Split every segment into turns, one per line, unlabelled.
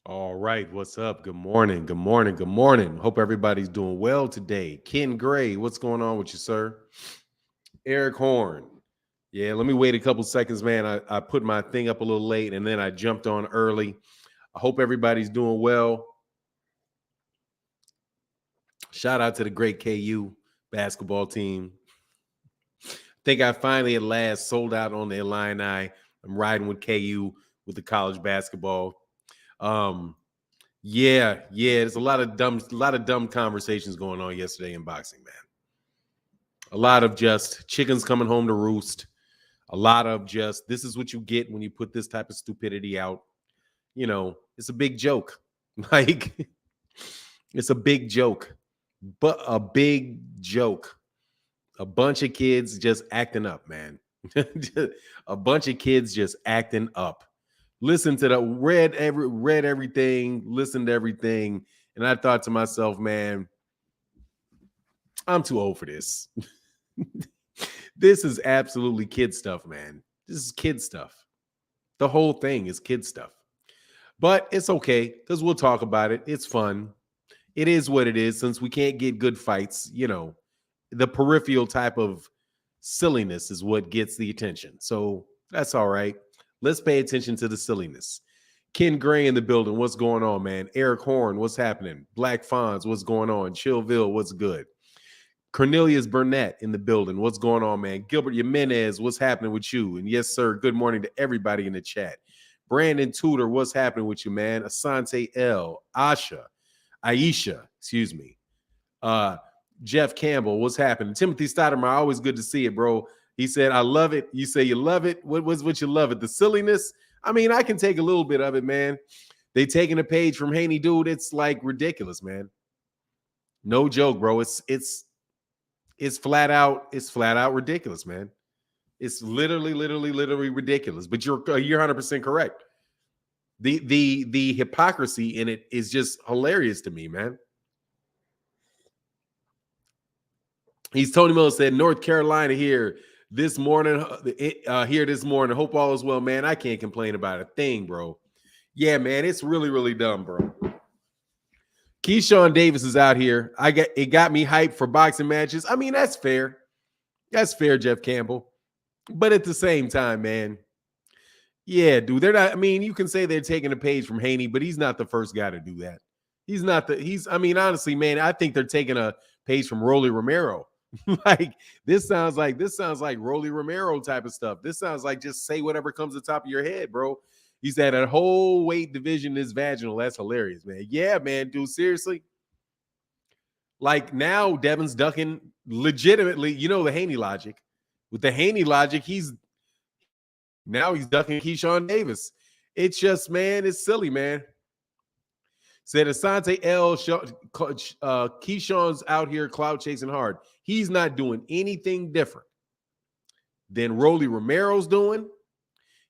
All right, what's up? Good morning. Good morning. Good morning. Hope everybody's doing well today. Ken Gray, what's going on with you, sir? Eric Horn. Yeah, let me wait a couple seconds, man. I put my thing up a little late and then I jumped on early. I hope everybody's doing well. Shout out to the great KU basketball team. I think I finally at last sold out on the Illini. I'm riding with KU with the college basketball. Um, yeah. There's a lot of dumb conversations going on yesterday in boxing, man. A lot of just chickens coming home to roost. A lot of just this is what you get when you put this type of stupidity out. It's a big joke. Like it's a big joke, but a big joke. A bunch of kids just acting up, man. A bunch of kids just acting up. Listen to the read everything, listened to everything, and I thought to myself, man, I'm too old for this. This is absolutely kid stuff, man. This is kid stuff. The whole thing is kid stuff. But it's okay because we'll talk about it. It's fun. It is what it is. Since we can't get good fights, the peripheral type of silliness is what gets the attention. So that's all right. Let's pay attention to the silliness. Ken Gray in the building. What's going on, man? Eric Horn, what's happening? Black Fonz, what's going on? Chillville, what's good? Cornelius Burnett in the building. What's going on, man? Gilbert Jimenez, what's happening with you? And yes, sir, good morning to everybody in the chat. Brandon Tudor, what's happening with you, man? Asante L, Aisha, excuse me. Jeff Campbell, what's happening? Timothy Stoudemire, always good to see it, bro. He said, I love it. You say you love it. What you love it? The silliness? I mean, I can take a little bit of it, man. They taking a page from Haney, dude. It's like ridiculous, man. No joke, bro. It's flat out ridiculous, man. It's literally ridiculous. But you're 100% correct. The hypocrisy in it is just hilarious to me, man. Tony Miller said, North Carolina here this morning. Hope all is well, man. I can't complain about a thing, bro. Yeah, man, it's really dumb, bro. Keyshawn Davis is out here. It got me hyped for boxing matches. I mean, that's fair. That's fair, Jeff Campbell. But at the same time, man, yeah, dude, they're not. I mean, you can say they're taking a page from Haney, but he's not the first guy to do that. I mean, honestly, man, I think they're taking a page from Rolly Romero. Like this sounds like Rolly Romero type of stuff. This sounds like just say whatever comes to the top of your head, bro. He said a whole weight division is vaginal. That's hilarious, man. Yeah, man, dude, seriously. Like now, Devin's ducking legitimately. The Haney logic. With the Haney logic, he's ducking Keyshawn Davis. It's just, man, it's silly, man. Said Asante L. Keyshawn's out here clout chasing hard. He's not doing anything different than Rolly Romero's doing.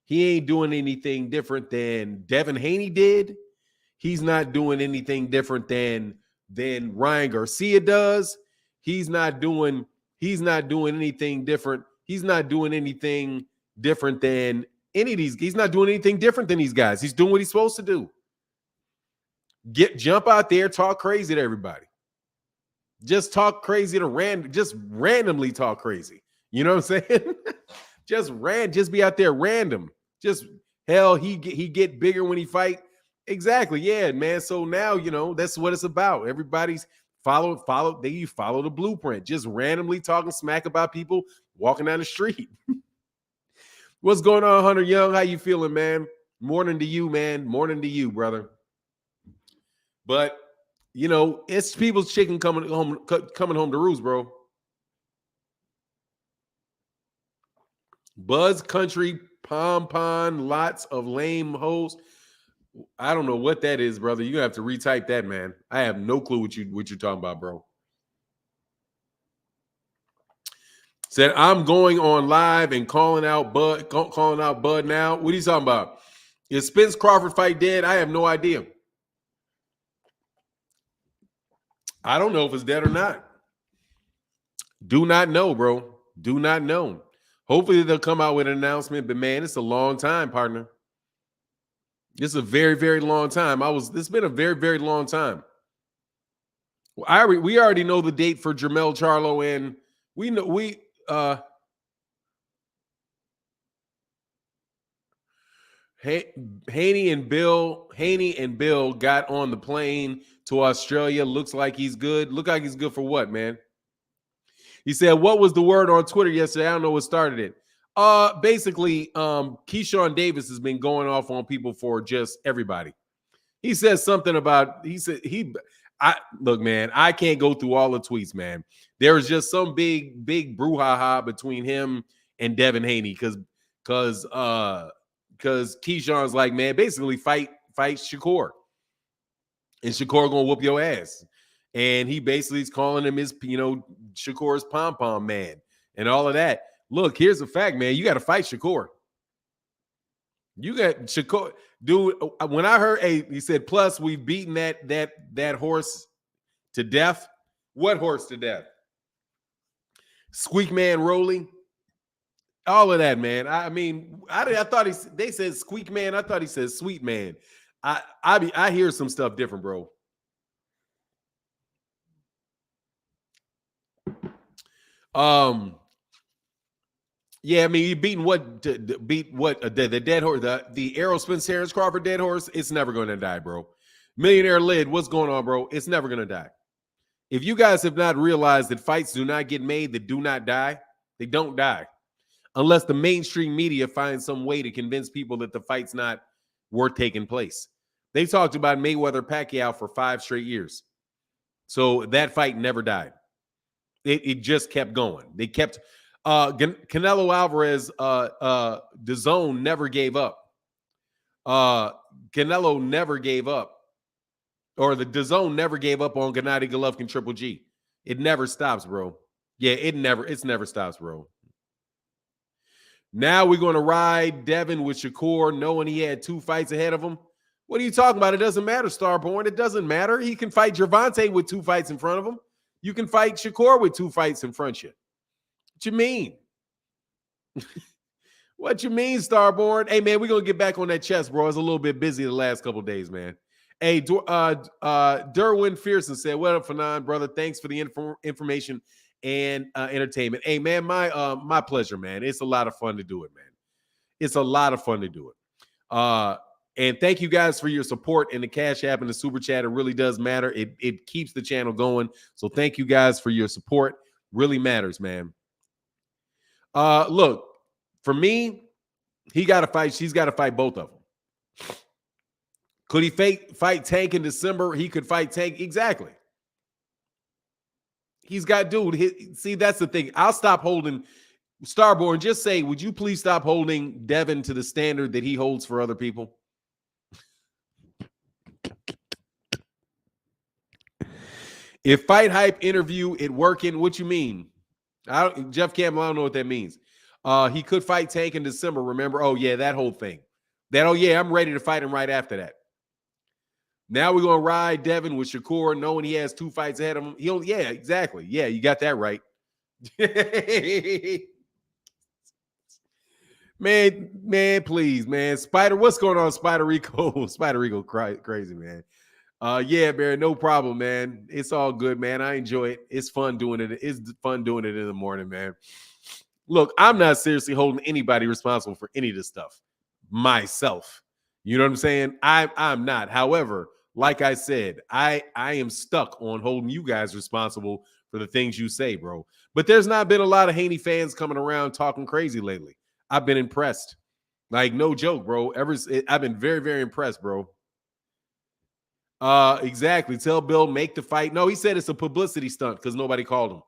He ain't doing anything different than Devin Haney did. He's not doing anything different than Ryan Garcia does. He's not doing anything different. He's not doing anything different than any of these. He's not doing anything different than these guys. He's doing what he's supposed to do. Jump out there, talk crazy to everybody. Just talk crazy to just randomly talk crazy. You know what I'm saying? just be out there random. Just hell, he get bigger when he fight. Exactly. Yeah, man. So now, that's what it's about. Everybody's follow the blueprint. Just randomly talking smack about people walking down the street. What's going on, Hunter Young? How you feeling, man? Morning to you, man. Morning to you, brother. But it's people's chicken coming home to roost, bro. Buzz Country, Pom Pon, lots of lame hoes. I don't know what that is, brother. You're gonna have to retype that, man. I have no clue what you're talking about, bro. Said I'm going on live and calling out Bud now. What are you talking about? Is Spence Crawford fight dead? I have no idea. I don't know if it's dead or not. Do not know, bro. Do not know. Hopefully they'll come out with an announcement, but man, it's a long time, partner. This is a very, very long time. This has been a very, very long time. We already know the date for Jermell Charlo, and Haney and Bill got on the plane to Australia. Looks like he's good. Look like he's good for what, man? He said, what was the word on Twitter yesterday? I don't know what started it. Basically, Keyshawn Davis has been going off on people for just everybody. He says something about, look, man, I can't go through all the tweets, man. There was just some big brouhaha between him and Devin Haney because Keyshawn's like, man, basically fight Shakur. And Shakur gonna whoop your ass. And he basically is calling him his, Shakur's pom-pom man and all of that. Look, here's the fact, man. You got to fight Shakur. You got Shakur, dude. When I heard, he said, plus we've beaten that horse to death. What horse to death? Squeak Man Rolling. All of that, man. I mean, I thought they said Squeak Man. I thought he said Sweet Man. I hear some stuff different, bro. Yeah, I mean, he beat the dead horse, the Erroll, Spence, Terrence Crawford dead horse. It's never going to die, bro. Millionaire Lid, what's going on, bro? It's never going to die. If you guys have not realized that fights do not get made that do not die, they don't die. Unless the mainstream media finds some way to convince people that the fight's not worth taking place. They talked about Mayweather-Pacquiao for 5 straight years. So that fight never died. It just kept going. They kept Canelo Alvarez, DAZN never gave up. Canelo never gave up. Or the DAZN never gave up on Gennady Golovkin Triple G. It never stops, bro. Yeah, it's never stops, bro. Now we're going to ride Devin with Shakur, knowing he had 2 fights ahead of him. What are you talking about? It doesn't matter, Starborn. It doesn't matter. He can fight Gervonta with 2 fights in front of him. You can fight Shakur with 2 fights in front of you. What you mean? What you mean, Starborn? Hey, man, we're going to get back on that chest, bro. I was a little bit busy the last couple of days, man. Hey, Derwin Fearson said, what up, Fanon, brother? Thanks for the information and entertainment. Hey, man, my pleasure, man. It's a lot of fun to do it, man. It's a lot of fun to do it. And thank you guys for your support in the Cash App and the Super Chat. It really does matter. It keeps the channel going. So thank you guys for your support. Really matters, man. Look, for me, he got to fight. She's got to fight both of them. Could he fight Tank in December? He could fight Tank. Exactly. He's got, dude. See, that's the thing. I'll stop holding Starborn. Just say, would you please stop holding Devin to the standard that he holds for other people? If Fight Hype interview it working, what you mean? Jeff Campbell, I don't know what that means. He could fight Tank in December, remember? Oh, yeah, that whole thing. I'm ready to fight him right after that. Now we're going to ride Devin with Shakur, knowing he has 2 fights ahead of him. Yeah, exactly. Yeah, you got that right. man, please, man. Spider, what's going on, Spider Rico? Spider Rico crazy, man. Yeah, Barry, no problem, man. It's all good, man. I enjoy it. It's fun doing it. It's fun doing it in the morning, man. Look, I'm not seriously holding anybody responsible for any of this stuff myself. You know what I'm saying? I'm not. However, like I said, I am stuck on holding you guys responsible for the things you say, bro. But there's not been a lot of Haney fans coming around talking crazy lately. I've been impressed. Like, no joke, bro. I've been very, very impressed, bro. Exactly. Tell Bill, make the fight. No, he said it's a publicity stunt because nobody called him.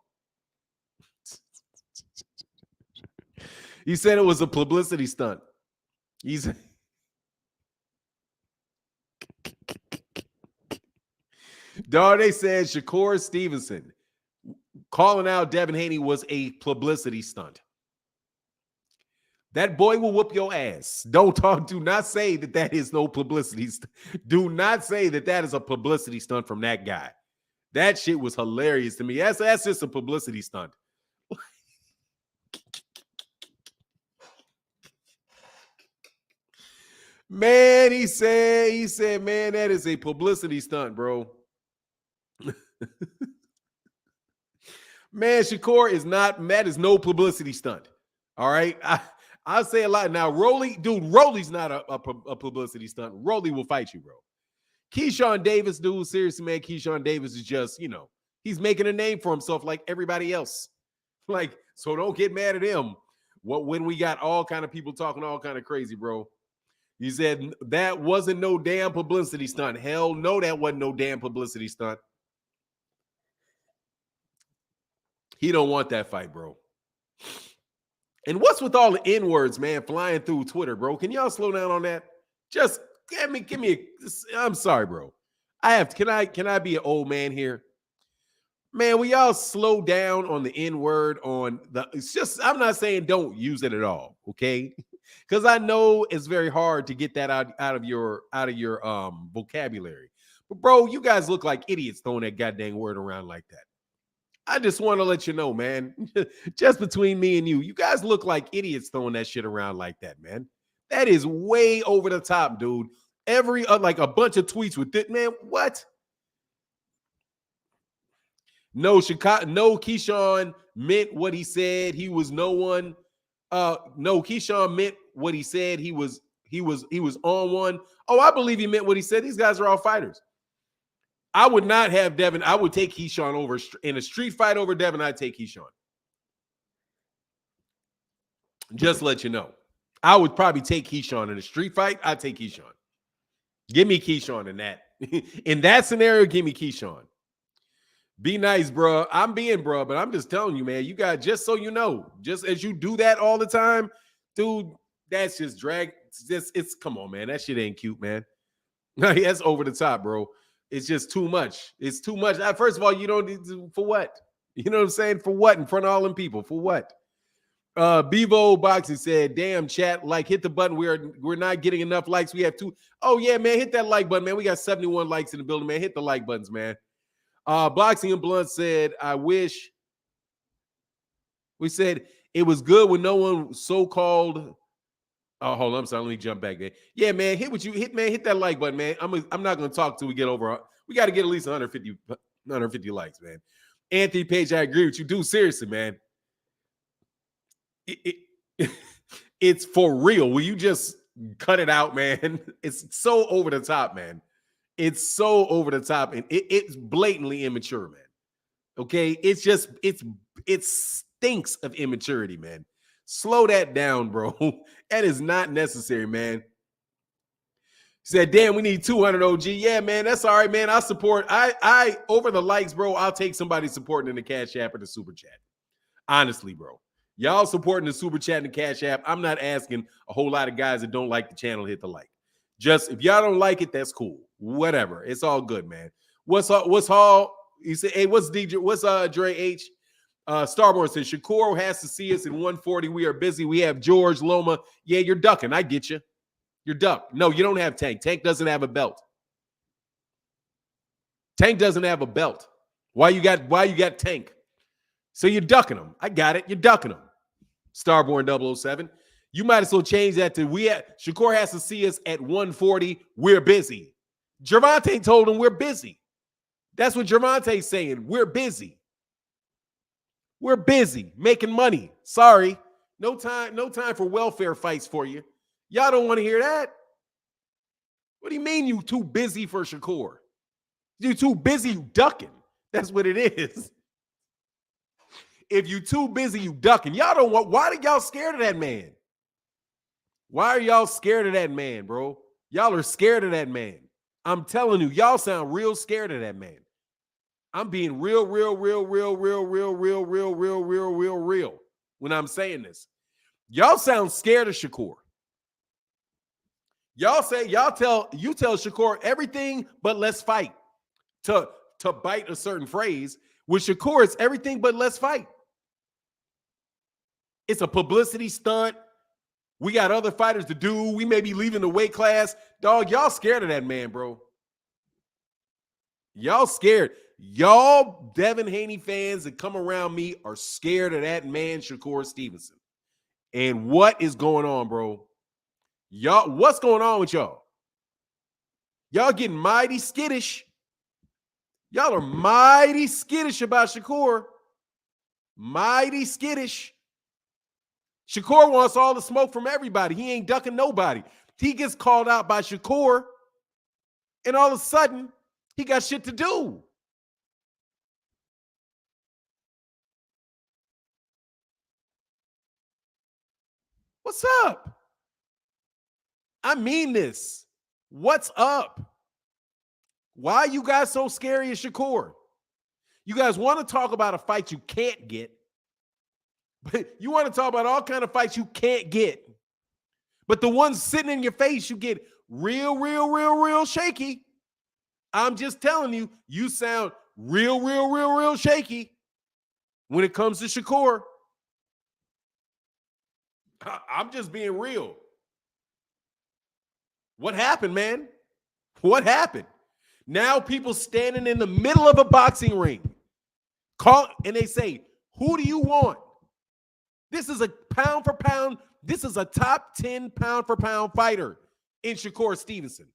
He said it was a publicity stunt. Darnay said Shakur Stevenson calling out Devin Haney was a publicity stunt. That boy will whoop your ass. Do not say that is no publicity. Do not say that is a publicity stunt from that guy. That shit was hilarious to me. That's just a publicity stunt. Man, he said, man, that is a publicity stunt, bro. Man, Shakur is not, that is no publicity stunt. All right. I'll say a lot. Now, Rolly's not a publicity stunt. Rolly will fight you, bro. Keyshawn Davis, dude, seriously, man, Keyshawn Davis is just, he's making a name for himself like everybody else. Like, so don't get mad at him. When we got all kind of people talking all kind of crazy, bro. You said that wasn't no damn publicity stunt. Hell no, that wasn't no damn publicity stunt. He don't want that fight, bro. And what's with all the N-words, man, flying through Twitter, bro? Can y'all slow down on that? Just give me I'm sorry, bro. Can I be an old man here? Man, will y'all slow down on the N-word it's just, I'm not saying don't use it at all, okay? Because I know it's very hard to get that out of your vocabulary. But bro, you guys look like idiots throwing that goddamn word around like that. I just want to let you know, man, just between me and you guys look like idiots throwing that shit around like that, man. That is way over the top, dude. Like a bunch of tweets with it, man. What? No, Keyshawn meant what he said. He was no one. No, Keyshawn meant what he said. He was on one. Oh, I believe he meant what he said. These guys are all fighters. I would not have Devin. I would take Keyshawn over in a street fight over Devin. I'd take Keyshawn. Just let you know. I would probably take Keyshawn in a street fight. I'd take Keyshawn. Give me Keyshawn in that. In that scenario, give me Keyshawn. Be nice, bro. I'm being bro, but I'm just telling you, man, you got, just so you know, just as you do that all the time, dude, that's just drag. It's come on, man. That shit ain't cute, man. That's over the top, bro. It's just too much. It's too much. First of all, you don't need to, for what? You know what I'm saying? For what? In front of all them people. For what? Bevo Boxing said, damn, chat, hit the button. We're not getting enough likes. We have two. Oh, yeah, man. Hit that like button, man. We got 71 likes in the building, man. Hit the like buttons, man. Boxing and Blunt said, I wish. We said it was good when no one so-called. Oh, hold on. I'm sorry. Let me jump back there. Yeah, man. Hit what you hit, man. Hit that like button, man. I'm not going to talk till we get over. We got to get at least 150 likes, man. Anthony Page, I agree with you. Dude, seriously, man. It's for real. Will you just cut it out, man? It's so over the top, man. It's so over the top, and it's blatantly immature, man. Okay? It's just, it stinks of immaturity, man. Slow that down, bro. That is not necessary, man. Said, damn, we need 200 OG. Yeah, man, that's all right, man. I'll support. I over the likes, bro, I'll take somebody supporting in the Cash App or the Super Chat. Honestly, bro. Y'all supporting the Super Chat and the Cash App. I'm not asking a whole lot of guys that don't like the channel to hit the like. Just, if y'all don't like it, that's cool. Whatever. It's all good, man. What's Hall? You say, hey, what's DJ? What's Dre H? Starborn says, Shakur has to see us in 140. We are busy. We have George Loma. Yeah, you're ducking. I get you. You're ducked. No, you don't have Tank. Tank doesn't have a belt. Tank doesn't have a belt. Why you got Tank? So you're ducking him. I got it. You're ducking him. Starborn 007. You might as well change that to Shakur has to see us at 140. We're busy. Gervonta told him we're busy. That's what Gervonta's saying. We're busy. We're busy making money. Sorry. No time for welfare fights for you. Y'all don't want to hear that. What do you mean you too busy for Shakur? You too busy, you ducking. That's what it is. If you too busy, you ducking. Y'all don't want, why are y'all scared of that man? Why are y'all scared of that man, bro? Y'all are scared of that man. I'm telling you, y'all sound real scared of that man. I'm being real when I'm saying this. Y'all sound scared of Shakur. You tell Shakur everything but let's fight. To bite a certain phrase. With Shakur, it's everything but let's fight. It's a publicity stunt. We got other fighters to do. We may be leaving the weight class. Dog, y'all scared of that man, bro. Y'all scared. Y'all Devin Haney fans that come around me are scared of that man, Shakur Stevenson. And what is going on, bro? Y'all, what's going on with y'all? Y'all getting mighty skittish. Y'all are mighty skittish about Shakur. Mighty skittish. Shakur wants all the smoke from everybody. He ain't ducking nobody. He gets called out by Shakur, and all of a sudden, he got shit to do. What's up? I mean this. What's up? Why you guys so scary of Shakur? You guys want to talk about a fight you can't get, but you want to talk about all kind of fights you can't get. But the ones sitting in your face, you get real shaky. I'm just telling you, you sound real shaky when it comes to Shakur. I'm just being real. What happened, man? What happened? Now people standing in the middle of a boxing ring, and they say, who do you want? This is a pound for pound. This is a top 10 pound for pound fighter in Shakur Stevenson.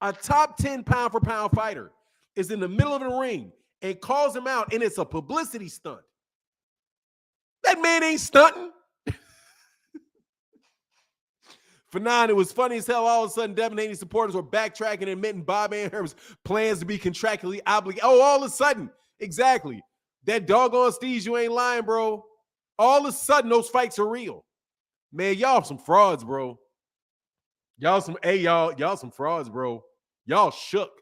A top 10 pound for pound fighter is in the middle of the ring and calls him out, and it's a publicity stunt. That man ain't stunting. For 9, it was funny as hell. All of a sudden, Devin Haney supporters were backtracking and admitting Bob Abrams' plans to be contractually obligated. Oh, all of a sudden, exactly. That doggone Steez, you ain't lying, bro. All of a sudden, those fights are real. Man, y'all some frauds, bro. Y'all some frauds, bro. Y'all shook.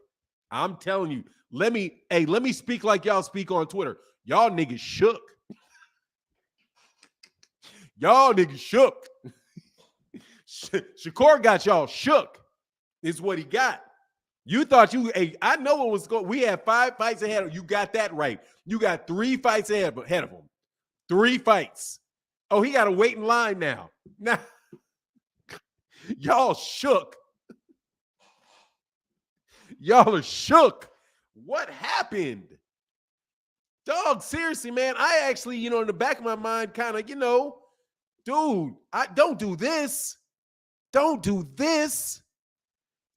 I'm telling you. Let me speak like y'all speak on Twitter. Y'all niggas shook. Y'all niggas shook. Shakur got y'all shook. Is what he got. You thought I know what was going. We had 5 fights ahead of you. Got that right. You got 3 fights ahead of him. 3 fights. Oh, he got to wait in line now. Now, y'all shook. Y'all are shook. What happened? Dog, seriously, man. I actually, in the back of my mind, kind of, dude, don't do this. Don't do this.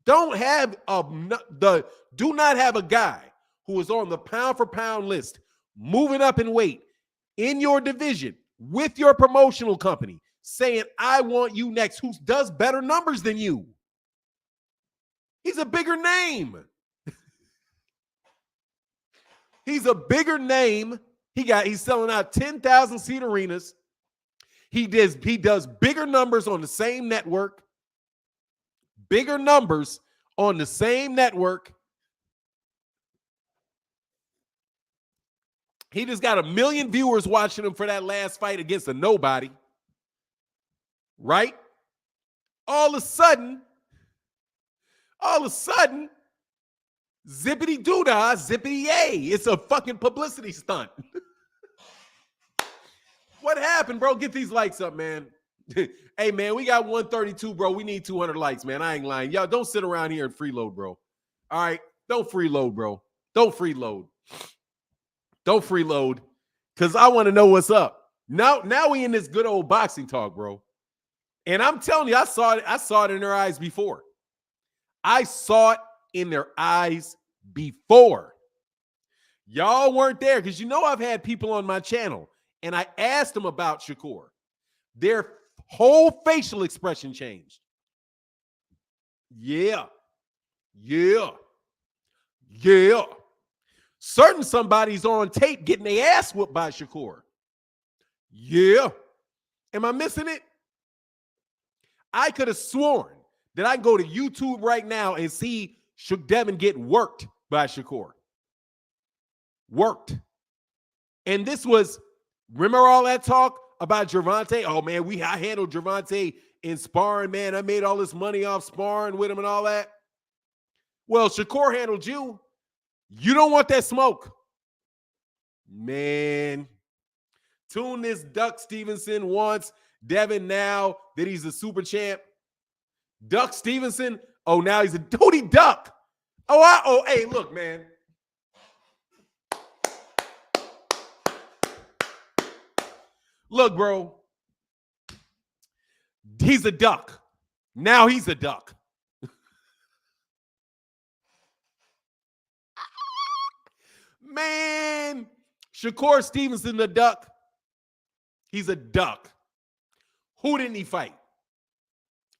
Do not have a guy who is on the pound for pound list, moving up in weight in your division with your promotional company, saying, I want you next, who does better numbers than you. He's a bigger name. He's a bigger name. He's selling out 10,000 seat arenas. He does bigger numbers on the same network. Bigger numbers on the same network. He just got 1 million viewers watching him for that last fight against a nobody. Right? All of a sudden, zippity doodah, zippity yay. It's a fucking publicity stunt. What happened, bro? Get these likes up, man. Hey, man, we got 132, bro. We need 200 likes, man. I ain't lying. Y'all don't sit around here and freeload, bro. All right? Don't freeload, bro. Don't freeload. Don't freeload, because I want to know what's up. Now we in this good old boxing talk, bro. And I'm telling you, I saw it in their eyes before. I saw it in their eyes before. Y'all weren't there, because I've had people on my channel, and I asked them about Shakur. Their whole facial expression changed. Yeah. Certain somebody's on tape getting their ass whooped by Shakur. Yeah. Am I missing it? I could have sworn that I can go to YouTube right now and see Devin get worked by Shakur. Worked. And this was, remember all that talk about Gervonta? Oh, man, I handled Gervonta in sparring, man. I made all this money off sparring with him and all that. Well, Shakur handled you. You don't want that smoke. Man. Tune this Duck Stevenson wants Devin now that he's a super champ. Duck Stevenson, oh, now he's a Doty Duck. Hey, look, man. Look, bro. He's a duck. Now he's a duck. Man, Shakur Stevenson, the duck. He's a duck. Who didn't he fight?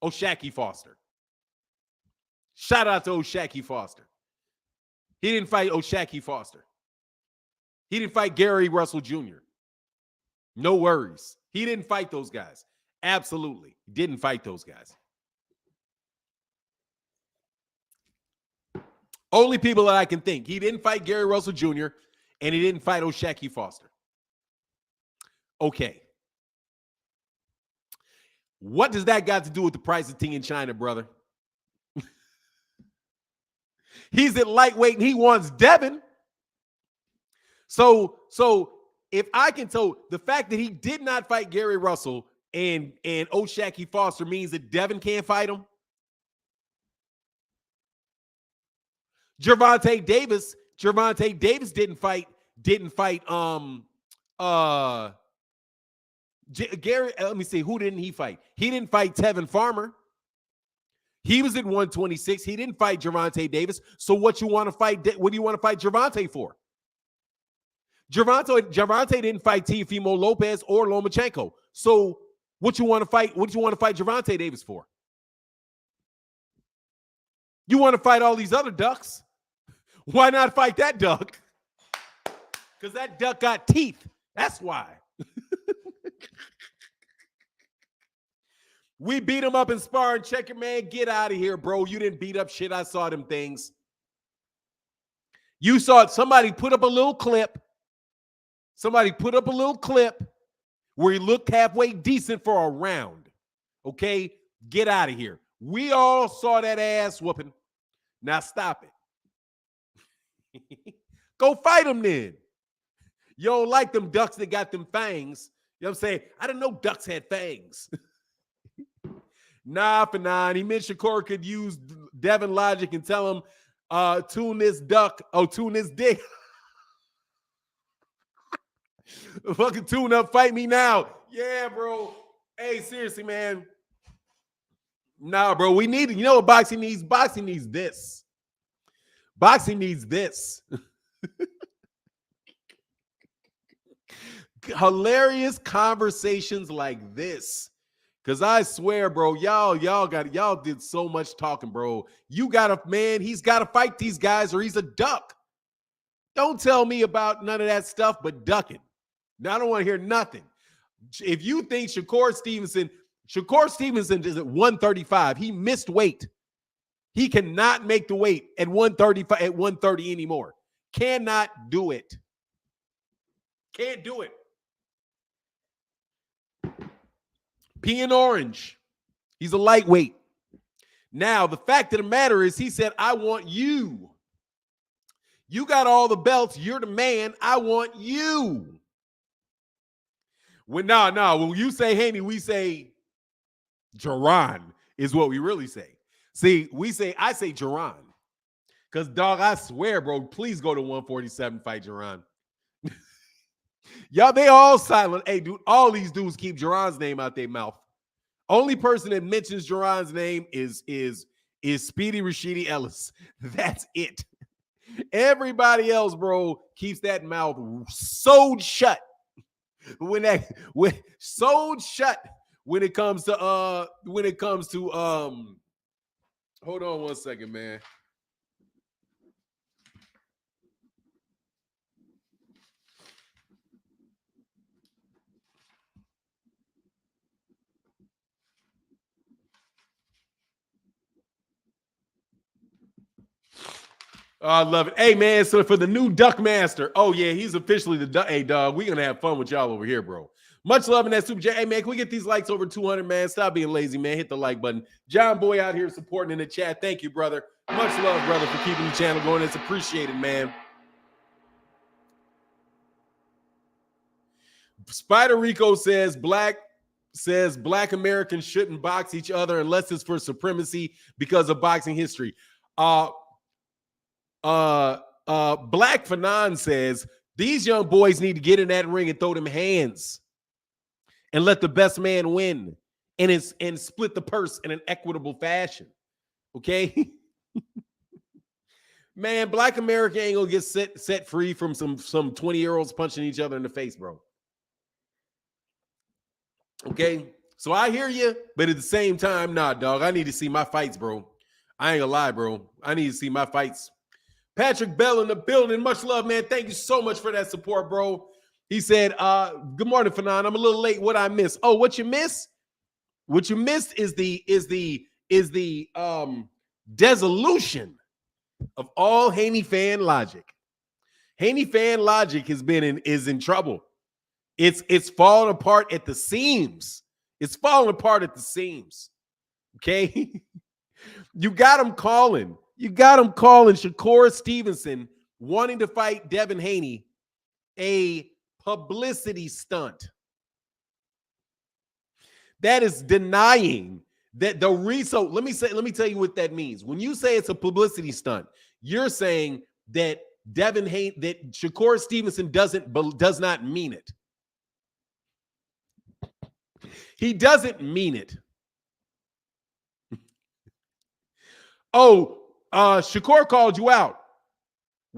Shakur Foster. Shout out to Shakur Foster. He didn't fight Shakur Foster. He didn't fight Gary Russell Jr. No worries. He didn't fight those guys. Absolutely. Didn't fight those guys. Only people that I can think. He didn't fight Gary Russell Jr. and he didn't fight Shakur Foster. Okay. What does that got to do with the price of tea in China, brother? He's at lightweight and he wants Devin. So if I can tell, the fact that he did not fight Gary Russell and Shakur Foster means that Devin can't fight him. Gervonta Davis didn't fight Gary. Let me see, who didn't he fight? He didn't fight Tevin Farmer. He was at 126. He didn't fight Gervonta Davis. So what you want to fight? What do you want to fight Gervonta for? Gervonta didn't fight Teofimo Lopez or Lomachenko. So what you want to fight? What do you want to fight Gervonta Davis for? You want to fight all these other ducks? Why not fight that duck? Because that duck got teeth. That's why. We beat him up in sparring. Check your man. Get out of here, bro. You didn't beat up shit. I saw them things. You saw it. Somebody put up a little clip. Somebody put up a little clip where he looked halfway decent for a round. Okay? Get out of here. We all saw that ass whooping. Now stop it. Go fight him then. You don't like them ducks that got them fangs. You know what I'm saying? I didn't know ducks had fangs. Nah, for nine. He meant Shakur could use Devin logic and tell him, tune this duck. Tune this dick. Fucking tune up, fight me now. Yeah, bro. Hey, seriously, man. Nah, bro. We need, you know what boxing needs? Boxing needs this. Boxing needs this. Hilarious conversations like this. Because I swear, bro, y'all did so much talking, bro. You gotta, man, he's gotta fight these guys or he's a duck. Don't tell me about none of that stuff but ducking. Now I don't want to hear nothing. If you think Shakur Stevenson is at 135. He missed weight. He cannot make the weight at 135, at 130 anymore. Cannot do it. Can't do it. Pea and orange. He's a lightweight. Now, the fact of the matter is, he said, I want you. You got all the belts. You're the man. I want you. When you say Haney, we say Jerron is what we really say. See, I say Jerron. Because, dog, I swear, bro, please go to 147, fight Jerron. Y'all, they all silent. Hey, dude, all these dudes keep Jerron's name out their mouth. Only person that mentions Jerron's name is Speedy Rashidi Ellis. That's it. Everybody else, bro, keeps that mouth sewed shut. When it comes to hold on one second, man. Oh, I love it. Hey, man, so for the new Duck Master, oh, yeah, he's officially the Duck. Hey, dog, we're going to have fun with y'all over here, bro. Much love in that Super J. Hey, man, can we get these likes over 200, man? Stop being lazy, man. Hit the like button. John Boy out here supporting in the chat. Thank you, brother. Much love, brother, for keeping the channel going. It's appreciated, man. Spider Rico says Black Americans shouldn't box each other unless it's for supremacy because of boxing history. Black Fanon says these young boys need to get in that ring and throw them hands and let the best man win. and split the purse in an equitable fashion. Okay? Man, Black America ain't gonna get set free from some 20-year-olds punching each other in the face, bro. Okay? So I hear you, but at the same time, nah, dog. I need to see my fights, bro. I ain't gonna lie, bro. I need to see my fights. Patrick Bell in the building. Much love, man. Thank you so much for that support, bro. He said, good morning, Fanon. I'm a little late. What I miss? Oh, what you miss? What you missed is the dissolution of all Haney fan logic. Haney fan logic is in trouble. It's falling apart at the seams. It's falling apart at the seams. Okay? You got him calling. Shakur Stevenson wanting to fight Devin Haney a publicity stunt. That is denying that the reason. Let me tell you what that means. When you say it's a publicity stunt, you're saying that that Shakur Stevenson does not mean it. He doesn't mean it. Oh, Shakur called you out.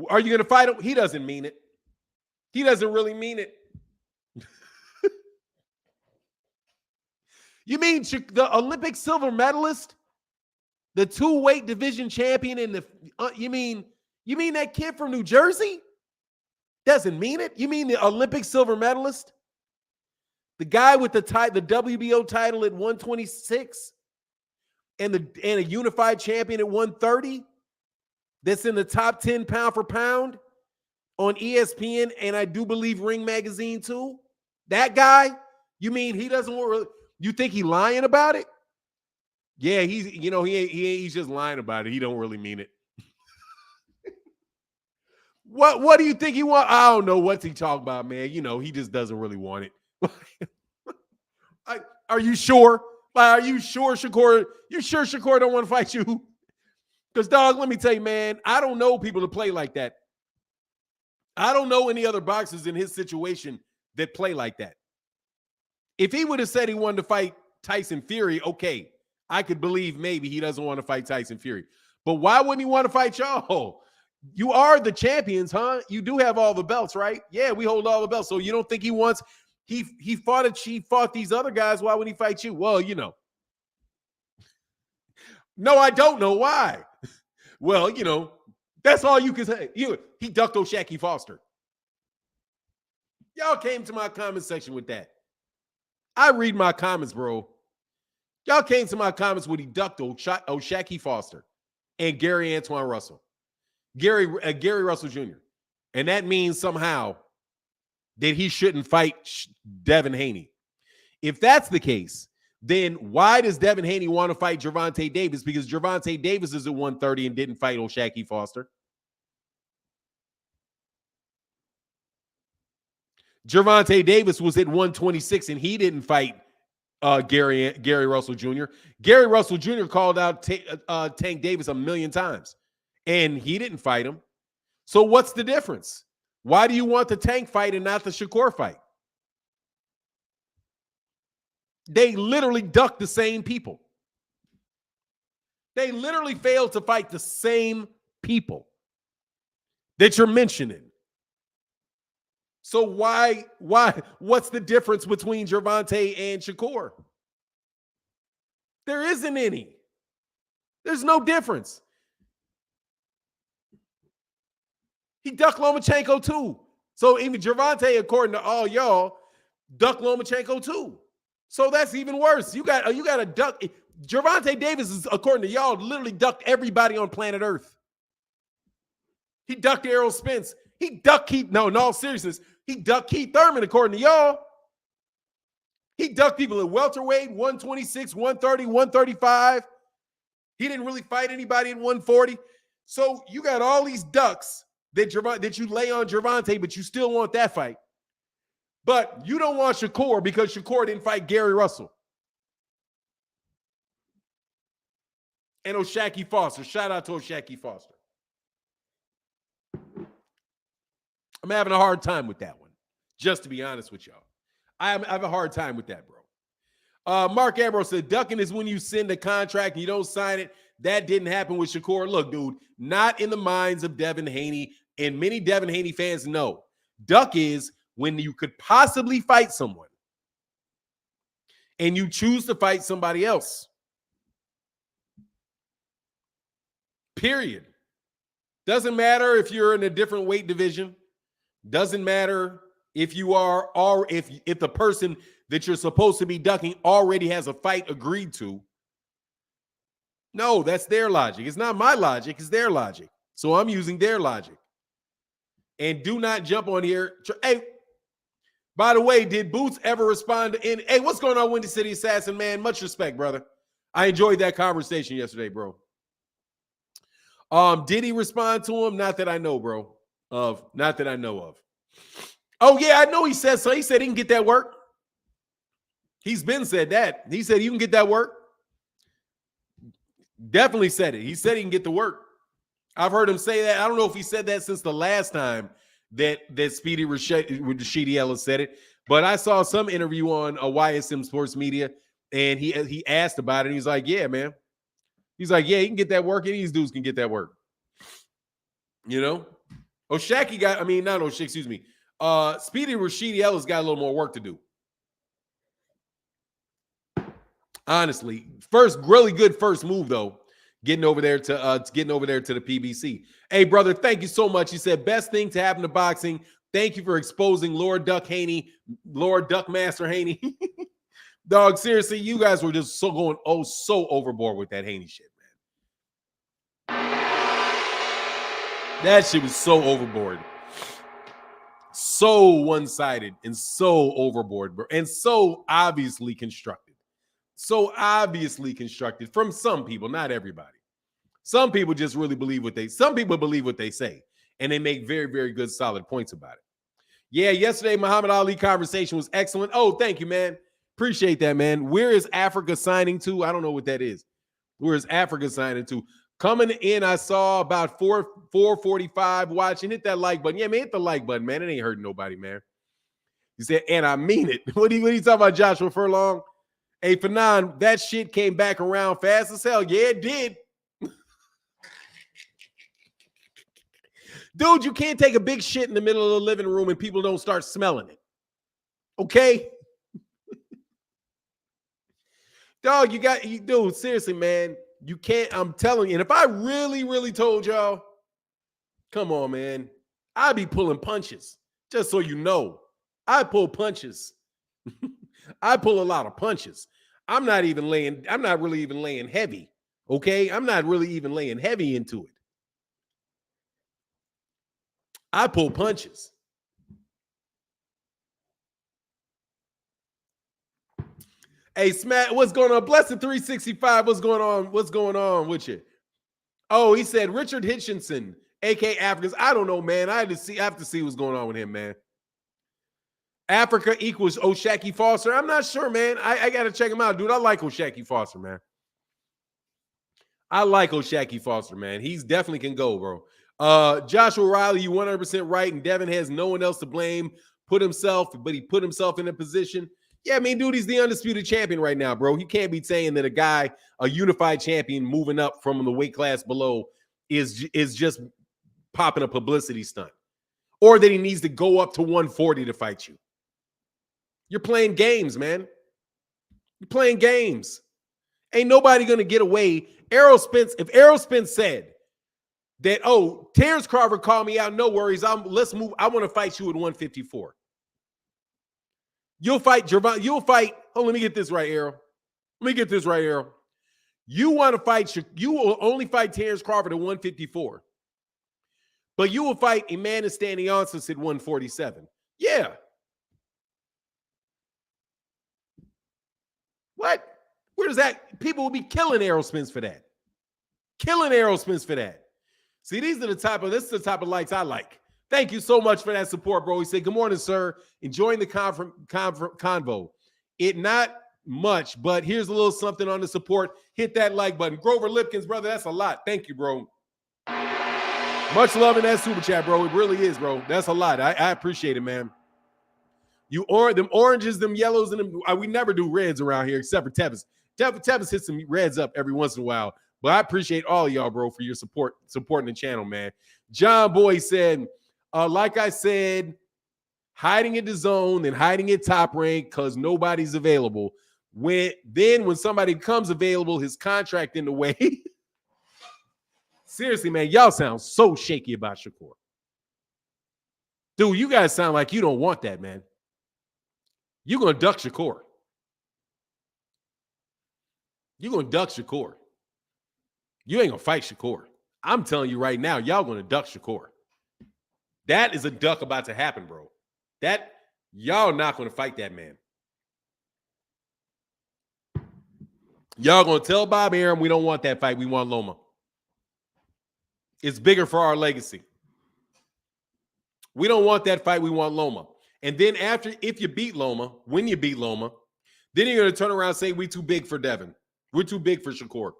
Are you going to fight him? He doesn't mean it. He doesn't really mean it. You mean the Olympic silver medalist, the 2-weight division champion in the you mean that kid from New Jersey? Doesn't mean it. You mean the Olympic silver medalist? The guy with the WBO title at 126 and a unified champion at 130 that's in the top 10 pound for pound on ESPN and I do believe Ring Magazine too? That guy? You mean he doesn't really? You think he lying about it? Yeah, he's just lying about it. He don't really mean it. What do you think he want? I don't know what's he talking about, man. He just doesn't really want it. Are you sure? Are you sure, Shakur? You sure Shakur don't want to fight you? Because, dog, let me tell you, man, I don't know people to play like that. I don't know any other boxers in his situation that play like that. If he would have said he wanted to fight Tyson Fury, okay, I could believe maybe he doesn't want to fight Tyson Fury. But why wouldn't he want to fight y'all? You are the champions, huh? You do have all the belts, right? Yeah, we hold all the belts. So you don't think he wants he fought these other guys. Why would he fight you? Well, No, I don't know why. Well, that's all you can say. He ducked O'Shaquie Foster. Y'all came to my comment section with that. I read my comments, bro. Y'all came to my comments when he ducked Shaquille Foster and Gary Antoine Russell. Gary Russell Jr. And that means somehow that he shouldn't fight Devin Haney. If that's the case, then why does Devin Haney want to fight Gervonta Davis? Because Gervonta Davis is at 130 and didn't fight Shaquille Foster. Gervonta Davis was at 126 and he didn't fight Gary Russell Jr. Gary Russell Jr. called out Tank Davis a million times and he didn't fight him. So what's the difference? Why do you want the Tank fight and not the Shakur fight? They literally ducked the same people. They literally failed to fight the same people that you're mentioning. So why? What's the difference between Gervonta and Shakur? There isn't any. There's no difference. He ducked Lomachenko too. So even Gervonta, according to all y'all, ducked Lomachenko too. So that's even worse. You got a duck. Gervonta Davis is, according to y'all, literally ducked everybody on planet Earth. He ducked Errol Spence. He ducked Keith. No, in all seriousness, he ducked Keith Thurman, according to y'all. He ducked people at welterweight, 126, 130, 135. He didn't really fight anybody at 140. So you got all these ducks that you lay on Gervonta, but you still want that fight. But you don't want Shakur because Shakur didn't fight Gary Russell. And O'Shaquie Foster. Shout out to O'Shaquie Foster. I'm having a hard time with that one, just to be honest with y'all. I have a hard time with that, bro. Mark Ambrose said, ducking is when you send a contract and you don't sign it. That didn't happen with Shakur. Look, dude, not in the minds of Devin Haney, and many Devin Haney fans know. Duck is when you could possibly fight someone and you choose to fight somebody else. Period. Doesn't matter if you're in a different weight division. Doesn't matter if you are, or if the person that you're supposed to be ducking already has a fight agreed to. No, that's their logic. It's not my logic. It's their logic. So I'm using their logic. And do not jump on here. Hey, by the way, did Boots ever respond to any? Hey, what's going on, Windy City Assassin, man? Much respect, brother. I enjoyed that conversation yesterday, bro. Did he respond to him? Not that I know, bro. Not that I know of. Oh, yeah, I know he said so. He said he can get that work. He's been said that. He said you can get that work. Definitely said it. He said he can get the work. I've heard him say that. I don't know if he said that since the last time that Speedy Rashidi Ellis said it, but I saw some interview on YSM Sports Media, and he asked about it. He's like, yeah, man. He's like, yeah, he can get that work. Any of these dudes can get that work. You know? Oshaki got, I mean, not Oshaki, excuse me. Speedy Rashidi Ellis got a little more work to do. Honestly, really good first move though, getting over there to the PBC. Hey, brother, thank you so much. He said best thing to happen to boxing. Thank you for exposing Lord Duck Haney, Lord Duckmaster Haney. Dog, seriously, you guys were just so overboard with that Haney shit, man. That shit was so overboard. So one-sided and so overboard, bro, and so obviously constructed. So obviously constructed from some people, not everybody. Some people just really believe some people believe what they say, and they make very, very good, solid points about it. Yeah, yesterday, Muhammad Ali conversation was excellent. Oh, thank you, man. Appreciate that, man. Where is Africa signing to? I don't know what that is. Where is Africa signing to? Coming in, I saw about 4:45 watching. Hit that like button. Yeah, man, hit the like button, man. It ain't hurting nobody, man. He said, and I mean it. What are you talking about, Joshua Furlong? Hey, Fanon, that shit came back around fast as hell. Yeah, it did. Dude, you can't take a big shit in the middle of the living room and people don't start smelling it. Okay? Dog, dude, seriously, man. You can't, I'm telling you. And if I really, really told y'all, come on, man. I'd be pulling punches. Just so you know. I pull punches. I pull a lot of punches. I'm not really even laying heavy. Okay? I'm not really even laying heavy into it. I pull punches. Hey, Smack, what's going on? Blessed 365, what's going on? What's going on with you? Oh, he said Richard Hitchinson, a.k.a. Africans. I don't know, man. I have to see what's going on with him, man. Africa equals Oshaki Foster. I'm not sure, man. I got to check him out. Dude, I like Oshaki Foster, man. I like Oshaki Foster, man. He's definitely can go, bro. Joshua Riley, you 100% right, and Devin has no one else to blame. He put himself in a position. Yeah, I mean, dude, he's the undisputed champion right now, bro. You can't be saying that a unified champion moving up from the weight class below is just popping a publicity stunt. Or that he needs to go up to 140 to fight you. You're playing games, man. You're playing games. Ain't nobody going to get away. If Erroll Spence said that, oh, Terrence Crawford called me out, no worries, let's move. I want to fight you at 154. You'll fight Javon. Oh, let me get this right, Erroll. You want to fight, you will only fight Terrence Crawford at 154. But you will fight Emmanuel Stanionis at 147. Yeah. What? Where does that? People will be killing Erroll Spence for that. See, this is the type of likes I like. Thank you so much for that support, bro. He said, good morning, sir. Enjoying the convo. It not much, but here's a little something on the support. Hit that like button. Grover Lipkins, brother, that's a lot. Thank you, bro. Much love in that super chat, bro. It really is, bro. That's a lot. I appreciate it, man. Them oranges, them yellows, and them. We never do reds around here except for Tevez. Tevez hits some reds up every once in a while. But I appreciate all of y'all, bro, for your supporting the channel, man. John Boy said, like I said, hiding at the zone and hiding at top rank because nobody's available. When somebody comes available, his contract in the way. Seriously, man, y'all sound so shaky about Shakur. Dude, you guys sound like you don't want that, man. You're going to duck Shakur. You're going to duck Shakur. You ain't going to fight Shakur. I'm telling you right now, y'all going to duck Shakur. That is a duck about to happen, bro. Y'all not going to fight that man. Y'all going to tell Bob Arum we don't want that fight. We want Loma. It's bigger for our legacy. We don't want that fight. We want Loma. And then if you beat Loma, when you beat Loma, then you're going to turn around and say, we too big for Devin. We're too big for Shakur.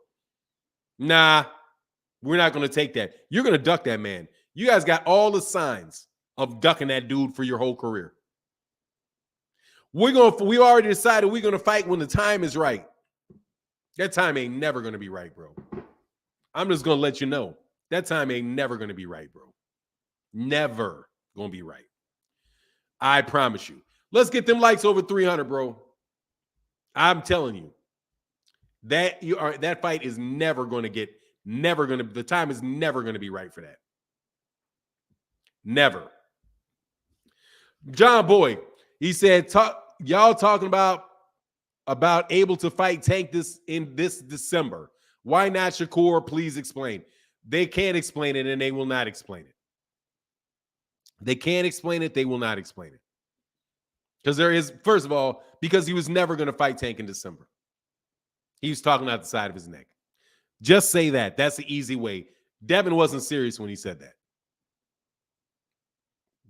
Nah, we're not going to take that. You're going to duck that man. You guys got all the signs of ducking that dude for your whole career. We already decided we're going to fight when the time is right. That time ain't never going to be right, bro. I'm just going to let you know. That time ain't never going to be right, bro. Never going to be right. I promise you. Let's get them likes over 300, bro. I'm telling you. That fight is never going to the time is never going to be right for that. Never. John Boyd, he said, y'all talking about able to fight Tank this December. Why not Shakur? Please explain. They can't explain it, and they will not explain it. They can't explain it. They will not explain it. Because first of all, because he was never going to fight Tank in December. He was talking out the side of his neck. Just say that. That's the easy way. Devin wasn't serious when he said that.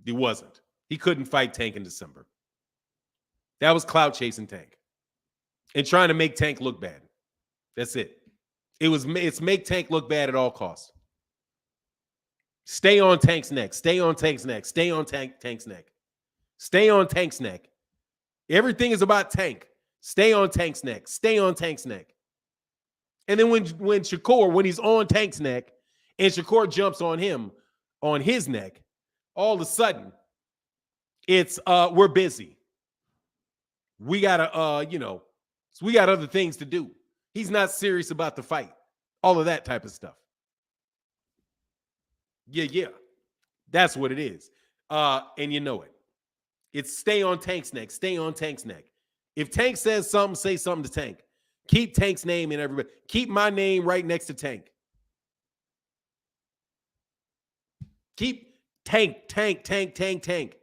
He wasn't. He couldn't fight Tank in December. That was Clout chasing Tank and trying to make Tank look bad. That's it. It's make Tank look bad at all costs. Stay on Tank's neck. Stay on Tank's neck. Stay on Tank's neck. Stay on Tank's neck. Everything is about Tank. Stay on Tank's neck. Stay on Tank's neck. And then when Shakur, when he's on Tank's neck and Shakur jumps on him, on his neck, all of a sudden, it's we're busy. We gotta we got other things to do. He's not serious about the fight. All of that type of stuff. Yeah. That's what it is. And you know it. It's stay on Tank's neck. Stay on Tank's neck. If Tank says something, say something to Tank. Keep Tank's name in everybody. Keep my name right next to Tank. Keep Tank.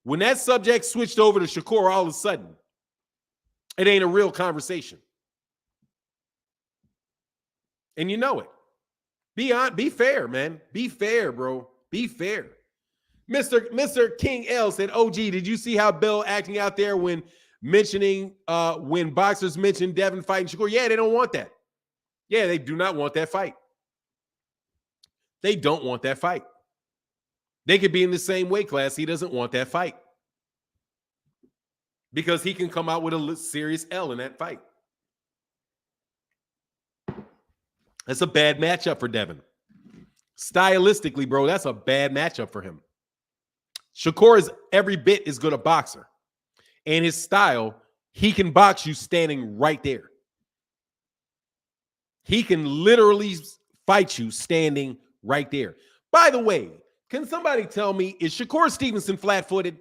When that subject switched over to Shakur, all of a sudden, it ain't a real conversation. And you know it. Be fair, man. Be fair, bro. Be fair. Mr. King L said, OG, did you see how Bill acting out there when when boxers mention Devin fighting Shakur? Yeah, they don't want that. Yeah, they do not want that fight. They don't want that fight. They could be in the same weight class. He doesn't want that fight. Because he can come out with a serious L in that fight. That's a bad matchup for Devin. Stylistically, bro, that's a bad matchup for him. Shakur is every bit as good a boxer. And his style, he can box you standing right there. He can literally fight you standing right there. By the way, can somebody tell me, is Shakur Stevenson flat-footed?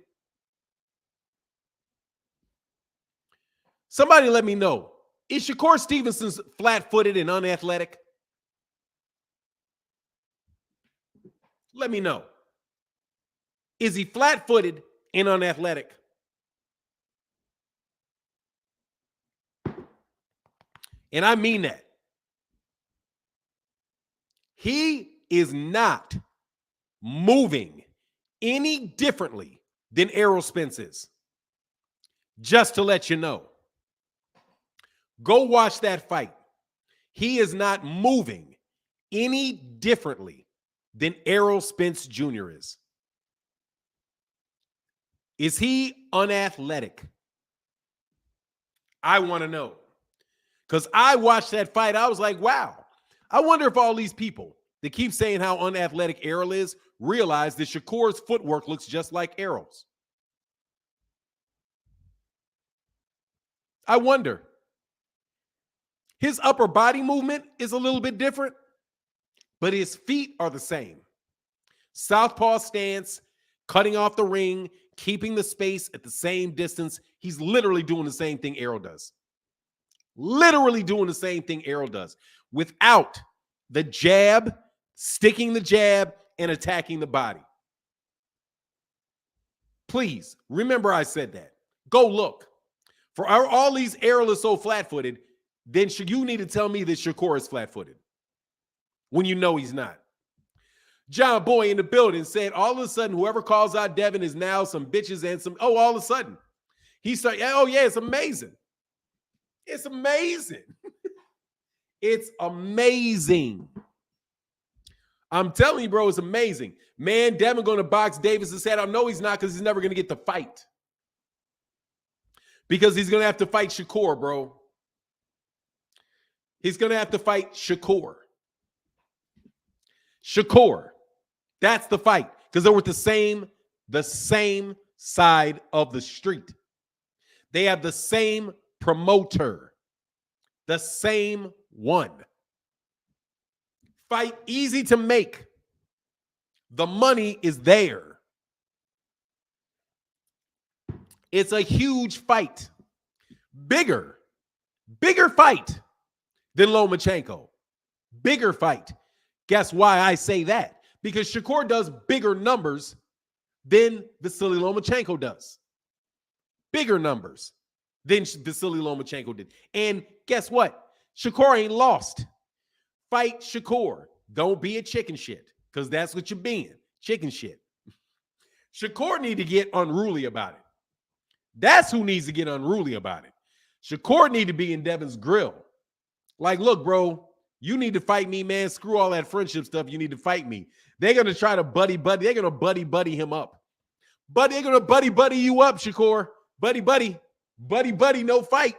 Somebody let me know. Is Shakur Stevenson flat-footed and unathletic? Let me know. Is he flat-footed and unathletic? And I mean that. He is not moving any differently than Erroll Spence is. Just to let you know. Go watch that fight. He is not moving any differently than Erroll Spence Jr. is. Is he unathletic? I want to know. Because I watched that fight. I was like, wow. I wonder if all these people that keep saying how unathletic Erroll is realize that Shakur's footwork looks just like Errol's. I wonder. His upper body movement is a little bit different, but his feet are the same. Southpaw stance, cutting off the ring, keeping the space at the same distance. He's literally doing the same thing Erroll does. Literally doing the same thing Erroll does without the jab, sticking the jab, and attacking the body. Please, remember I said that. Go look. For all these Erroll is so flat-footed, then you need to tell me that Shakur is flat-footed when you know he's not. John Boy in the building said, all of a sudden, whoever calls out Devin is now some bitches and some, all of a sudden. He started, oh, yeah, it's amazing. It's amazing. It's amazing. I'm telling you, bro, it's amazing. Man, Devin going to box Davis's head. I know he's not because he's never going to get the fight. Because he's going to have to fight Shakur, bro. He's going to have to fight Shakur. Shakur. That's the fight. Because they were the same side of the street. They have the same promoter. The same one. Fight easy to make. The money is there. It's a huge fight. Bigger fight than Lomachenko. Bigger fight. Guess why I say that? Because Shakur does bigger numbers than Vasily Lomachenko does. Bigger numbers than Vasily Lomachenko did. And guess what? Shakur ain't lost. Fight Shakur. Don't be a chicken shit, because that's what you're being. Chicken shit. Shakur need to get unruly about it. That's who needs to get unruly about it. Shakur need to be in Devin's grill. Like, look, bro, you need to fight me, man. Screw all that friendship stuff. You need to fight me. They're going to try to buddy. They're going to buddy him up. But they're going to buddy you up, Shakur. Buddy, no fight.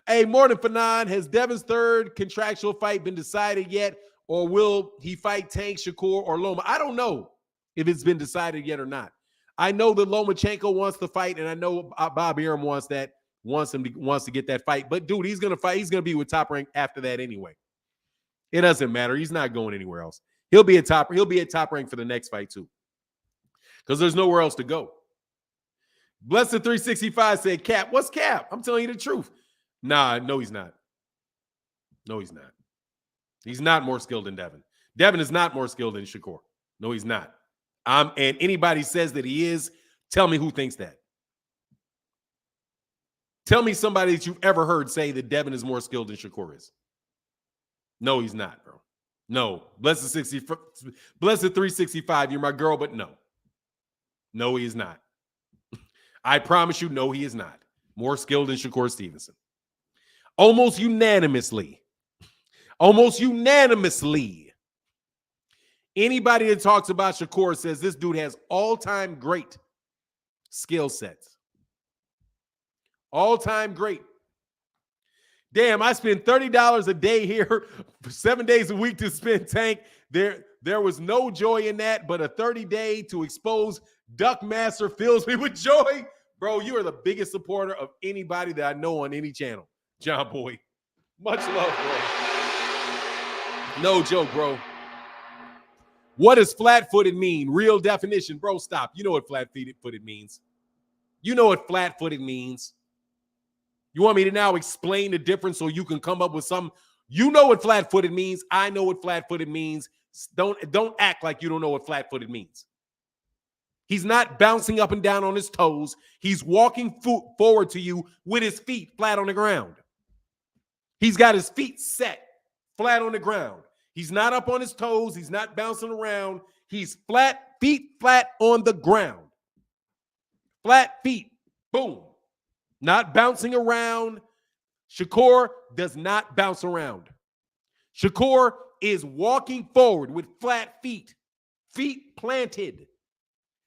Hey, Morning Fanon, has Devin's third contractual fight been decided yet? Or will he fight Tank, Shakur, or Loma? I don't know if it's been decided yet or not. I know that Lomachenko wants to fight, and I know Bob Arum wants to get that fight. But dude, he's gonna fight. He's gonna be with Top Rank after that anyway. It doesn't matter. He's not going anywhere else. He'll be at Top Rank for the next fight too, because there's nowhere else to go. Blessed 365 said, "Cap, what's Cap? I'm telling you the truth." Nah, no, he's not. No, he's not. He's not more skilled than Devin. Devin is not more skilled than Shakur. No, he's not. And anybody says that he is, tell me who thinks that. Tell me somebody that you've ever heard say that Devin is more skilled than Shakur is. No, he's not, bro. No. Blessed 365, you're my girl, but no. No, he is not. I promise you, no, he is not. More skilled than Shakur Stevenson. Almost unanimously. Anybody that talks about Shakur says this dude has all-time great skill sets. All-time great. Damn, I spend $30 a day here for 7 days a week to spin Tank. There was no joy in that, but a 30-day to expose Duckmaster fills me with joy. Bro, you are the biggest supporter of anybody that I know on any channel. John Boy. Much love, bro. No joke, bro. What does flat-footed mean? Real definition. Bro, stop. You know what flat-footed means. You know what flat-footed means. You want me to now explain the difference so you can come up with some? You know what flat-footed means. I know what flat-footed means. Don't act like you don't know what flat-footed means. He's not bouncing up and down on his toes. He's walking forward to you with his feet flat on the ground. He's got his feet set flat on the ground. He's not up on his toes. He's not bouncing around. He's feet flat on the ground. Flat feet. Boom. Not bouncing around. Shakur does not bounce around. Shakur is walking forward with flat feet. Feet planted.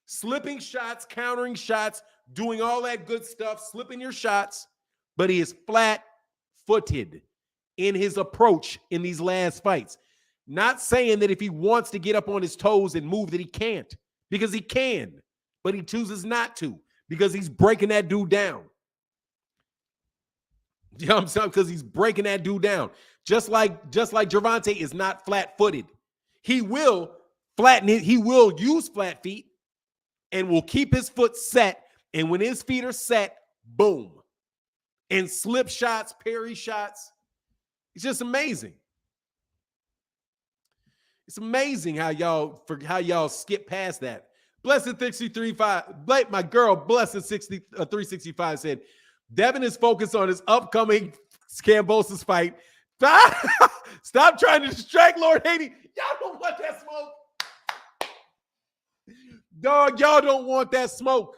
slipping shots, countering shots, doing all that good stuff, slipping your shots, but he is flat-footed in his approach in these last fights. Not saying that if he wants to get up on his toes and move that he can't, because he can, but he chooses not to because he's breaking that dude down. You know what I'm saying? Because he's breaking that dude down. Just like Gervonta is not flat-footed. He will flatten it. He will use flat feet and will keep his foot set. And when his feet are set, boom. And slip shots, parry shots. It's just amazing. It's amazing how y'all skip past that. Blessed 365, my girl, Blessed 365 said, Devin is focused on his upcoming Cambosis fight. Stop trying to distract Lord Haney. Y'all don't want that smoke. Dog, y'all don't want that smoke.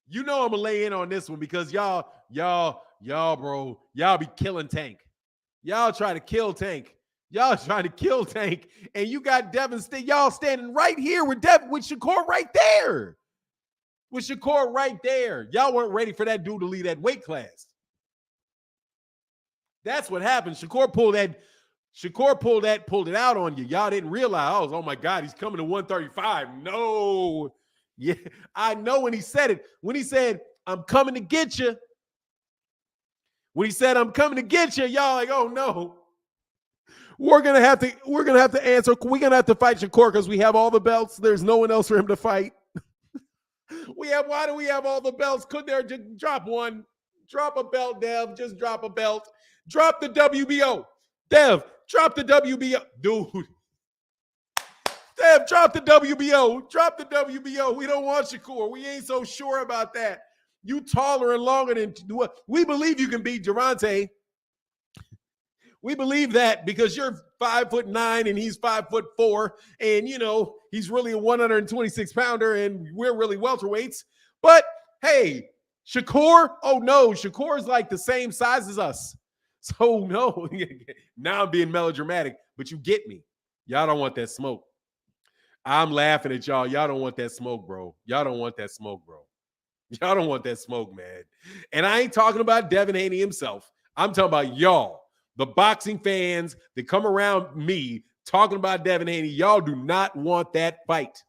You know I'm gonna lay in on this one because y'all, bro, y'all be killing Tank. Y'all try to kill Tank. Y'all trying to kill Tank, and you got Devin. Y'all standing right here with Shakur right there. With Shakur right there. Y'all weren't ready for that dude to leave that weight class. That's what happened. Shakur pulled it out on you. Y'all didn't realize, oh my God, he's coming to 135. No. Yeah, I know when he said it. When he said, I'm coming to get you. When he said, I'm coming to get you, y'all like, oh no. We're gonna have to answer. We're gonna have to fight Shakur because we have all the belts. There's no one else for him to fight. Why do we have all the belts? Could there just drop one? Drop a belt, Dev. Just drop a belt. Drop the WBO. Dev, drop the WBO. Dude. Dev, drop the WBO. Drop the WBO. We don't want Shakur. We ain't so sure about that. You taller and longer than we believe you can beat Gervonta. We believe that because you're 5'9" and he's 5'4", and you know he's really a 126 pounder, and we're really welterweights. But hey, Shakur, oh no, Shakur is like the same size as us. So no, now I'm being melodramatic, but you get me. Y'all don't want that smoke. I'm laughing at y'all. Y'all don't want that smoke, bro. Y'all don't want that smoke, bro. Y'all don't want that smoke, man. And I ain't talking about Devin Haney himself. I'm talking about y'all. The boxing fans that come around me talking about Devin Haney, y'all do not want that fight.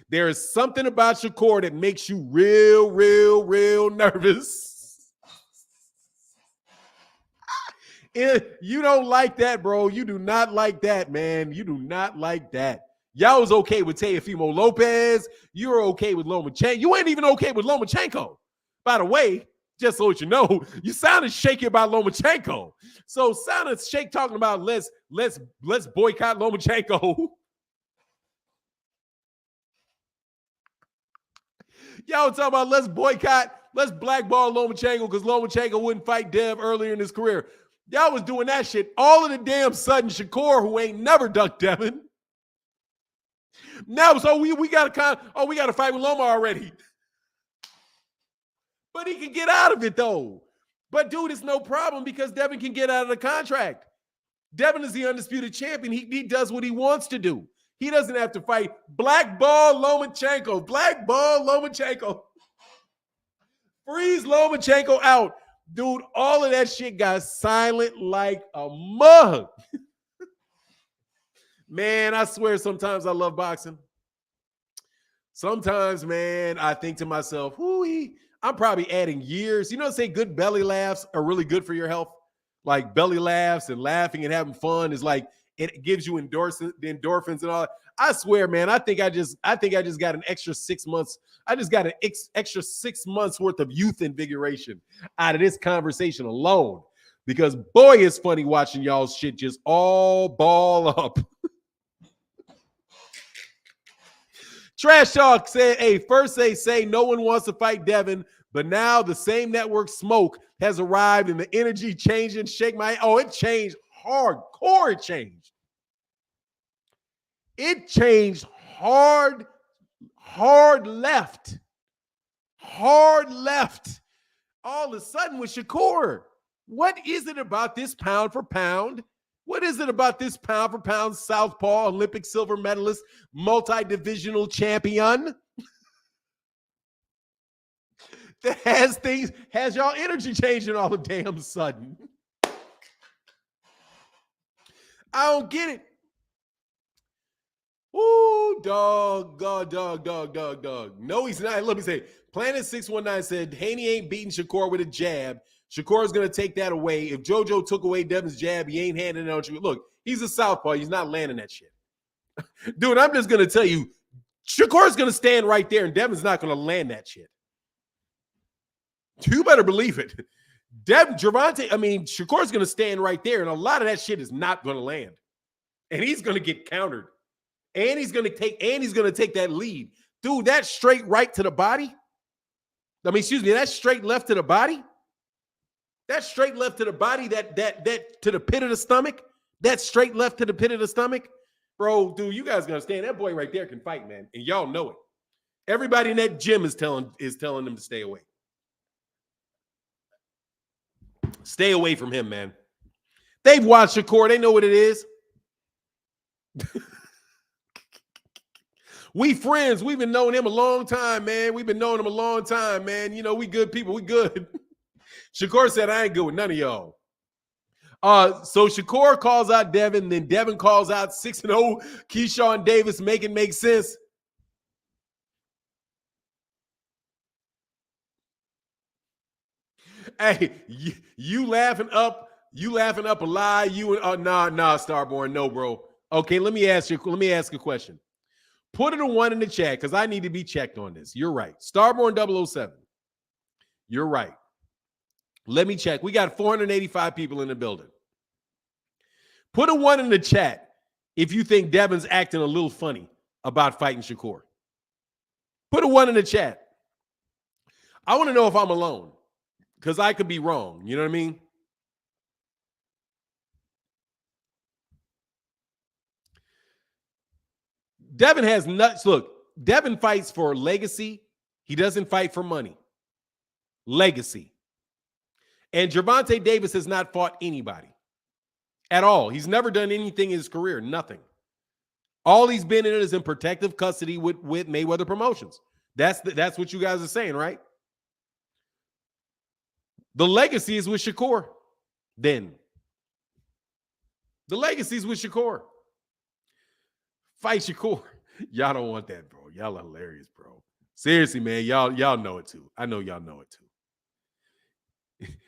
There is something about Shakur that makes you real nervous. You don't like that, bro. You do not like that, man. You do not like that. Y'all was okay with Teofimo Lopez. You were okay with Lomachenko. You ain't even okay with Lomachenko. By the way, just so that you know, you sounded shaky about Lomachenko. So sounded shake talking about let's boycott Lomachenko. Y'all talking about let's blackball Lomachenko because Lomachenko wouldn't fight Dev earlier in his career. Y'all was doing that shit all of the damn sudden. Shakur, who ain't never ducked Devin. Now, so we got to fight with Loma already. But he can get out of it, though. But, dude, it's no problem because Devin can get out of the contract. Devin is the undisputed champion. He does what he wants to do. He doesn't have to fight. Blackball Lomachenko. Blackball Lomachenko. Freeze Lomachenko out. Dude, all of that shit got silent like a mug. Man, I swear sometimes I love boxing. Sometimes, man, I think to myself, I'm probably adding years. You know, say good belly laughs are really good for your health. Like belly laughs and laughing and having fun is like, it gives you endorphins and all that. I swear, man, I think I just got an extra 6 months. I just got an extra 6 months worth of youth invigoration out of this conversation alone. Because boy, it's funny watching y'all's shit just all ball up. Trash Talk said, hey, first they say no one wants to fight Devin, but now the same network Smoke has arrived and the energy changing. Shake my, it changed hardcore. It changed. It changed hard left. Hard left. All of a sudden with Shakur. What is it about this pound for pound What is it about this pound for pound southpaw, Olympic silver medalist, multi-divisional champion that has y'all energy changing all the damn sudden? I don't get it. Ooh, dog. No, he's not. Let me say, Planet 619 said Haney ain't beating Shakur with a jab. Shakur's going to take that away. If JoJo took away Devin's jab, he ain't handing it on you. Look, he's a southpaw. He's not landing that shit. Dude, I'm just going to tell you, Shakur's going to stand right there, and Devin's not going to land that shit. You better believe it. Shakur's going to stand right there, and a lot of that shit is not going to land. And he's going to get countered. And he's going to take that lead. Dude, that straight right to the body. That straight left to the body. That straight left to the body, that to the pit of the stomach. That straight left to the pit of the stomach. Bro, dude, you guys gonna stand. That boy right there can fight, man. And y'all know it. Everybody in that gym is telling them to stay away. Stay away from him, man. They've watched Shakur. They know what it is. We friends. We've been knowing him a long time, man. We good people. We good. Shakur said, I ain't good with none of y'all. So Shakur calls out Devin, then Devin calls out 6-0 Keyshawn Davis. Make sense. Hey, you laughing up a lie. Nah, Starborn. No, bro. Okay, let me ask a question. Put it a 1 in the chat because I need to be checked on this. You're right. Starborn 007. You're right. Let me check. We got 485 people in the building. Put a 1 in the chat if you think Devin's acting a little funny about fighting Shakur. Put a 1 in the chat. I want to know if I'm alone because I could be wrong. You know what I mean? Devin has nuts. Look, Devin fights for legacy. He doesn't fight for money. Legacy. And Gervonta Davis has not fought anybody at all. He's never done anything in his career. Nothing. All he's been in is in protective custody with Mayweather Promotions. That's what you guys are saying, right? The legacy is with Shakur. Then. The legacy is with Shakur. Fight Shakur. Y'all don't want that, bro. Y'all are hilarious, bro. Seriously, man. Y'all know it too. I know y'all know it too.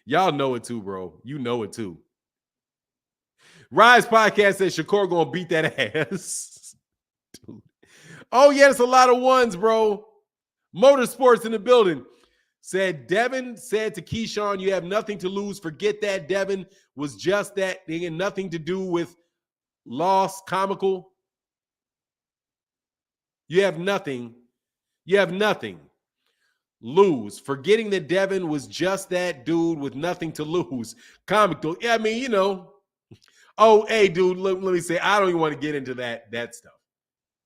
Y'all know it too, bro. You know it too. Rise Podcast says Shakur gonna beat that ass. Dude. Oh, yeah, it's a lot of ones, bro. Motorsports in the building. Devin said to Keyshawn, you have nothing to lose. Forget that. Devin was just that. They had nothing to do with loss, comical. You have nothing. Lose. Forgetting that Devin was just that dude with nothing to lose. Comical. Yeah, I mean, you know. Oh, hey, dude, let me say, I don't even want to get into that stuff.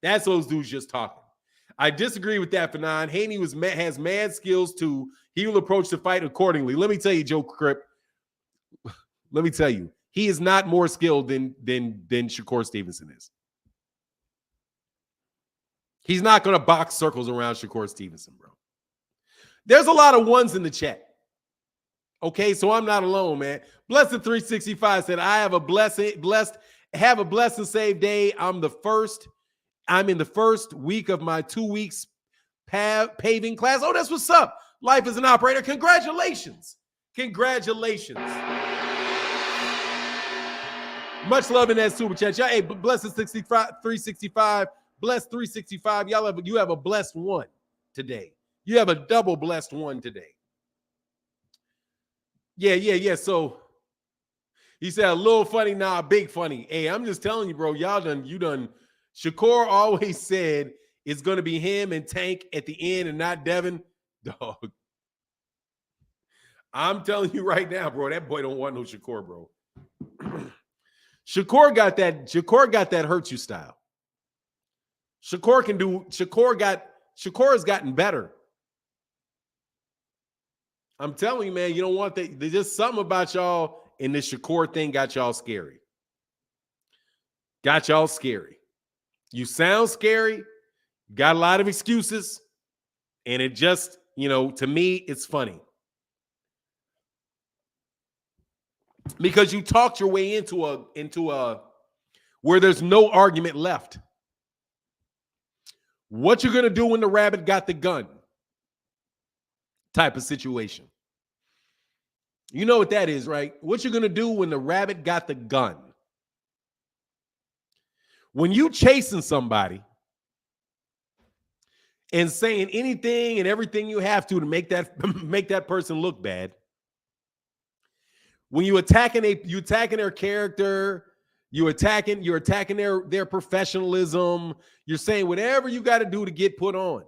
That's those dudes just talking. I disagree with that, Fanon. Haney has mad skills too. He will approach the fight accordingly. Let me tell you, Joe Crip. Let me tell you, he is not more skilled than Shakur Stevenson is. He's not going to box circles around Shakur Stevenson, bro. There's a lot of ones in the chat. Okay, so I'm not alone, man. Blessed 365 said, I have a blessed and saved day. I'm in the first week of my 2 weeks paving class. Oh, that's what's up. Life as an operator. Congratulations. Much love in that super chat. Y'all, hey, blessed 365. Blessed 365. You have a blessed one today. You have a double blessed one today. Yeah. So he said a little funny, nah, big funny. Hey, I'm just telling you, bro. You done. Shakur always said it's going to be him and Tank at the end and not Devin. Dog. I'm telling you right now, bro, that boy don't want no Shakur, bro. Shakur got that hurt you style. Shakur has gotten better. I'm telling you, man, you don't want that. There's just something about y'all and this Shakur thing got y'all scary. Got y'all scary. You sound scary, got a lot of excuses, and it just, to me, it's funny. Because you talked your way into a where there's no argument left. What you're going to do when the rabbit got the gun type of situation. You know what that is, right? What you're going to do when the rabbit got the gun. When you chasing somebody and saying anything and everything you have to make that person look bad. When you attacking their character, you're attacking their professionalism. You're saying whatever you got to do to get put on.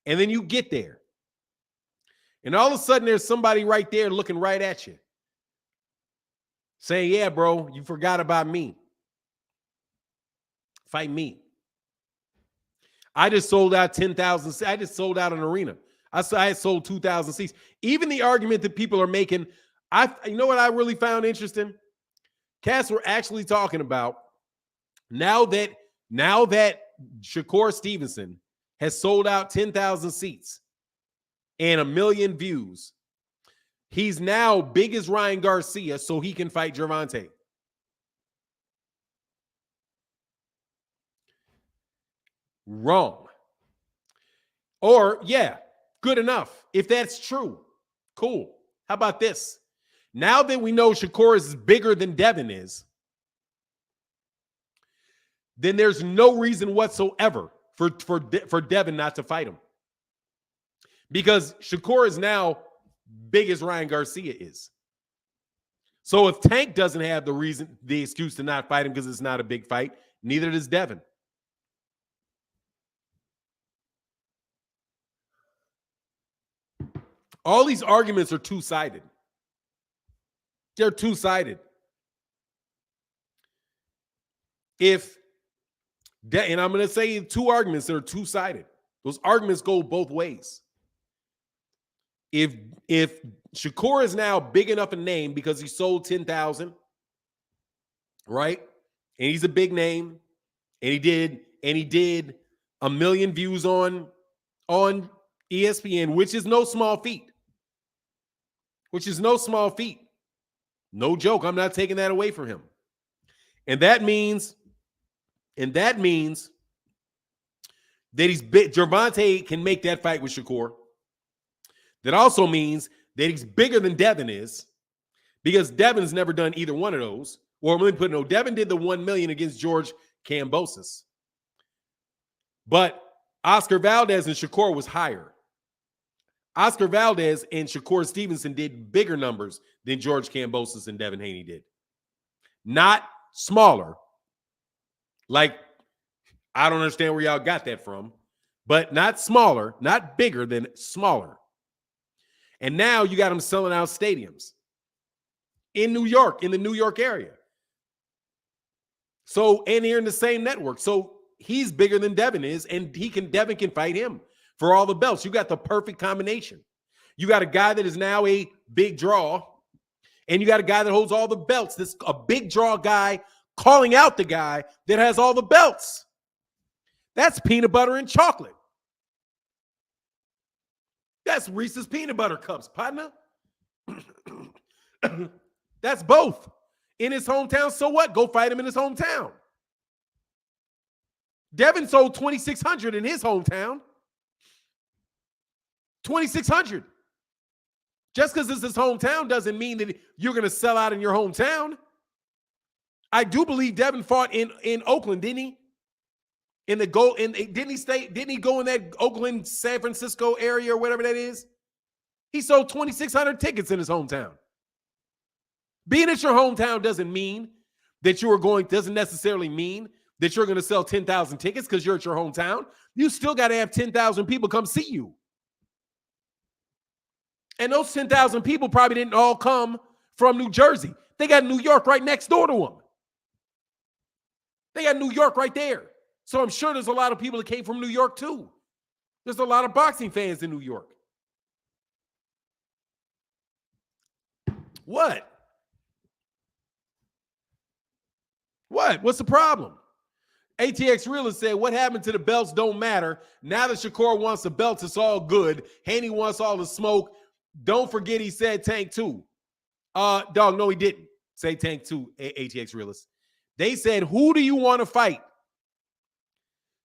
And then you get there. And all of a sudden there's somebody right there looking right at you. Saying, yeah, bro, you forgot about me. Fight me. I just sold out 10,000. I just sold out an arena. I had sold 2,000 seats. Even the argument that people are making, you know what I really found interesting? Cats were actually talking about now that Shakur Stevenson has sold out 10,000 seats and 1 million views, he's now big as Ryan Garcia, so he can fight Gervonta. Wrong. Or, yeah, good enough. If that's true, cool. How about this? Now that we know Shakur is bigger than Devin is, then there's no reason whatsoever for Devin not to fight him. Because Shakur is now big as Ryan Garcia is. So if Tank doesn't have the excuse to not fight him because it's not a big fight, neither does Devin. All these arguments are two-sided. They're two-sided. And I'm going to say two arguments that are two-sided. Those arguments go both ways. If Shakur is now big enough a name because he sold 10,000, right? And he's a big name, and he did 1 million views on ESPN, which is no small feat. No joke. I'm not taking that away from him. And that means that he's big. Gervonta can make that fight with Shakur. That also means that he's bigger than Devin is, because Devin's never done either one of those. Or let me put no, Devin did the 1 million against George Kambosos. But Oscar Valdez and Shakur was higher. Oscar Valdez and Shakur Stevenson did bigger numbers than George Kambosos and Devin Haney did. Not smaller. Like, I don't understand where y'all got that from. But not smaller, not bigger, than smaller. And now you got them selling out stadiums in New York, in the New York area. So, and here in the same network. So he's bigger than Devin is, and Devin can fight him for all the belts. You got the perfect combination. You got a guy that is now a big draw, and you got a guy that holds all the belts. This a big draw guy calling out the guy that has all the belts. That's peanut butter and chocolate. That's Reese's peanut butter cups, partner. That's both. In his hometown, so what? Go fight him in his hometown. Devin sold 2,600 in his hometown. 2,600. Just because it's his hometown doesn't mean that you're going to sell out in your hometown. I do believe Devin fought in Oakland, didn't he? Didn't he go in that Oakland, San Francisco area or whatever that is? He sold 2,600 tickets in his hometown. Being at your hometown doesn't necessarily mean that you're going to sell 10,000 tickets because you're at your hometown. You still got to have 10,000 people come see you. And those 10,000 people probably didn't all come from New Jersey. They got New York right next door to them. They got New York right there. So I'm sure there's a lot of people that came from New York too. There's a lot of boxing fans in New York. What? What? What's the problem? ATX Realist said, what happened to the belts don't matter. Now that Shakur wants the belts, it's all good. Haney wants all the smoke. Don't forget he said Tank 2. Dog, no, he didn't say Tank 2, ATX Realist. They said, who do you want to fight?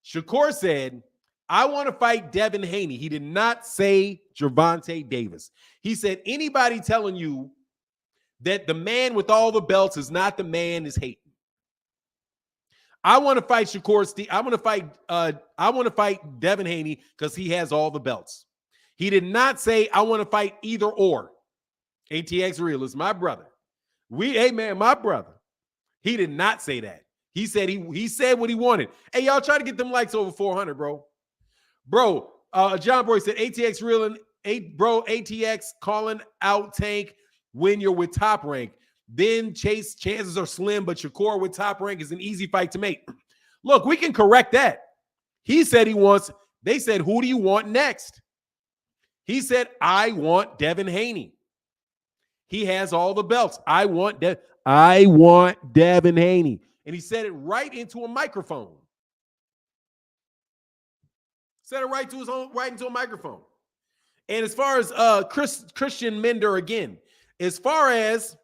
Shakur said, I want to fight Devin Haney. He did not say Gervonta Davis. He said, anybody telling you that the man with all the belts is not the man is hating. I want to fight Shakur. I want to fight Devin Haney because he has all the belts. He did not say I want to fight either or. ATX Realist, my brother. My brother. He did not say that. He said he said what he wanted. Hey, y'all try to get them likes over 400, bro. Bro, John Boy said ATX Real and ATX calling out Tank when you're with Top Rank. Then Chase chances are slim, but Shakur with Top Rank is an easy fight to make. Look, we can correct that. They said, who do you want next? He said, I want Devin Haney. He has all the belts. I want Devin Haney. And he said it right into a microphone. Said it right into a microphone. And as far as Christian Mender again, as far as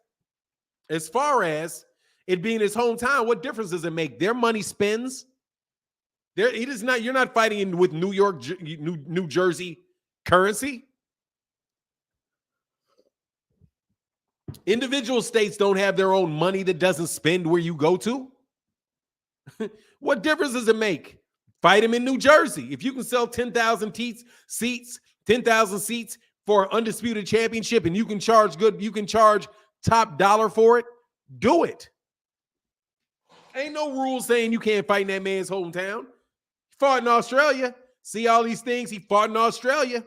it being his hometown, what difference does it make? Their money spends. You're not fighting with New Jersey currency. Individual states don't have their own money that doesn't spend where you go to. What difference does it make? Fight him in New Jersey. If you can sell 10,000 seats, 10,000 seats for an undisputed championship, and you can charge top dollar for it, do it. Ain't no rules saying you can't fight in that man's hometown. He fought in Australia. See all these things? He fought in Australia.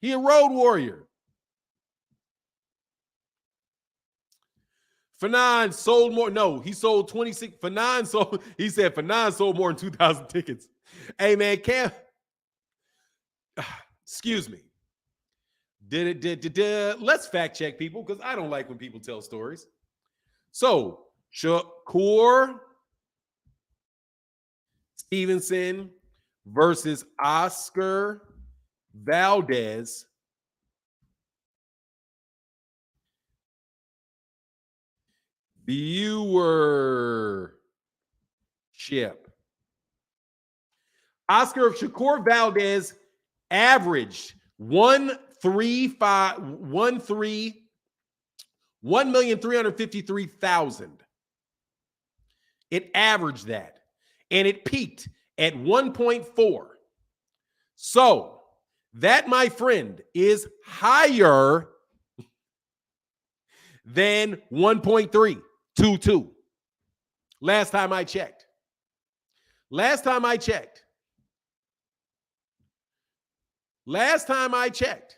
He a road warrior. Fanon sold more. No, he sold 26. He said Fanon sold more than 2,000 tickets. Hey, man, excuse me. Let's fact check people because I don't like when people tell stories. So, Shakur Stevenson versus Oscar Valdez. Viewership. Shakur Valdez averaged 1,353,000. It averaged that, and it peaked at 1.4. So that, my friend, is higher than 1.322. Last time I checked. Last time I checked. Last time I checked.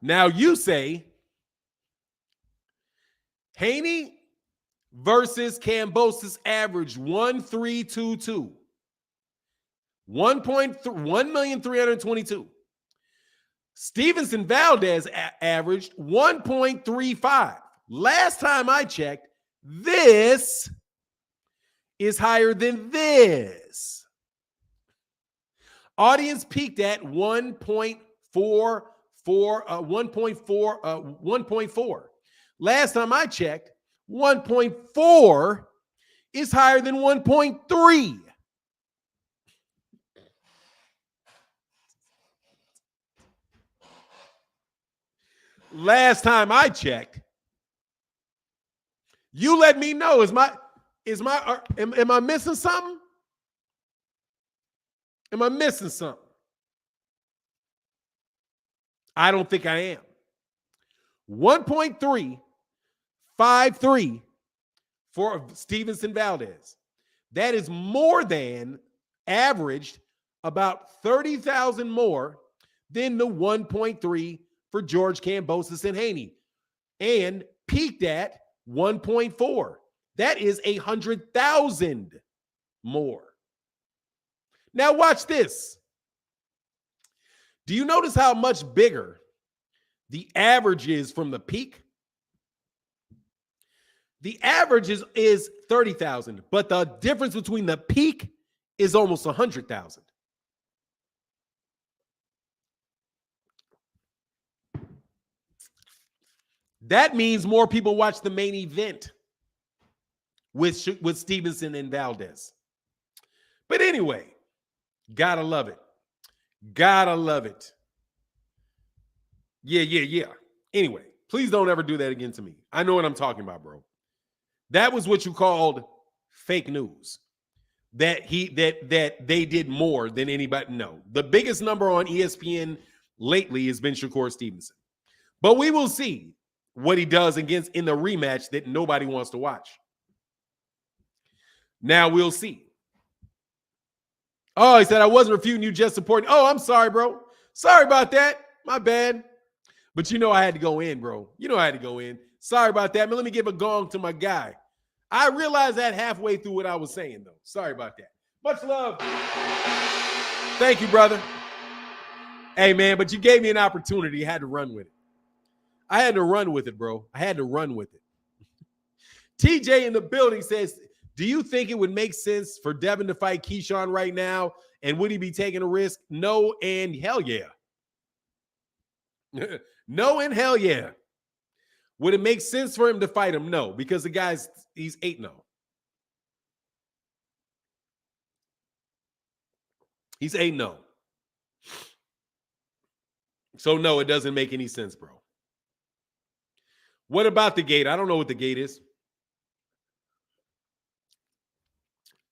Now you say Haney versus Kambosos averaged 1.322. 1,322,000. Stevenson Valdez averaged 1.35. Last time I checked, this is higher than this. Audience peaked at 1.4. Last time I checked, 1.4 is higher than 1.3. Last time I checked. You let me know. Am I missing something? Am I missing something? I don't think I am. 1.353 for Stevenson Valdez. That is more than averaged, about 30,000 more than the 1.3 for George Kambosos and Haney, and peaked at 1.4. That is 100,000 more. Now watch this. Do you notice how much bigger the average is from the peak? The average is 30,000, but the difference between the peak is almost 100,000. That means more people watch the main event with Stevenson and Valdez. But anyway, gotta love it. Gotta love it. Yeah. Anyway, please don't ever do that again to me. I know what I'm talking about, bro. That was what you called fake news. That they did more than anybody. No, the biggest number on ESPN lately has been Shakur Stevenson. But we will see what he does against in the rematch that nobody wants to watch. Now we'll see. Oh, he said, I wasn't refuting you, just supporting. Oh, I'm sorry, bro. Sorry about that. My bad. But you know I had to go in, bro. You know I had to go in. Sorry about that, man. Let me give a gong to my guy. I realized that halfway through what I was saying, though. Sorry about that. Much love. Thank you, brother. Hey, man, but you gave me an opportunity. I had to run with it. I had to run with it, bro. I had to run with it. TJ in the building says, do you think it would make sense for Devin to fight Keyshawn right now? And would he be taking a risk? No, and hell yeah. No, and hell yeah. Would it make sense for him to fight him? No, because the guy's, he's 8-0. He's 8-0. So no, it doesn't make any sense, bro. What about the gate? I don't know what the gate is.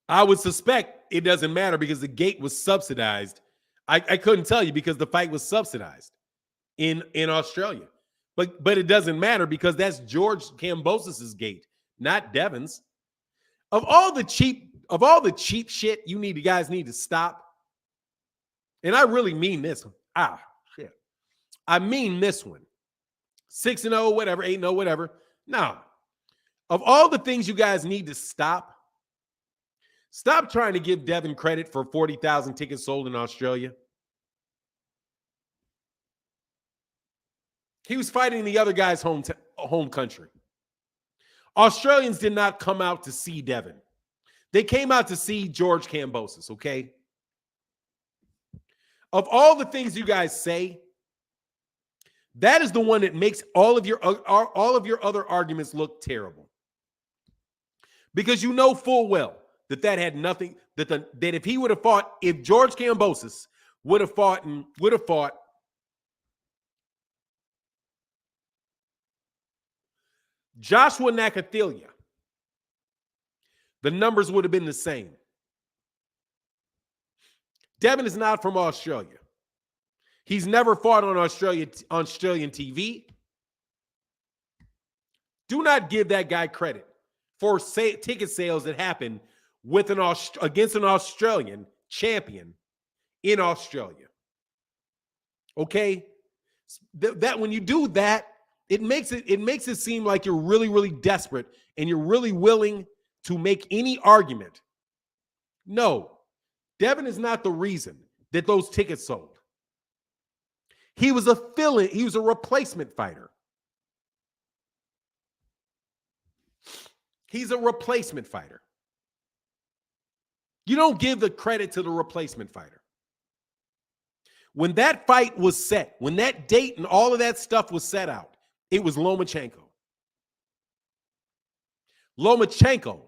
I would suspect it doesn't matter because the gate was subsidized. I couldn't tell you because the fight was subsidized in Australia. But it doesn't matter because that's George Kambosos' gate, not Devin's. Of all the cheap shit you guys need to stop. And I really mean this one. Shit. I mean this one. 6-0, whatever, 8-0, whatever. Nah. Of all the things you guys need to stop trying to give Devin credit for 40,000 tickets sold in Australia. He was fighting the other guy's home country. Australians did not come out to see Devin. They came out to see George Kambosos, okay? Of all the things you guys say, that is the one that makes all of your other arguments look terrible. Because you know full well that had nothing, that if he would have fought, if George Kambosos would have fought Joshua Nakathila, the numbers would have been the same. Devin is not from Australia. He's never fought on Australian TV. Do not give that guy credit for ticket sales that happen with against an Australian champion in Australia. Okay? That when you do that, it makes it seem like you're really, really desperate and you're really willing to make any argument. No, Devin is not the reason that those tickets sold. He was a fill-in. He was a replacement fighter. He's a replacement fighter. You don't give the credit to the replacement fighter. When that fight was set, when that date and all of that stuff was set out, it was Lomachenko. Lomachenko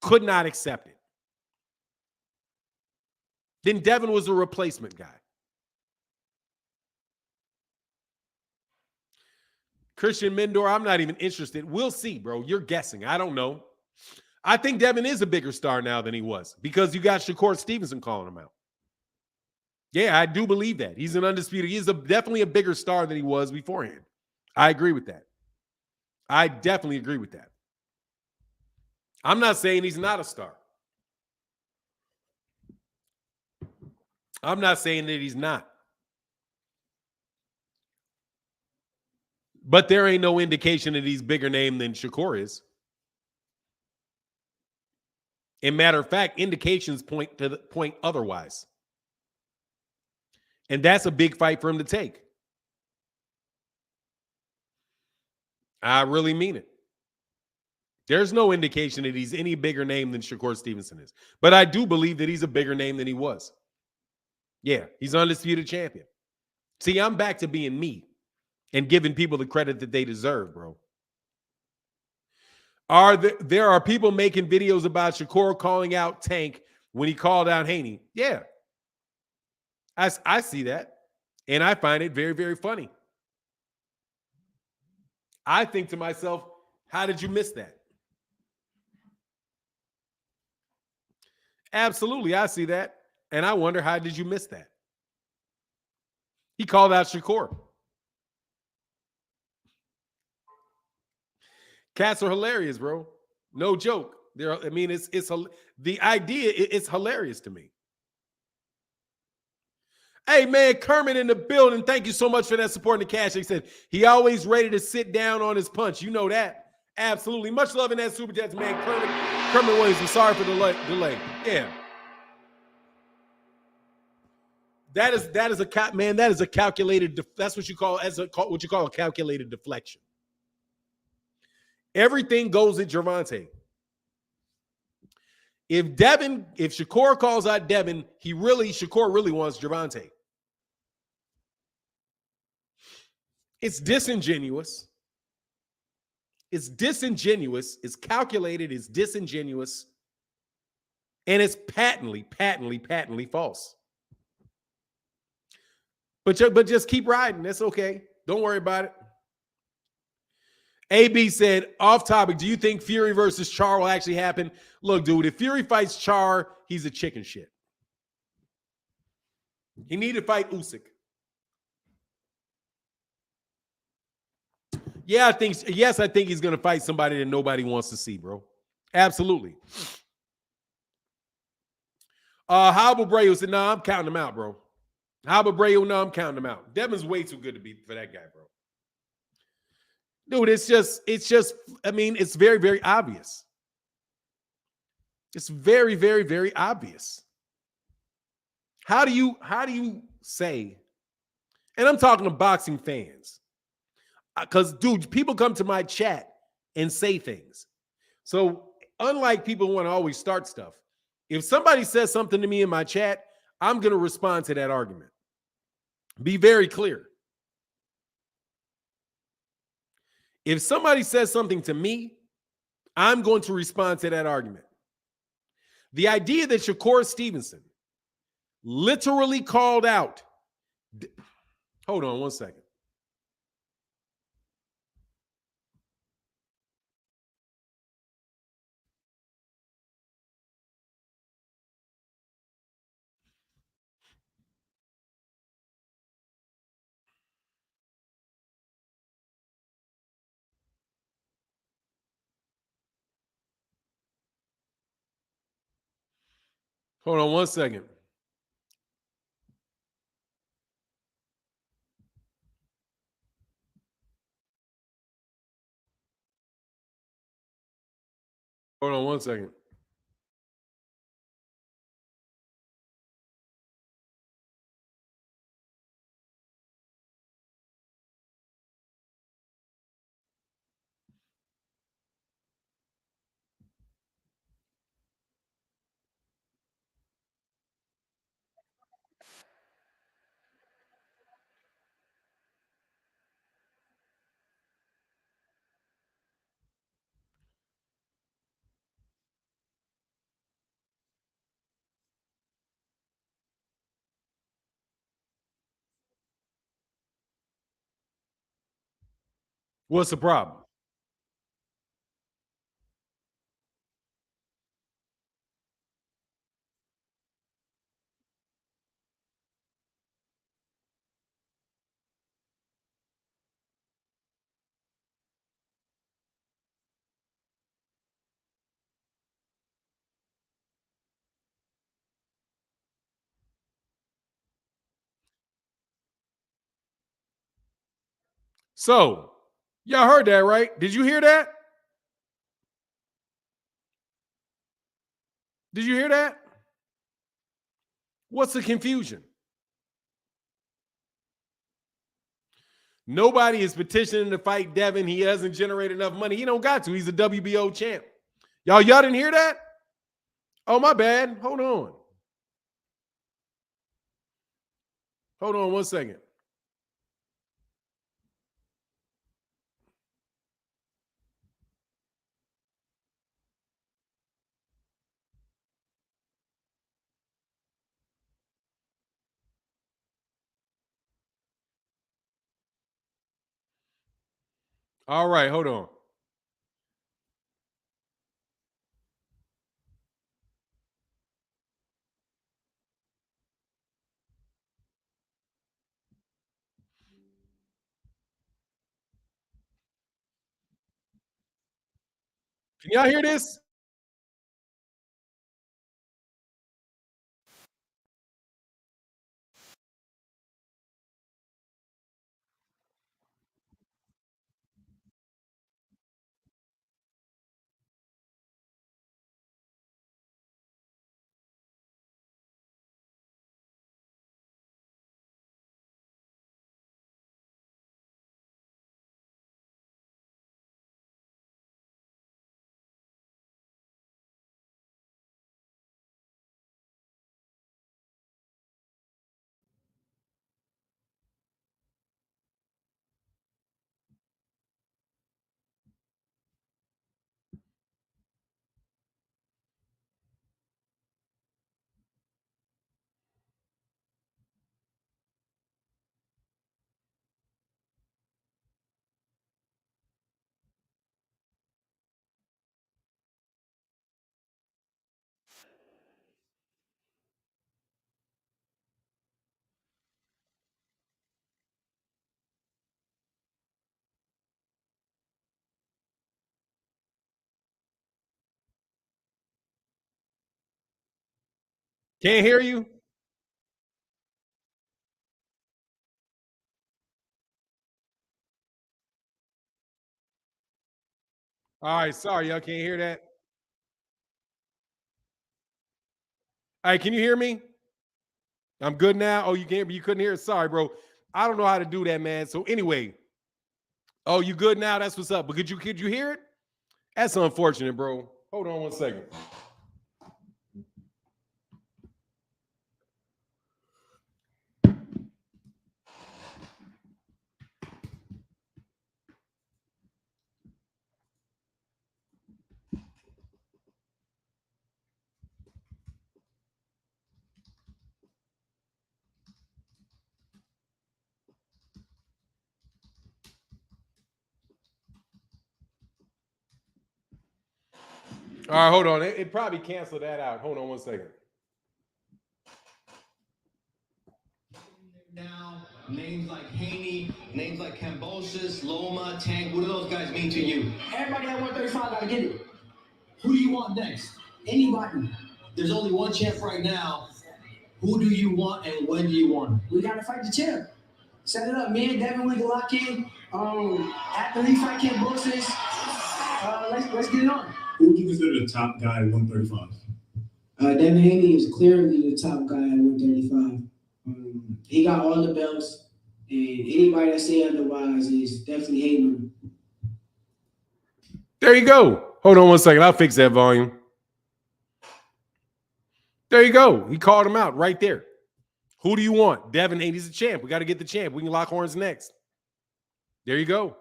could not accept it. Then Devin was a replacement guy. Christian Mindor, I'm not even interested. We'll see, bro. You're guessing. I don't know. I think Devin is a bigger star now than he was because you got Shakur Stevenson calling him out. Yeah, I do believe that. He's an undisputed. He's definitely a bigger star than he was beforehand. I agree with that. I definitely agree with that. I'm not saying he's not a star. I'm not saying that he's not. But there ain't no indication that he's bigger name than Shakur is. And matter of fact, indications point to the point otherwise. And that's a big fight for him to take. I really mean it. There's no indication that he's any bigger name than Shakur Stevenson is. But I do believe that he's a bigger name than he was. Yeah, he's undisputed champion. See, I'm back to being me and giving people the credit that they deserve, bro. There are people making videos about Shakur calling out Tank when he called out Haney. Yeah. I see that. And I find it very, very funny. I think to myself, how did you miss that? Absolutely, I see that. And I wonder, how did you miss that? He called out Shakur. Cats are hilarious, bro. No joke. It's the idea. It's hilarious to me. Hey, man, Kermit in the building. Thank you so much for that support in the cash. He said he always ready to sit down on his punch. You know that. Absolutely. Much love in that Super Jets, man. Kermit Williams, I'm sorry for the delay. Yeah. That is a calculated. That's what you call a calculated deflection. Everything goes at Gervonta. If Shakur calls out Devin, Shakur really wants Gervonta. It's disingenuous. It's disingenuous. It's calculated. It's disingenuous. And it's patently false. But just keep riding. That's okay. Don't worry about it. AB said, off topic, do you think Fury versus Char will actually happen? Look, dude, if Fury fights Char, he's a chicken shit. He need to fight Usyk. Yeah, I think he's going to fight somebody that nobody wants to see, bro. Absolutely. Hannibal Braille said, no, I'm counting him out, bro. Hannibal Braille, no, I'm counting him out. Devin's way too good to be for that guy, bro. Dude, it's very, very obvious. It's very, very, very obvious. How do you say, and I'm talking to boxing fans, because, dude, people come to my chat and say things. So unlike people who want to always start stuff, if somebody says something to me in my chat, I'm going to respond to that argument. Be very clear. If somebody says something to me, I'm going to respond to that argument. The idea that Shakur Stevenson literally called out. Hold on one second. Hold on one second. Hold on one second. What's the problem? So, y'all heard that, right? Did you hear that? Did you hear that? What's the confusion? Nobody is petitioning to fight Devin. He hasn't generated enough money. He don't got to. He's a WBO champ. Y'all didn't hear that? Oh, my bad. Hold on. Hold on 1 second. All right, hold on. Can y'all hear this? Can't hear you? All right, sorry, y'all can't hear that. All right, can you hear me? I'm good now. Oh, you can't. You couldn't hear it. Sorry, bro. I don't know how to do that, man. So anyway, oh, you good now? That's what's up. But could you hear it? That's unfortunate, bro. Hold on 1 second. All right, hold on. It probably canceled that out. Hold on 1 second.
Now, names like Haney, names like Cambosis, Loma, Tank, what do those guys mean to you?
Everybody at 135 gotta get it. Who do you want next? Anybody.
There's only one champ right now. Who do you want and when do you want?
We gotta fight the champ. Set it up. Me and Devin, we can lock in. After we fight Cambosis, let's get it on.
Who would you consider the top guy at 135?
Devin Haney is clearly the top guy at 135. He got all the belts, and anybody that say otherwise is definitely hating him.
There you go. Hold on 1 second. I'll fix that volume. There you go. He called him out right there. Who do you want? Devin Haney's the champ. We got to get the champ. We can lock horns next. There you go.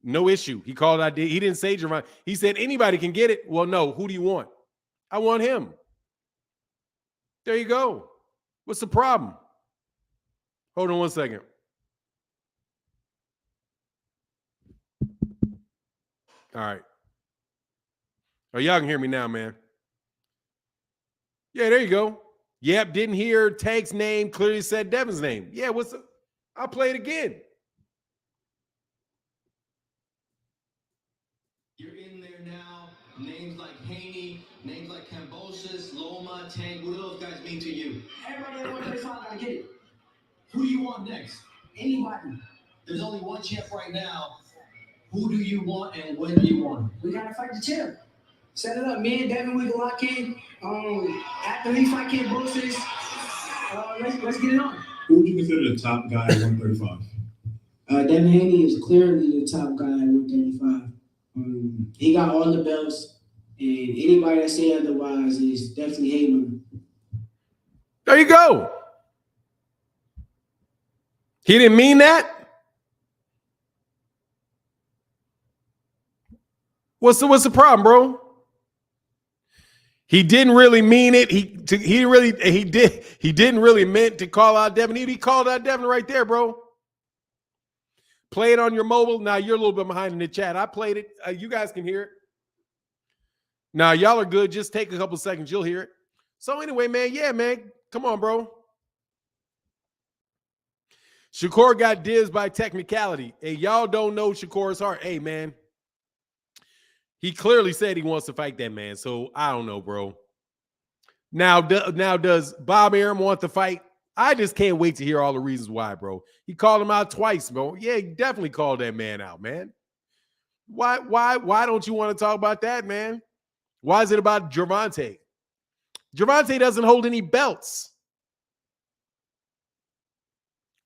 No issue. He called out. He didn't say Jerron. He said anybody can get it. Well, no. Who do you want? I want him. There you go. What's the problem? Hold on 1 second. All right. Oh, y'all can hear me now, man. Yeah, there you go. Yep, didn't hear Tank's name, clearly said Devin's name. Yeah, what's up? I'll play it again.
You're in there now. Names like Haney, names like Cambosis, Loma, Tank, what do those guys mean to you?
Everybody at 135 gotta get it. Who do you want next? Anybody.
There's only one champ right now. Who do you want and when do you want?
We gotta fight the champ. Set it up. Me and Devin, we go lock in. After we fight Ken Bosses, let's get it on.
Who would you consider the top guy at 135?
Devin Haney is clearly the top guy at 135. He got all the belts, and anybody that say otherwise is definitely hating him.
There you go. He didn't mean that. What's the problem, bro? He didn't really mean it. He didn't really meant to call out Devin. He called out Devin right there, bro. Play it on your mobile. Now you're a little bit behind in the chat. I played it. You guys can hear it. Now y'all are good. Just take a couple seconds. You'll hear it. So anyway, man, yeah, man. Come on, bro. Shakur got dibs by technicality. Hey, y'all don't know Shakur's heart. Hey, man. He clearly said he wants to fight that man. So I don't know, bro. Now does Bob Arum want to fight? I just can't wait to hear all the reasons why, bro. He called him out twice, bro. Yeah, he definitely called that man out, man. Why don't you want to talk about that, man? Why is it about Gervonta? Gervonta doesn't hold any belts.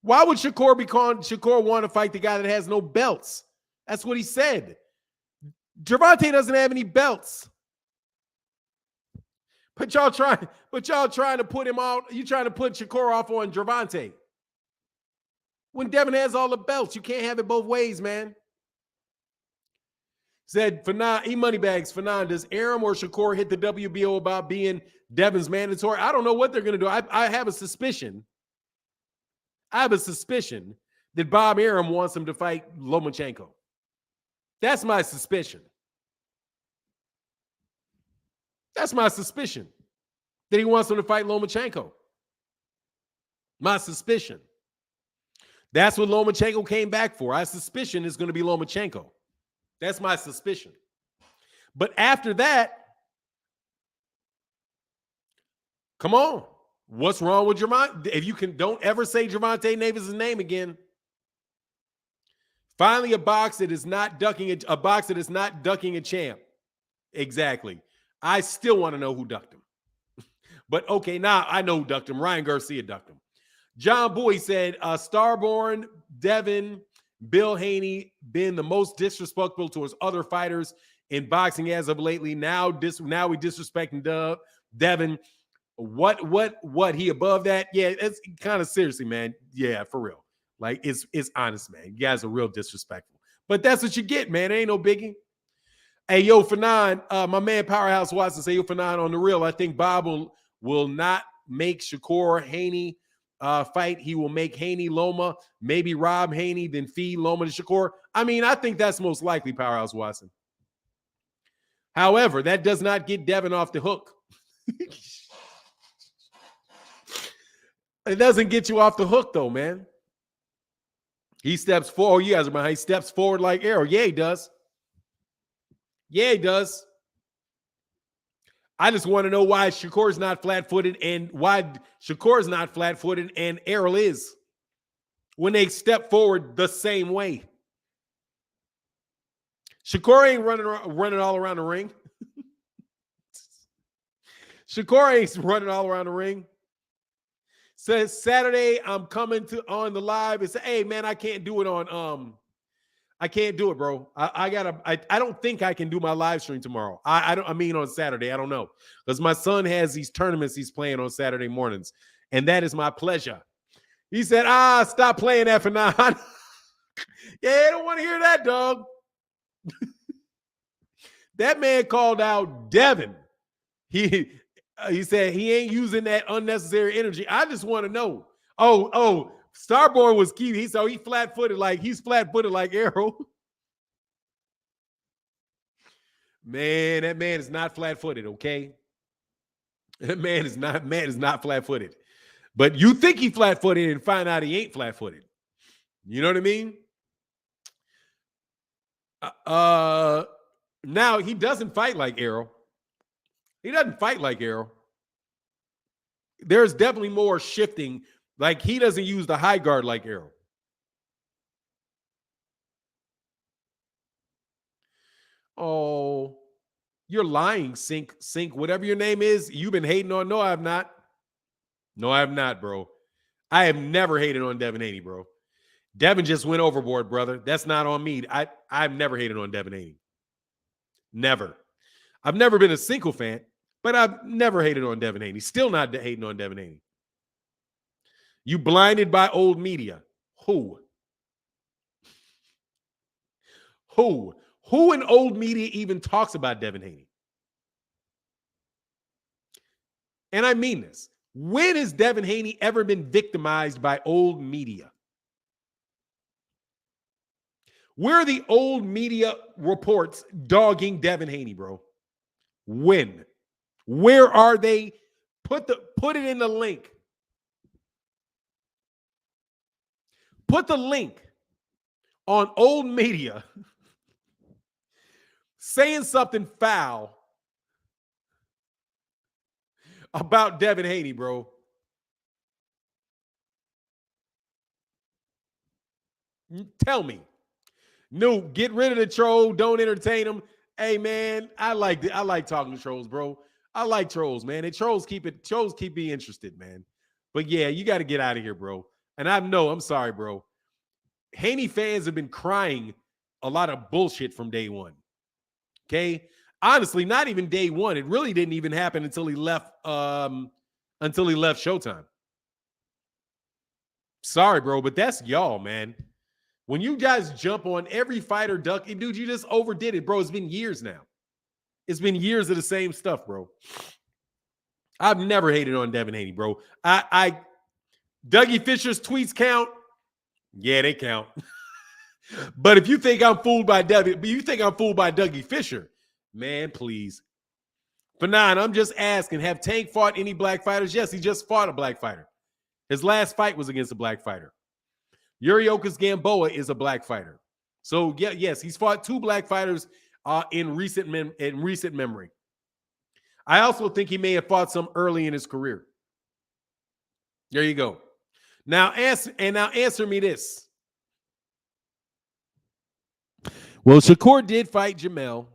Why would Shakur want to fight the guy that has no belts? That's what he said. Gervonta doesn't have any belts. But y'all trying to put him out. You trying to put Shakur off on Gervonta. When Devin has all the belts, you can't have it both ways, man. Said Fanon, E-Moneybags, Fanon, does Arum or Shakur hit the WBO about being Devin's mandatory? I don't know what they're going to do. I have a suspicion. That Bob Arum wants him to fight Lomachenko. That's my suspicion. That's my suspicion. That he wants him to fight Lomachenko. My suspicion. That's what Lomachenko came back for. I suspicion is going to be Lomachenko. That's my suspicion. But after that, come on. What's wrong with Gervonta? If you can, don't ever say Gervonta Davis' name again. Finally, a box that is not ducking a champ. Exactly. I still want to know who ducked him. But okay, now I know who ducked him. Ryan Garcia ducked him. John Boy said, Starborn, Devin, Bill Haney been the most disrespectful towards other fighters in boxing as of lately. Now we disrespecting Devin. What he above that? Yeah, it's kind of seriously, man. Yeah, for real. Like it's honest, man. You guys are real disrespectful. But that's what you get, man. It ain't no biggie. Hey, yo, Fanon, my man Powerhouse Watson say, yo, Fanon, on the real, I think Bob will not make Shakur Haney fight. He will make Haney Loma, maybe Rob Haney, then feed Loma to Shakur. I mean, I think that's most likely, Powerhouse Watson. However, that does not get Devin off the hook. It doesn't get you off the hook, though, man. He steps forward. You guys are behind. He steps forward like Erroll. Yeah, he does. Yeah, he does. I just want to know why Shakur's not flat-footed and why Shakur's not flat-footed and Erroll is when they step forward the same way. Shakur ain't running all around the ring. Shakur ain't running all around the ring. Says Saturday, I'm coming on the live and say, hey man, I can't do it on I can't do it, bro. I don't think I can do my live stream tomorrow. I mean on Saturday. I don't know. Because my son has these tournaments he's playing on Saturday mornings. And that is my pleasure. He said, stop playing that for now. Yeah, I don't want to hear that, dog. That man called out Devin. He said he ain't using that unnecessary energy. I just want to know. Oh, Starborn was key. He flat-footed he's flat-footed like Erroll. Man, that man is not flat-footed, okay? That man is not flat-footed. But you think he flat-footed and find out he ain't flat-footed. You know what I mean? Now he doesn't fight like Erroll. He doesn't fight like Erroll. There's definitely more shifting. Like he doesn't use the high guard like Erroll. Oh, You're lying, Sync, whatever your name is. You've been hating on. No, I have not. No, I have not, bro. I have never hated on Devin Haney, bro. Devin just went overboard, brother. That's not on me. I've never hated on Devin Haney. Never. I've never been a single fan, but I've never hated on Devin Haney. Still not hating on Devin Haney. You blinded by old media. Who? Who in old media even talks about Devin Haney? And I mean this. When has Devin Haney ever been victimized by old media? Where are the old media reports dogging Devin Haney, bro? When? Where are they? Put it in the link. Put the link on old media saying something foul about Devin Haney, bro. Tell me. No, get rid of the troll. Don't entertain them. Hey, man, I like talking to trolls, bro. I like trolls, man. And trolls keep me interested, man. But yeah, you got to get out of here, bro. And I'm sorry, bro. Haney fans have been crying a lot of bullshit from day one. Okay? Honestly, not even day one. It really didn't even happen until he left Showtime. Sorry, bro, but that's y'all, man. When you guys jump on every fighter duck, dude, you just overdid it, bro. It's been years now. It's been years of the same stuff, bro. I've never hated on Devin Haney, bro. Dougie Fisher's tweets count. Yeah, they count. But if you think I'm fooled by Dougie Fisher, man, please. For 9, I'm just asking, have Tank fought any black fighters? Yes, he just fought a black fighter. His last fight was against a black fighter. Yuriokas Gamboa is a black fighter. So, yeah, yes, he's fought 2 black fighters in recent memory. I also think he may have fought some early in his career. There you go. Now answer me this. Well, Shakur did fight Jamel.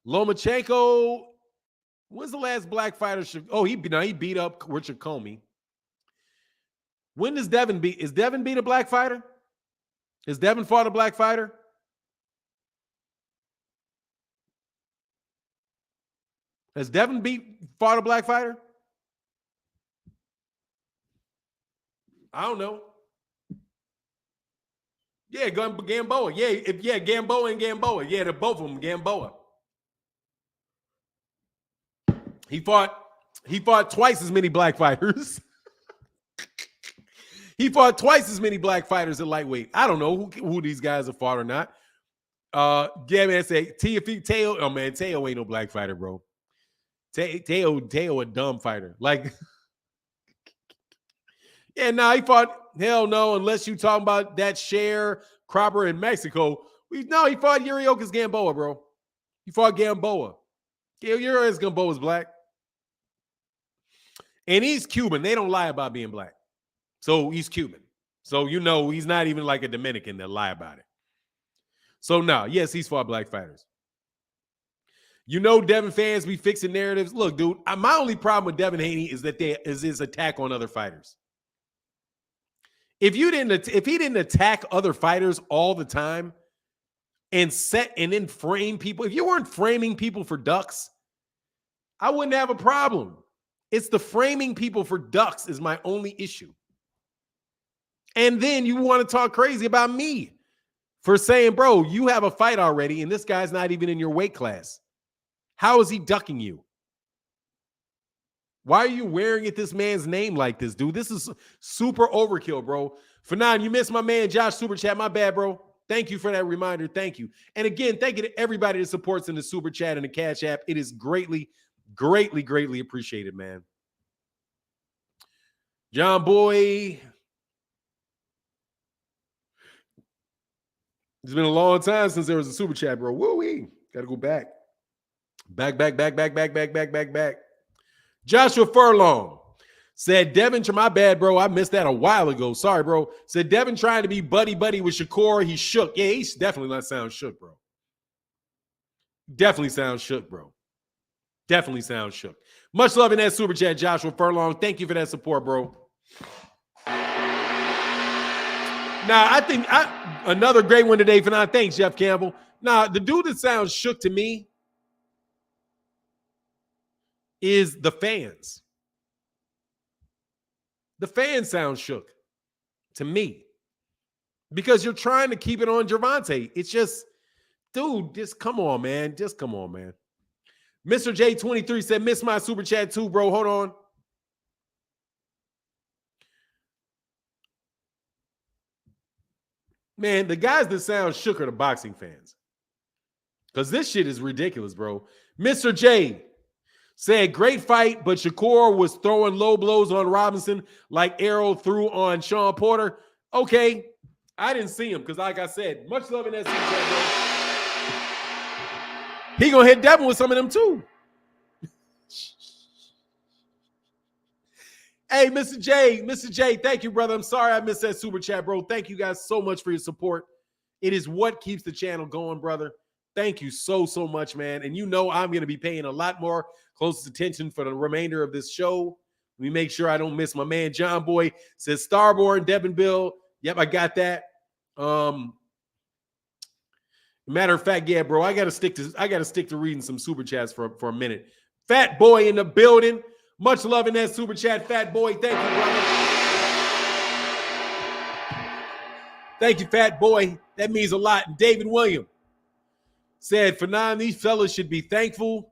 Lomachenko, when's the last black fighter? He beat up Richard Comey. When does Devin beat? Is Devin beat a black fighter? Has Devin fought a black fighter? Has Devin fought a black fighter? I don't know. Yeah, Gamboa. Yeah, Gamboa and Gamboa. Yeah, they're both of them Gamboa. He fought twice as many black fighters. He fought twice as many black fighters at lightweight. I don't know who these guys have fought or not. Yeah, man, say Teo. Oh man, Teo ain't no black fighter, bro. Teo a dumb fighter. Like, yeah, he fought. Hell no, unless you talking about that Cher Cropper in Mexico. He fought Yuriokas Gamboa, bro. He fought Gamboa. Yuriokas Gamboa's black. And he's Cuban. They don't lie about being black. So he's Cuban. So he's not even like a Dominican that lie about it. So yes, he's fought black fighters. Devin fans be fixing narratives. Look, dude, my only problem with Devin Haney is that is his attack on other fighters. If he didn't attack other fighters all the time and then frame people, if you weren't framing people for ducks, I wouldn't have a problem. It's the framing people for ducks is my only issue. And then you want to talk crazy about me for saying, bro, you have a fight already and this guy's not even in your weight class. How is he ducking you? Why are you wearing this man's name like this, dude? This is super overkill, bro. For 9, you missed my man Josh Super Chat. My bad, bro. Thank you for that reminder. Thank you. And again, thank you to everybody that supports in the Super Chat and the Cash App. It is greatly, greatly, greatly appreciated, man. John Boy. It's been a long time since there was a Super Chat, bro. Woo-wee. Got to go back. Back. Joshua Furlong said, Devin, my bad, bro. I missed that a while ago. Sorry, bro. Said, Devin trying to be buddy with Shakur. He shook. Yeah, he's definitely not sound shook, bro. Definitely sounds shook, bro. Definitely sounds shook. Much love in that super chat, Joshua Furlong. Thank you for that support, bro. Now, I think another great one today for now. Thanks, Jeff Campbell. Now, the dude that sounds shook to me is the fans. The fans sound shook to me because you're trying to keep it on Gervonta. It's just, dude, just come on, man. Just come on, man. Mr. J23 said, miss my super chat too, bro. Hold on. Man, the guys that sound shook are the boxing fans. Because this shit is ridiculous, bro. Mr. J said, great fight, but Shakur was throwing low blows on Robinson like Erroll threw on Sean Porter. Okay, I didn't see him because, like I said, much love in that super chat, bro. He gonna hit Devin with some of them too. Hey, Mr. J, thank you, brother. I'm sorry I missed that super chat, bro. Thank you guys so much for your support. It is what keeps the channel going, brother. Thank you so much, man. And you know I'm going to be paying a lot more close attention for the remainder of this show. Let me make sure I don't miss my man John Boy. Says Starborn, Devin Bill. Yep, I got that. Matter of fact, yeah, bro, I gotta stick to reading some super chats for a minute. Fat Boy in the building. Much love in that super chat, Fat Boy. Thank you, brother. Thank you, Fat Boy. That means a lot. And David William said, for now, these fellas should be thankful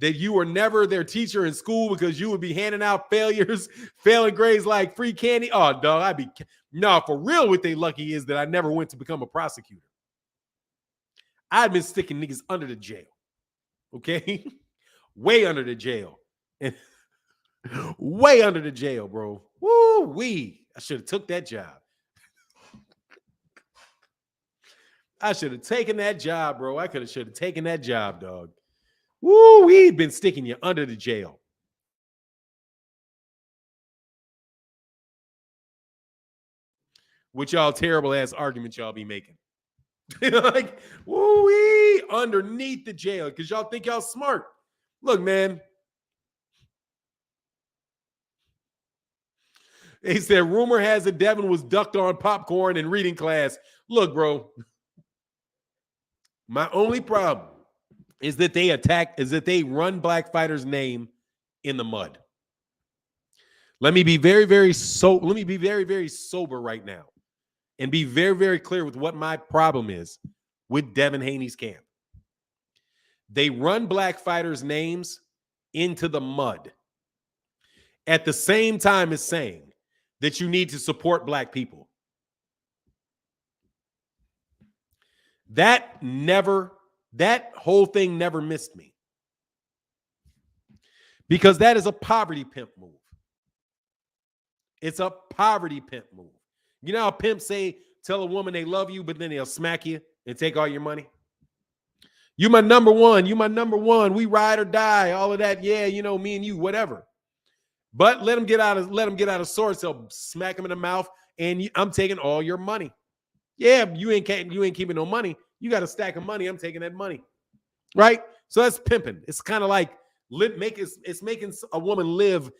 that you were never their teacher in school because you would be handing out failing grades like free candy. Oh, dog, for real, what they lucky is that I never went to become a prosecutor. I'd been sticking niggas under the jail. Okay? Way under the jail. And way under the jail, bro. Woo-wee. I should have took that job. I should have taken that job, bro. I should have taken that job, dog. Woo-wee, been sticking you under the jail. What y'all terrible ass arguments y'all be making. Like, woo-wee, underneath the jail, because y'all think y'all smart. Look, man. He said, rumor has it Devin was ducked on popcorn in reading class. Look, bro. My only problem is that they run Black Fighter's name in the mud. Let me be very, very sober right now and be very, very clear with what my problem is with Devin Haney's camp. They run Black Fighters' names into the mud at the same time as saying that you need to support Black people. That whole thing never missed me. Because that is a poverty pimp move. It's a poverty pimp move. You know how pimps say, tell a woman they love you, but then they'll smack you and take all your money? You my number one. You my number one. We ride or die. All of that. Yeah, you know, me and you, whatever. But let them get out of sorts. They'll smack them in the mouth, and I'm taking all your money. Yeah, you ain't keeping no money. You got a stack of money. I'm taking that money, right? So that's pimping. It's kind of like it's making a woman live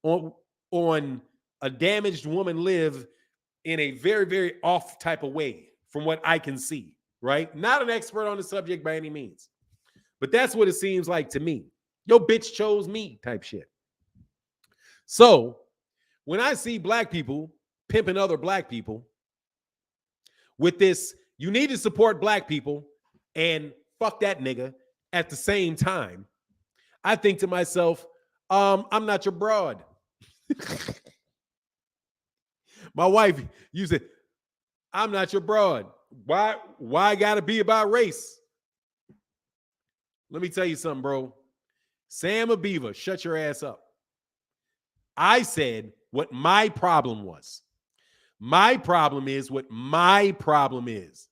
on a damaged woman live in a very, very off type of way, from what I can see. Right? Not an expert on the subject by any means, but that's what it seems like to me. Yo, bitch chose me type shit. So when I see Black people pimping other Black people with this, you need to support Black people and fuck that nigga at the same time, I think to myself, I'm not your broad. My wife, you said, I'm not your broad. Why gotta be about race? Let me tell you something, bro. Sam Abiva, shut your ass up. I said what my problem was. My problem is what my problem is.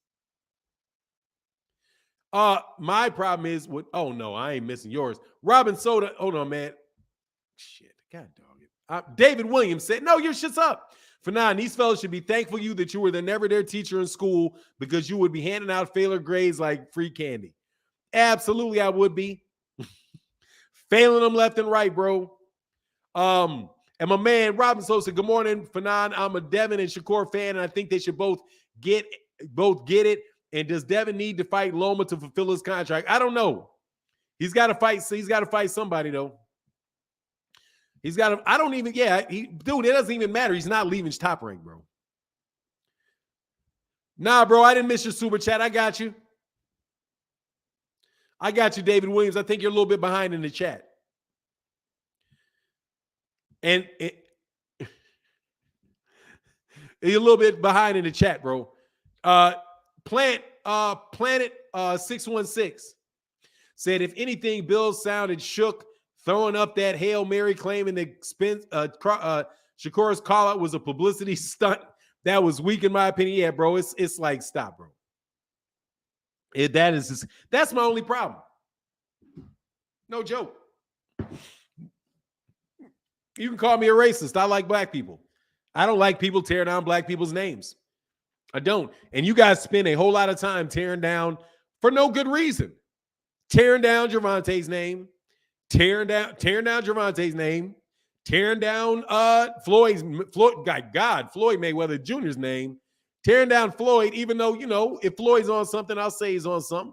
My problem is what, oh no, I ain't missing yours. Robin Soda, hold on, man. Shit, God dog it. David Williams said, no, your shit's up. For now, these fellas should be thankful that you were never their teacher in school, because you would be handing out failure grades like free candy. Absolutely, I would be. Failing them left and right, bro. And my man Robin Sosa, good morning, Fanon. I'm a Devin and Shakur fan, and I think they should both get it. And does Devin need to fight Loma to fulfill his contract? I don't know. He's got to fight. He's got to fight somebody though. He's got to. I don't even. Yeah, dude. It doesn't even matter. He's not leaving Top Rank, bro. Nah, bro. I didn't miss your super chat. I got you. I got you, David Williams. I think you're a little bit behind in the chat. And you're a little bit behind in the chat, bro. Planet 616 said, if anything, Bill sounded shook, throwing up that Hail Mary claiming that Spence, Shakur's call out was a publicity stunt. That was weak in my opinion. Yeah, bro. It's like, stop, bro. That's my only problem. No joke. You can call me a racist. I like black people. I don't like people tearing down black people's names. I don't. And you guys spend a whole lot of time tearing down for no good reason. Tearing down Gervonta's name, tearing down Gervonta's name, tearing down Floyd Mayweather Jr.'s name, tearing down Floyd, even though, if Floyd's on something, I'll say he's on something.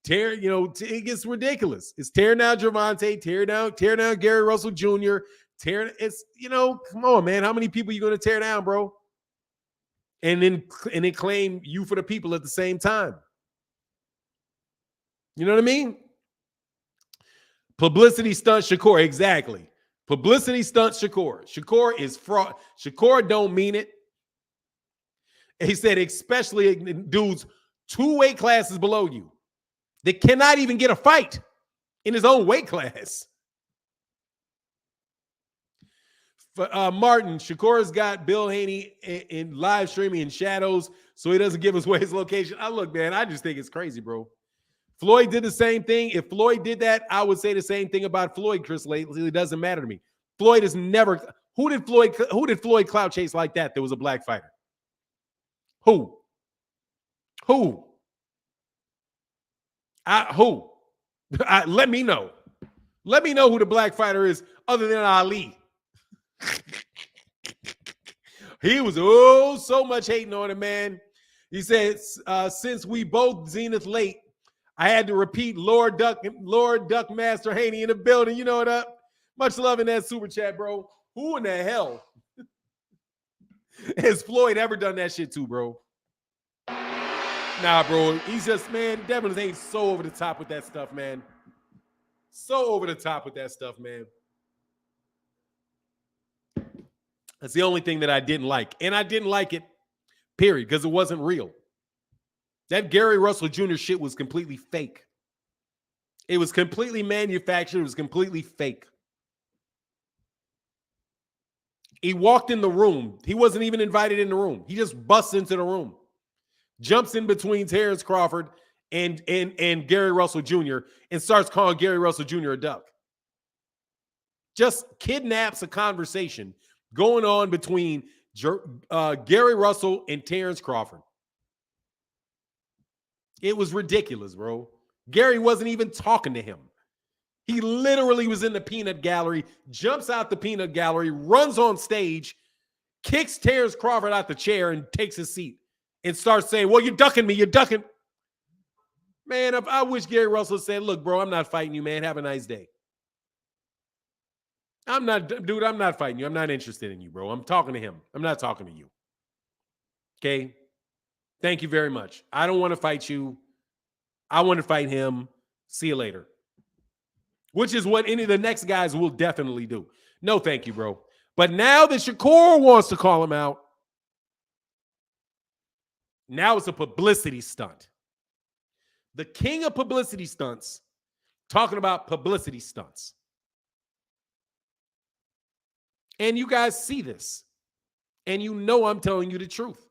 It gets ridiculous. It's tearing down Gervonta, tearing down Gary Russell Jr., come on, man. How many people are you going to tear down, bro? And then claim you for the people at the same time. You know what I mean? Publicity stunt Shakur. Exactly. Publicity stunt Shakur. Shakur is fraud. Shakur don't mean it. He said, especially dudes 2 weight classes below you that cannot even get a fight in his own weight class. Martin, Shakur's got Bill Haney in live streaming in shadows, so he doesn't give us away his location. Look, man, I just think it's crazy, bro. Floyd did the same thing. If Floyd did that, I would say the same thing about Floyd, Chris lately. It doesn't matter to me. Floyd has never. Who did Floyd clout chase like that? There was a black fighter. Who? Let me know. Let me know who the black fighter is other than Ali. He was so much hating on him, man. He said, since we both zenith late, I had to repeat Lord Duck Master Haney in the building. You know what up? Much love in that super chat, bro. Who in the hell has Floyd ever done that shit to, bro? Nah, bro. He's just, man, Devin ain't so over the top with that stuff, man. So over the top with that stuff, man. That's the only thing that I didn't like. And I didn't like it, period, because it wasn't real. That Gary Russell Jr. shit was completely fake. It was completely manufactured. It was completely fake. He walked in the room. He wasn't even invited in the room. He just busts into the room. Jumps in between Terrence Crawford and Gary Russell Jr. and starts calling Gary Russell Jr. a duck. Just kidnaps a conversation going on between Gary Russell and Terrence Crawford. It was ridiculous, bro. Gary wasn't even talking to him. He literally was in the peanut gallery, jumps out the peanut gallery, runs on stage, kicks Terrence Crawford out the chair and takes his seat and starts saying, well, you're ducking me. You're ducking. Man, I wish Gary Russell said, look, bro, I'm not fighting you, man. Have a nice day. I'm not fighting you. I'm not interested in you, bro. I'm talking to him. I'm not talking to you. Okay? Thank you very much. I don't want to fight you. I want to fight him. See you later. Which is what any of the next guys will definitely do. No, thank you, bro. But now that Shakur wants to call him out, now it's a publicity stunt. The king of publicity stunts talking about publicity stunts. And you guys see this. And you know I'm telling you the truth.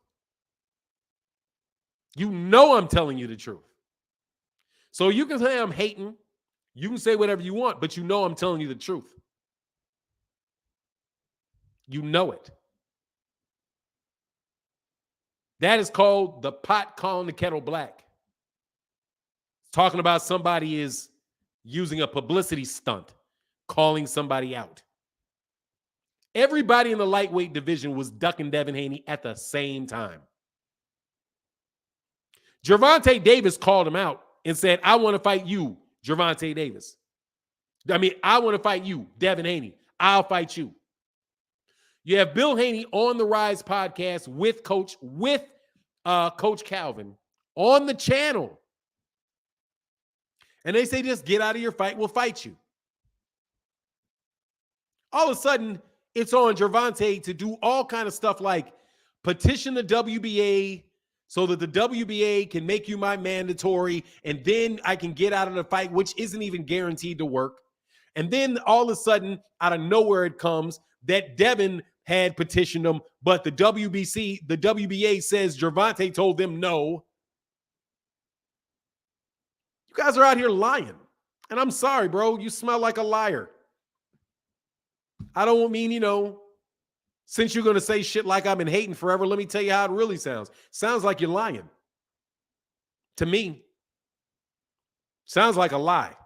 You know I'm telling you the truth. So you can say I'm hating. You can say whatever you want, but you know I'm telling you the truth. You know it. That is called the pot calling the kettle black. talking about somebody is using a publicity stunt, calling somebody out. Everybody in the lightweight division was ducking Devin Haney at the same time. Gervonta Davis called him out and said, I want to fight you, Gervonta Davis. I want to fight you, Devin Haney. I'll fight you. You have Bill Haney on the Rise podcast with Coach Calvin on the channel. And they say, just get out of your fight. We'll fight you. All of a sudden, it's on Gervonta to do all kind of stuff like petition the WBA so that the WBA can make you my mandatory, and then I can get out of the fight, which isn't even guaranteed to work. And then all of a sudden, out of nowhere it comes that Devin had petitioned them, but the WBA says Gervonta told them no. You guys are out here lying. And I'm sorry, bro. You smell like a liar. I don't mean, since you're going to say shit like I've been hating forever, let me tell you how it really sounds. Sounds like you're lying. To me. Sounds like a lie.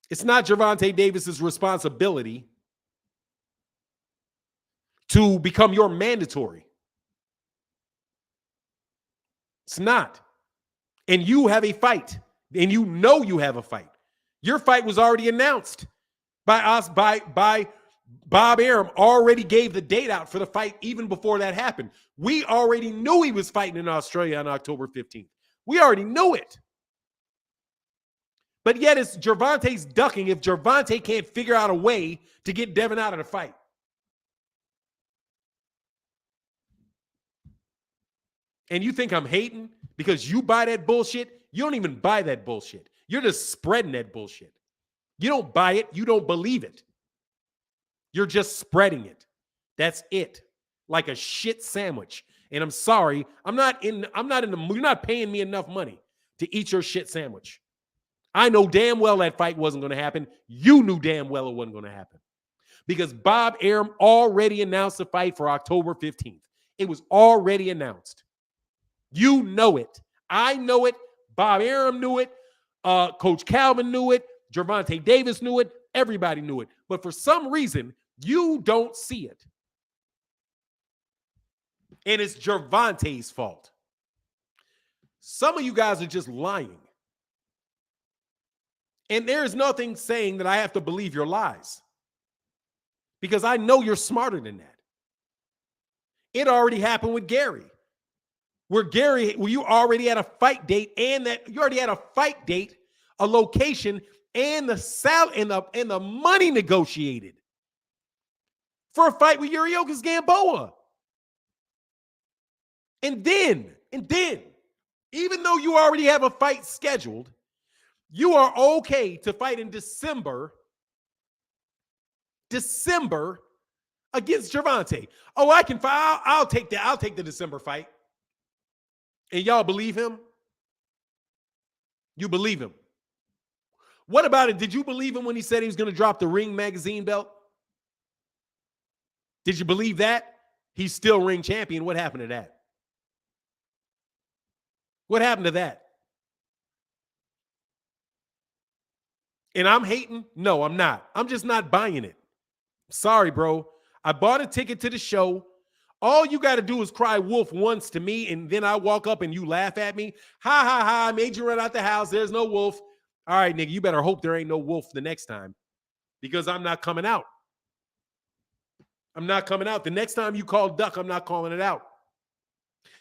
It's not Gervonta Davis's responsibility to become your mandatory. It's not. And you have a fight. And you know you have a fight. Your fight was already announced by us, by Bob Arum already gave the date out for the fight even before that happened. We already knew he was fighting in Australia on October 15th. We already knew it. But yet it's Gervonta's ducking if Gervonta can't figure out a way to get Devin out of the fight. And you think I'm hating because you buy that bullshit? You don't even buy that bullshit. You're just spreading that bullshit. You don't buy it. You don't believe it. You're just spreading it. That's it. Like a shit sandwich. And I'm sorry, you're not paying me enough money to eat your shit sandwich. I know damn well that fight wasn't going to happen. You knew damn well it wasn't going to happen. Because Bob Arum already announced the fight for October 15th. It was already announced. You know it. I know it. Bob Arum knew it. Coach Calvin knew it. Gervonta Davis knew it. Everybody knew it. But for some reason, you don't see it. And it's Gervonta's fault. Some of you guys are just lying. And there is nothing saying that I have to believe your lies. Because I know you're smarter than that. It already happened with Gary. Where you already had a fight date a location, and the money negotiated for a fight with Yuriorkis Gamboa. And then, even though you already have a fight scheduled, you are okay to fight in December against Gervonta. Oh, I can fight. I'll take that. I'll take the December fight. And y'all believe him? You believe him. What about it? Did you believe him when he said he was going to drop the Ring magazine belt? Did you believe that? He's still ring champion. What happened to that? What happened to that? And I'm hating? No, I'm not. I'm just not buying it. Sorry, bro. I bought a ticket to the show. All you got to do is cry wolf once to me, and then I walk up and you laugh at me. Ha, ha, ha, I made you run out the house. There's no wolf. All right, nigga, you better hope there ain't no wolf the next time because I'm not coming out. I'm not coming out. The next time you call duck, I'm not calling it out.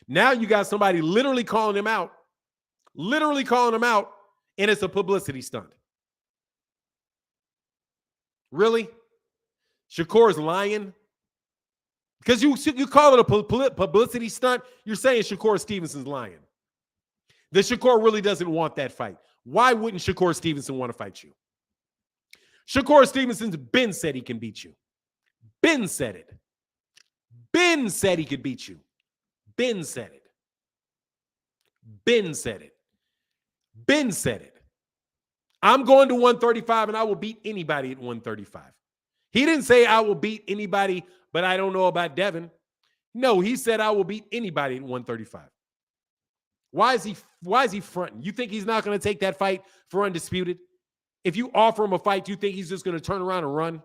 Now you got somebody literally calling him out, and it's a publicity stunt. Really? Shakur's lying? Because you call it a publicity stunt, you're saying Shakur Stevenson's lying. That Shakur really doesn't want that fight. Why wouldn't Shakur Stevenson want to fight you? Shakur Stevenson's been said he can beat you. Ben said it. Ben said he could beat you. Ben said it. Ben said it. Ben said it. I'm going to 135 and I will beat anybody at 135. He didn't say I will beat anybody, but I don't know about Devin. No, he said I will beat anybody at 135. Why is he fronting? You think he's not going to take that fight for undisputed? If you offer him a fight, do you think he's just going to turn around and run?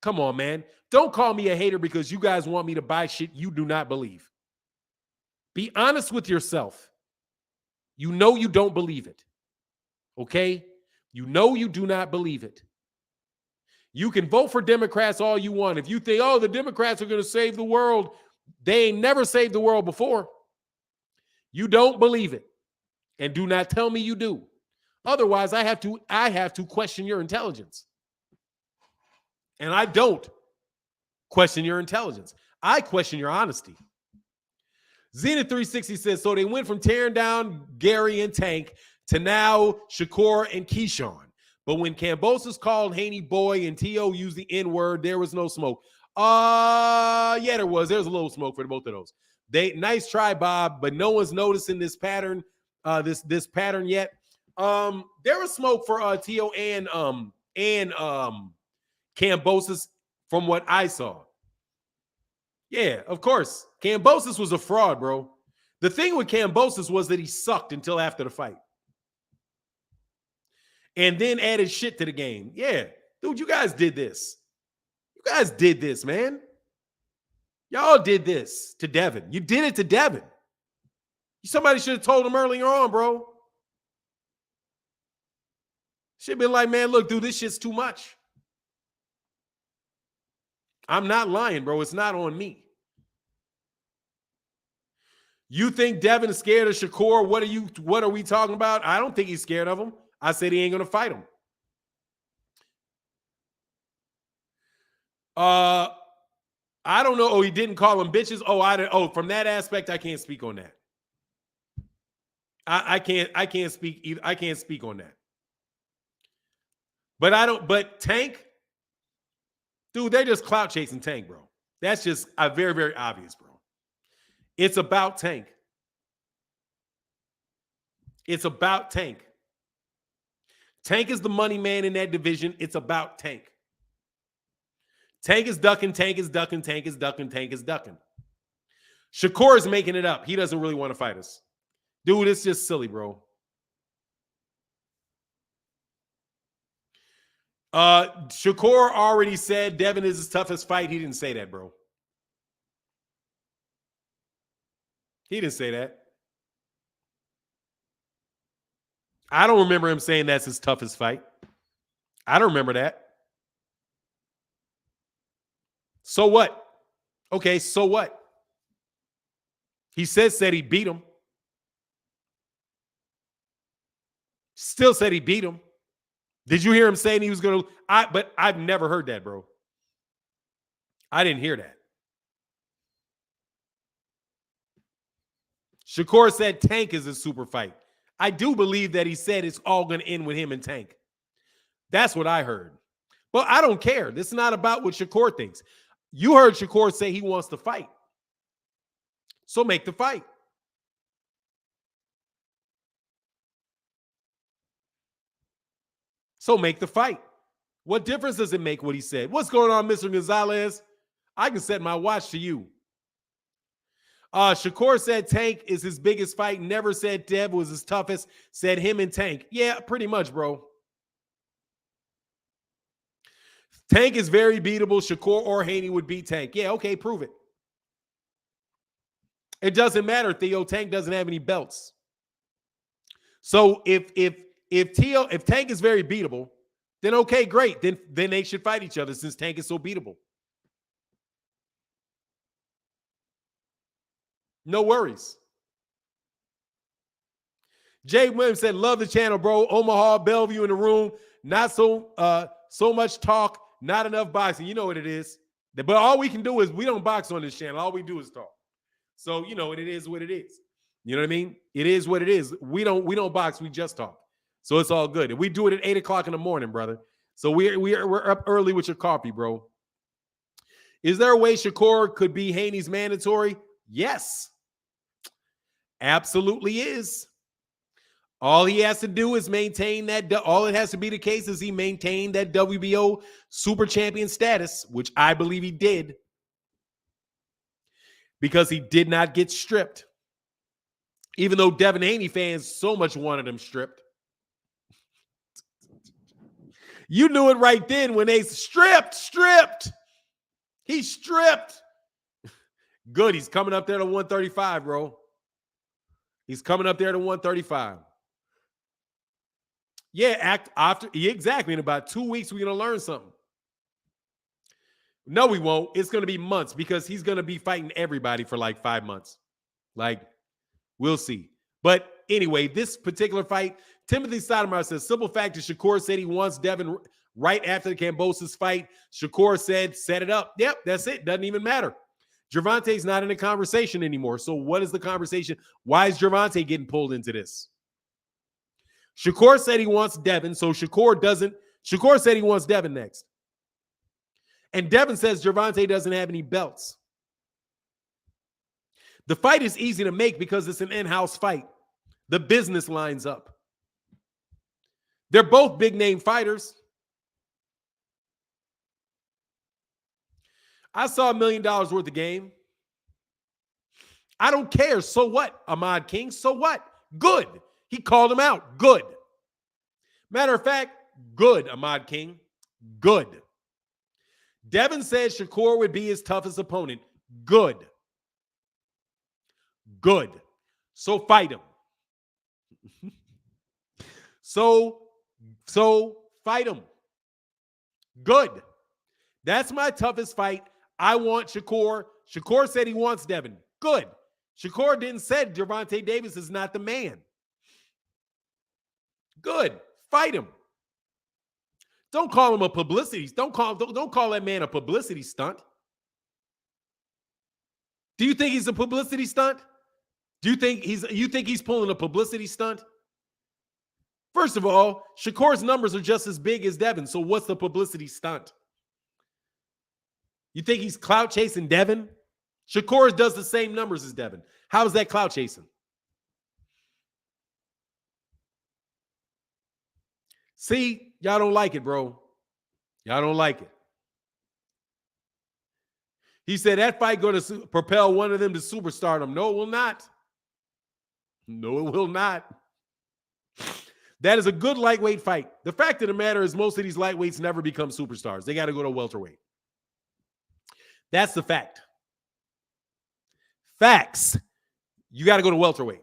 Come on, man. Don't call me a hater because you guys want me to buy shit you do not believe. Be honest with yourself. You know you don't believe it. Okay? You know you do not believe it. You can vote for Democrats all you want. If you think, oh, the Democrats are going to save the world, they ain't never saved the world before. You don't believe it. And do not tell me you do. Otherwise, I have to question your intelligence. And I don't question your intelligence. I question your honesty. Zenith 360 says, so they went from tearing down Gary and Tank to now Shakur and Keyshawn. But when Kambosos called Haney boy and T.O. used the N-word, there was no smoke. Yeah, there was. There was a little smoke for both of those. Nice try, Bob, but no one's noticing this pattern, this pattern yet. There was smoke for T.O. and Kambosos from what I saw. Yeah, of course. Kambosos was a fraud, bro. The thing with Kambosos was that he sucked until after the fight. And then added shit to the game. Yeah. Dude, you guys did this. You guys did this, man. Y'all did this to Devin. You did it to Devin. Somebody should have told him earlier on, bro. Should have been like, man, look, dude, this shit's too much. I'm not lying, bro. It's not on me. You think Devin is scared of Shakur? What are we talking about? I don't think he's scared of him. I said he ain't going to fight him. I don't know. Oh, he didn't call them bitches. From that aspect, I can't speak on that. I can't speak either. I can't speak on that. But Tank, dude, they're just clout chasing Tank, bro. That's just very, very obvious, bro. It's about Tank. It's about Tank. Tank is the money man in that division. It's about Tank. Tank is ducking, Tank is ducking, Tank is ducking, Tank is ducking. Shakur is making it up. He doesn't really want to fight us. Dude, it's just silly, bro. Shakur already said Devin is his toughest fight. He didn't say that, bro. He didn't say that. I don't remember him saying that's his toughest fight. I don't remember that. So what? Okay, so what? He said he beat him. Still said he beat him. Did you hear him saying he was going to? But I've never heard that, bro. I didn't hear that. Shakur said Tank is a super fight. I do believe that he said it's all going to end with him and Tank. That's what I heard. But I don't care. This is not about what Shakur thinks. You heard Shakur say he wants to fight. So make the fight. So make the fight. What difference does it make what he said? What's going on, Mr. Gonzalez? I can set my watch to you. Shakur said Tank is his biggest fight. Never said Dev was his toughest. Said him and Tank. Yeah, pretty much, bro. Tank is very beatable. Shakur or Haney would beat Tank. Yeah, okay, prove it. It doesn't matter, Theo. Tank doesn't have any belts. So if Tank is very beatable, then okay, great. Then they should fight each other since Tank is so beatable. No worries. Jay Williams said, love the channel, bro. Omaha, Bellevue in the room. Not so much talk, not enough boxing. You know what it is. But all we can do is we don't box on this channel. All we do is talk. So, you know, it is what it is. You know what I mean? It is what it is. We don't box. We just talk. So it's all good. And we do it at 8 o'clock in the morning, brother. So we're up early with your coffee, bro. Is there a way Shakur could be Haney's mandatory? Yes. Absolutely is. All he has to do is maintain that. All it has to be the case is he maintained that WBO super champion status, which I believe he did, because he did not get stripped. Even though Devin Haney fans so much wanted him stripped. You knew it right then when they stripped. He's stripped. Good. He's coming up there to 135, bro. He's coming up there to 135. Yeah, exactly. In about 2 weeks, we're going to learn something. No, we won't. It's going to be months because he's going to be fighting everybody for like 5 months. Like, we'll see. But anyway, this particular fight, Timothy Sotomayor says, simple fact is Shakur said he wants Devin right after the Kambosos fight. Shakur said, set it up. Yep, that's it. Doesn't even matter. Gervonta's not in the conversation anymore. So what is the conversation? Why is Gervonta getting pulled into this? Shakur said he wants Devin, so Shakur said he wants Devin next. And Devin says Gervonta doesn't have any belts. The fight is easy to make because it's an in-house fight. The business lines up. They're both big-name fighters. I saw $1 million worth of game. I don't care. So what, Ahmad King? So what? Good. He called him out. Good. Matter of fact, good, Ahmad King. Good. Devin said Shakur would be his toughest opponent. Good. Good. So fight him. So fight him. Good. That's my toughest fight. I want Shakur. Shakur said he wants Devin. Good. Shakur didn't say Gervonta Davis is not the man. Good. Fight him. Don't call him a publicity. Don't call that man a publicity stunt. Do you think he's a publicity stunt? You think he's pulling a publicity stunt? First of all, Shakur's numbers are just as big as Devin. So what's the publicity stunt? You think he's clout chasing Devin? Shakur does the same numbers as Devin. How is that clout chasing? See, y'all don't like it, bro. Y'all don't like it. He said that fight going to propel one of them to superstardom. No, it will not. No, it will not. That is a good lightweight fight. The fact of the matter is most of these lightweights never become superstars. They got to go to welterweight. That's the fact. Facts. You got to go to welterweight.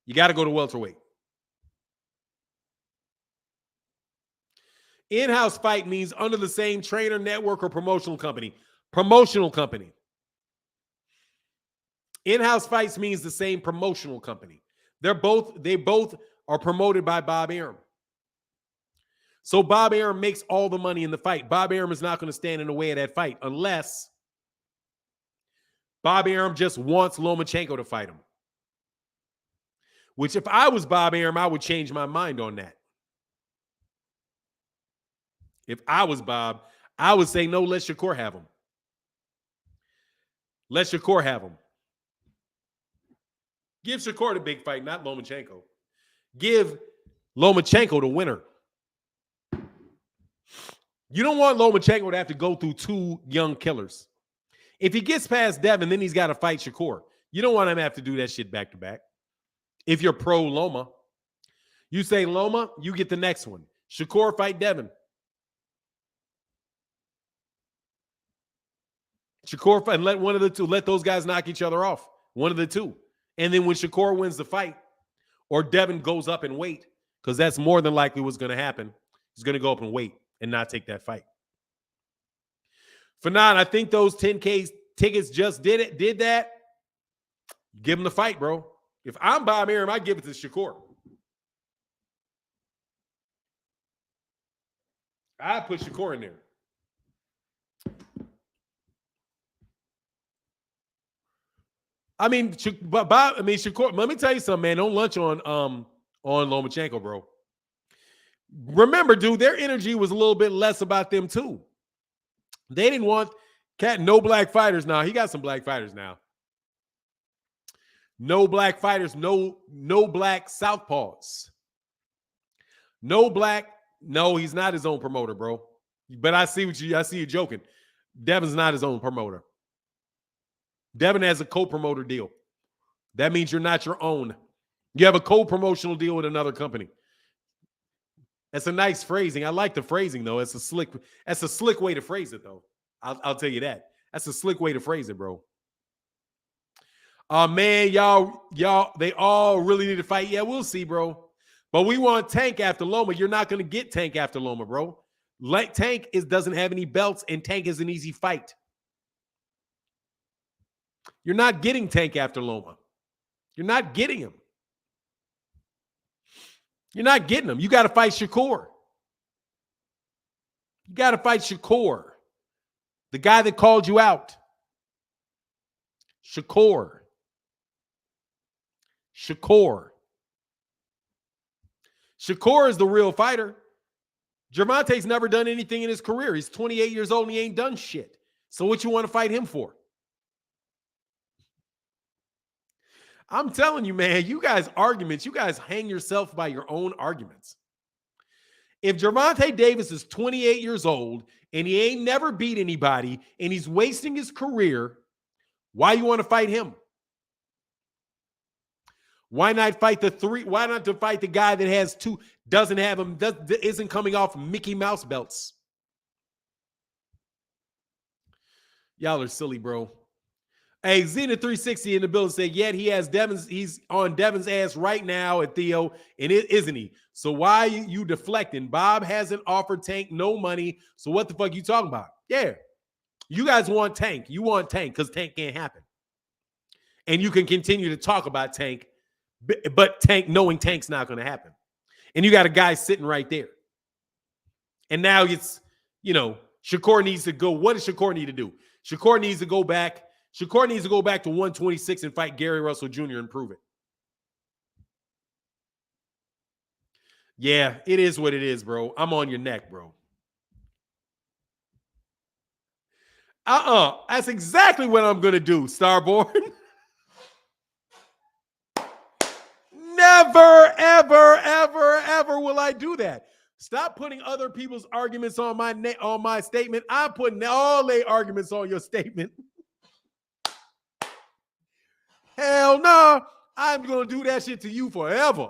You got to go to welterweight. In-house fight means under the same trainer, network, or promotional company. Promotional company. In-house fights means the same promotional company. They both are promoted by Bob Arum. So Bob Arum makes all the money in the fight. Bob Arum is not going to stand in the way of that fight unless Bob Arum just wants Lomachenko to fight him. Which if I was Bob Arum, I would change my mind on that. If I was Bob, I would say, no, let Shakur have him. Let Shakur have him. Give Shakur the big fight, not Lomachenko. Give Lomachenko the winner. You don't want Lomachenko to have to go through two young killers. If he gets past Devin, then he's got to fight Shakur. You don't want him to have to do that shit back to back. If you're pro Loma, you say Loma, you get the next one. Shakur fight Devin. Shakur fight, and let one of the two, let those guys knock each other off. One of the two. And then when Shakur wins the fight, or Devin goes up in weight, because that's more than likely what's going to happen, he's going to go up in weight and not take that fight. Fanon, I think those 10K tickets just did that. Give him the fight, bro. If I'm Bob Arum, I give it to Shakur. I put Shakur in there. Shakur, let me tell you something, man. Don't lunch on Lomachenko, bro. Remember, dude, their energy was a little bit less about them, too. They didn't want no black fighters now. He got some black fighters now. No black fighters, no black southpaws. No, he's not his own promoter, bro. But I see you joking. Devin's not his own promoter. Devin has a co-promoter deal. That means you're not your own. You have a co-promotional deal with another company. That's a nice phrasing. I like the phrasing, though. That's a slick way to phrase it, though. I'll tell you that. That's a slick way to phrase it, bro. Man, y'all, they all really need to fight. Yeah, we'll see, bro. But we want Tank after Loma. You're not going to get Tank after Loma, bro. Like Tank doesn't have any belts, and Tank is an easy fight. You're not getting Tank after Loma. You're not getting him. You're not getting him. You got to fight Shakur. You got to fight Shakur. The guy that called you out. Shakur. Shakur is the real fighter. Gervonta's never done anything in his career. He's 28 years old and he ain't done shit. So what you want to fight him for? I'm telling you, man, you guys hang yourself by your own arguments. If Gervonta Davis is 28 years old and he ain't never beat anybody and he's wasting his career, why you want to fight him? Why not fight why not to fight the guy that has two, isn't coming off Mickey Mouse belts? Y'all are silly, bro. Hey, Xena360 in the building said, yet he's on Devin's ass right now at Theo, and isn't he? So why you deflecting? Bob hasn't offered Tank no money, so what the fuck you talking about? Yeah, you guys want Tank. You want Tank because Tank can't happen. And you can continue to talk about Tank, but knowing Tank's not going to happen. And you got a guy sitting right there. And now it's, Shakur needs to go. What does Shakur need to do? Shakur needs to go back. Shakur needs to go back to 126 and fight Gary Russell Jr. and prove it. Yeah, it is what it is, bro. I'm on your neck, bro. That's exactly what I'm going to do, Starborn. Never, ever, ever, ever will I do that. Stop putting other people's arguments on my statement. I'm putting all their arguments on your statement. Hell no, I'm going to do that shit to you forever.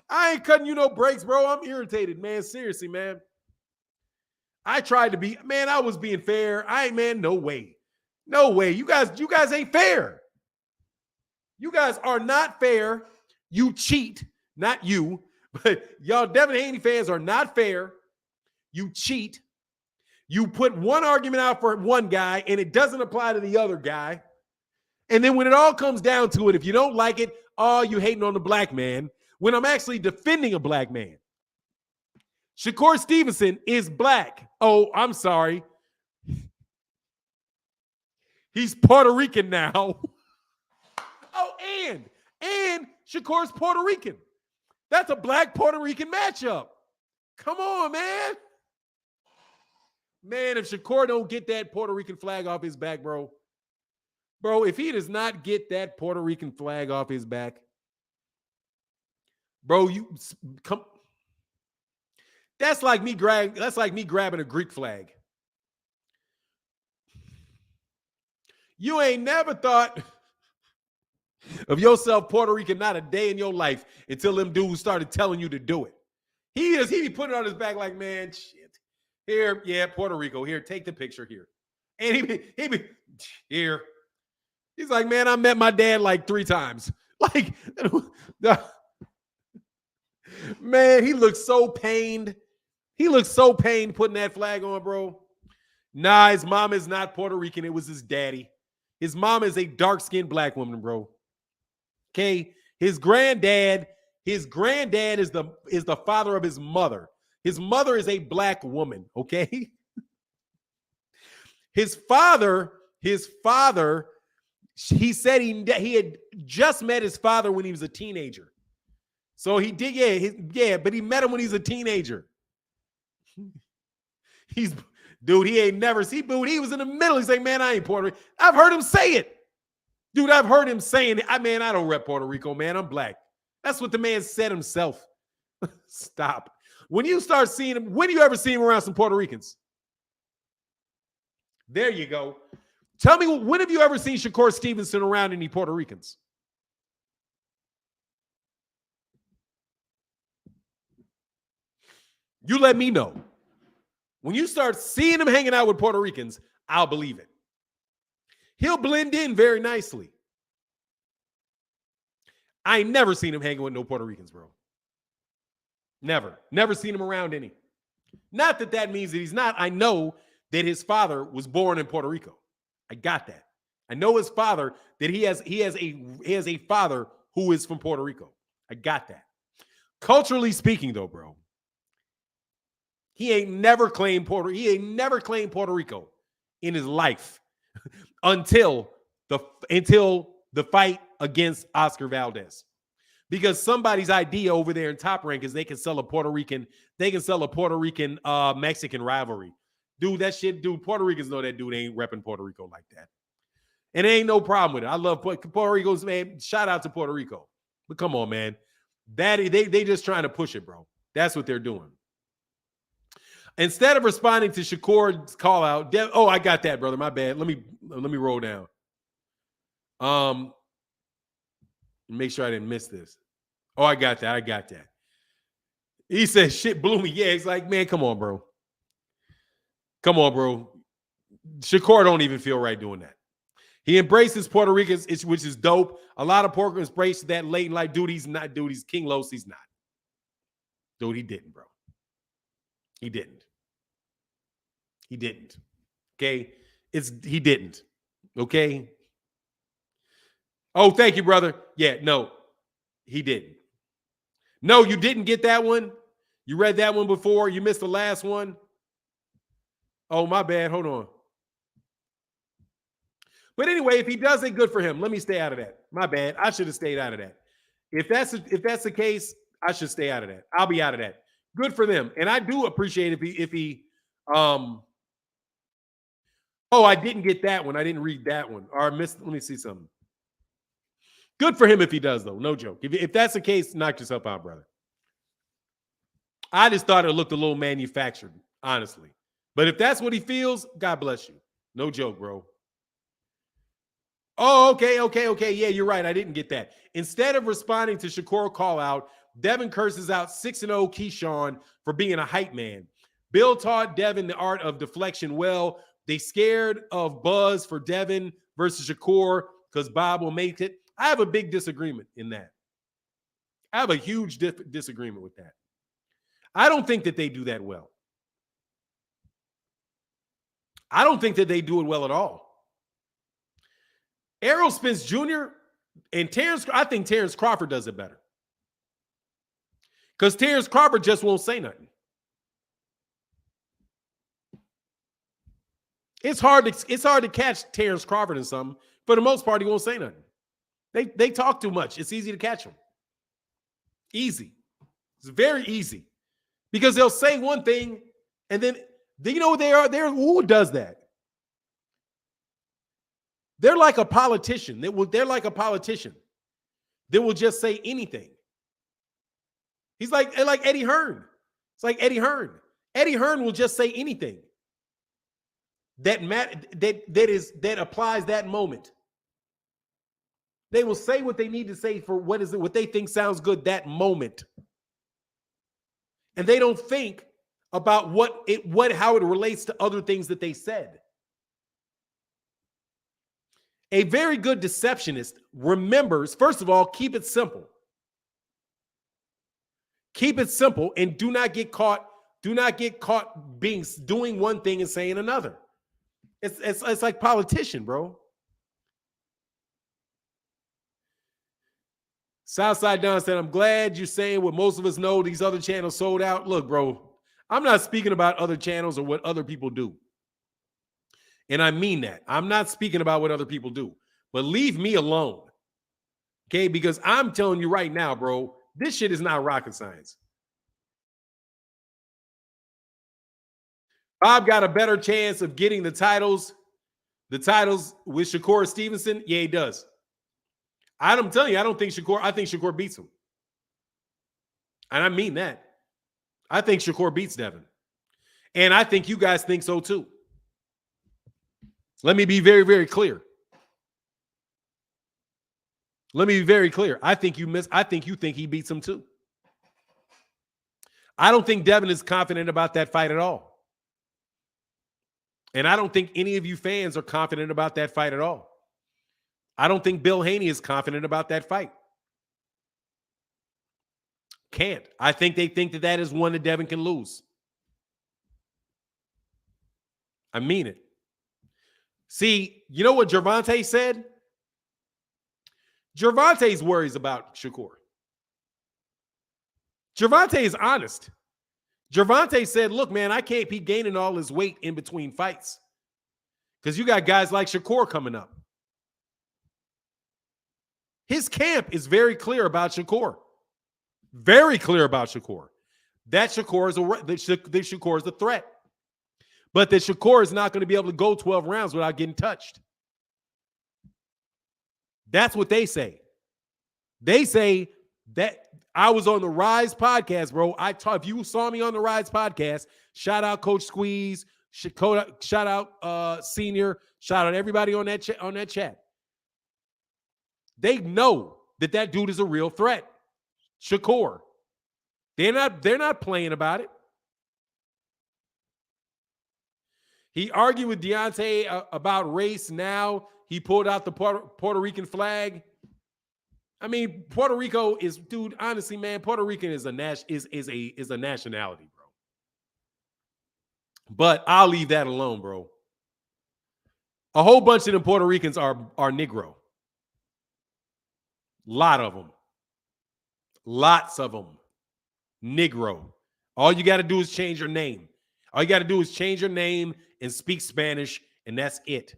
I ain't cutting you no breaks, bro. I'm irritated, man. Seriously, man. I tried to be, man, I was being fair. No way. No way. You guys ain't fair. You guys are not fair. You cheat. Not you, but y'all Devin Haney fans are not fair. You cheat. You put one argument out for one guy and it doesn't apply to the other guy. And then when it all comes down to it, if you don't like it, you hating on the black man when I'm actually defending a black man. Shakur Stevenson is black. Oh, I'm sorry. He's Puerto Rican now. And Shakur's Puerto Rican. That's a black Puerto Rican matchup. Come on, man. Man, if Shakur don't get that Puerto Rican flag off his back, bro, if he does not get that Puerto Rican flag off his back, bro, you come. That's like me grabbing a Greek flag. You ain't never thought of yourself Puerto Rican not a day in your life until them dudes started telling you to do it. He be putting it on his back like, man, shit. Here, yeah, Puerto Rico. Here, take the picture here. And he be here. He's like, man, I met my dad like 3 times. Like, man, he looks so pained. He looks so pained putting that flag on, bro. Nah, his mom is not Puerto Rican. It was his daddy. His mom is a dark-skinned black woman, bro. Okay, his granddad is the father of his mother. His mother is a black woman, okay? His father, he said he had just met his father when he was a teenager. So he did, but he met him when he was a teenager. He ain't never seen, dude, he was in the middle. He's like, man, I ain't Puerto Rican. I've heard him say it. Dude, I've heard him saying it. I don't rep Puerto Rico, man. I'm black. That's what the man said himself. Stop. When you start seeing him, when do you ever see him around some Puerto Ricans? There you go. Tell me, when have you ever seen Shakur Stevenson around any Puerto Ricans? You let me know. When you start seeing him hanging out with Puerto Ricans, I'll believe it. He'll blend in very nicely. I ain't never seen him hanging with no Puerto Ricans, bro. Never. Never seen him around any. Not that that means that he's not. I know that his father was born in Puerto Rico. I got that. I know his father, that he has a father who is from Puerto Rico. I got that. Culturally speaking, though, bro, he ain't never claimed Puerto Rico in his life until the fight against Oscar Valdez. Because somebody's idea over there in Top Rank is they can sell a Puerto Rican Mexican rivalry. Dude, Puerto Ricans know that dude ain't repping Puerto Rico like that. And there ain't no problem with it. I love Puerto Rico's, man. Shout out to Puerto Rico. But come on, man. They just trying to push it, bro. That's what they're doing. Instead of responding to Shakur's call out, I got that, brother. My bad. Let me roll down. Make sure I didn't miss this. Oh, I got that. He said shit blew me. Yeah, it's like, man, come on, bro. Shakur don't even feel right doing that. He embraces Puerto Ricans, which is dope. A lot of Puerto Ricans embrace that late in life. Dude, he's not. Dude, he's King Los. He's not. Dude, he didn't, bro. He didn't. Okay? He didn't. Okay? Oh, thank you, brother. Yeah, no. He didn't. No, you didn't get that one. You read that one before. You missed the last one. Oh, my bad. Hold on. But anyway, if he does it, good for him. Let me stay out of that. My bad. I should have stayed out of that. If that's the case, I should stay out of that. I'll be out of that. Good for them. And I do appreciate if he oh, I didn't get that one. I didn't read that one. Or I missed. Let me see something. Good for him if he does, though. No joke. If that's the case, knock yourself out, brother. I just thought it looked a little manufactured, honestly. But if that's what he feels, God bless you. No joke, bro. Oh, okay. Yeah, you're right. I didn't get that. Instead of responding to Shakur call out, Devin curses out 6-0 Keyshawn for being a hype man. Bill taught Devin the art of deflection well. They scared of buzz for Devin versus Shakur because Bob will make it. I have a big disagreement in that. I have a huge disagreement with that. I don't think that they do that well. I don't think that they do it well at all. Erroll Spence Jr. and I think Terrence Crawford does it better. Because Terrence Crawford just won't say nothing. It's hard to catch Terrence Crawford in something. For the most part, he won't say nothing. They talk too much. It's easy to catch them. Easy. It's very easy. Because they'll say one thing, and then you know what they are? Who does that? They're like a politician. They're like a politician. They will just say anything. He's like Eddie Hearn. It's like Eddie Hearn. Eddie Hearn will just say anything that applies that moment. They will say what they need to say for what they think sounds good that moment. And they don't think about how it relates to other things that they said. A very good deceptionist remembers, first of all, keep it simple. Keep it simple and do not get caught doing one thing and saying another. It's like politician, bro. Southside Don said, I'm glad you're saying what most of us know, these other channels sold out. Look, bro, I'm not speaking about other channels or what other people do. And I mean that. I'm not speaking about what other people do. But leave me alone. Okay? Because I'm telling you right now, bro, this shit is not rocket science. Bob got a better chance of getting the titles with Shakur Stevenson. Yeah, he does. I'm telling you, I think Shakur beats him. And I mean that. I think Shakur beats Devin. And I think you guys think so too. Let me be very, very clear. Let me be very clear. I think you think he beats him too. I don't think Devin is confident about that fight at all. And I don't think any of you fans are confident about that fight at all. I don't think Bill Haney is confident about that fight. Can't. I think they think that is one that Devin can lose. I mean it. See, you know what Gervonta said? Gervonta's worries about Shakur. Gervonta is honest. Gervonta said, look, man, I can't be gaining all this weight in between fights because you got guys like Shakur coming up. His camp is very clear about Shakur. Very clear about Shakur. That Shakur is a threat. But that Shakur is not going to be able to go 12 rounds without getting touched. That's what they say. They say that I was on the Rise podcast, bro. If you saw me on the Rise podcast, shout out Coach Squeeze, shout out Senior, shout out everybody on that chat. They know that dude is a real threat. Shakur. They're not playing about it. He argued with Deontay about race. Now he pulled out the Puerto Rican flag. I mean, Puerto Rico is, dude, honestly, man, Puerto Rican is a nationality, bro. But I'll leave that alone, bro. A whole bunch of them Puerto Ricans are Negro. Lot of them. Lots of them. Negro. All you got to do is change your name. All you got to do is change your name and speak Spanish, and that's it.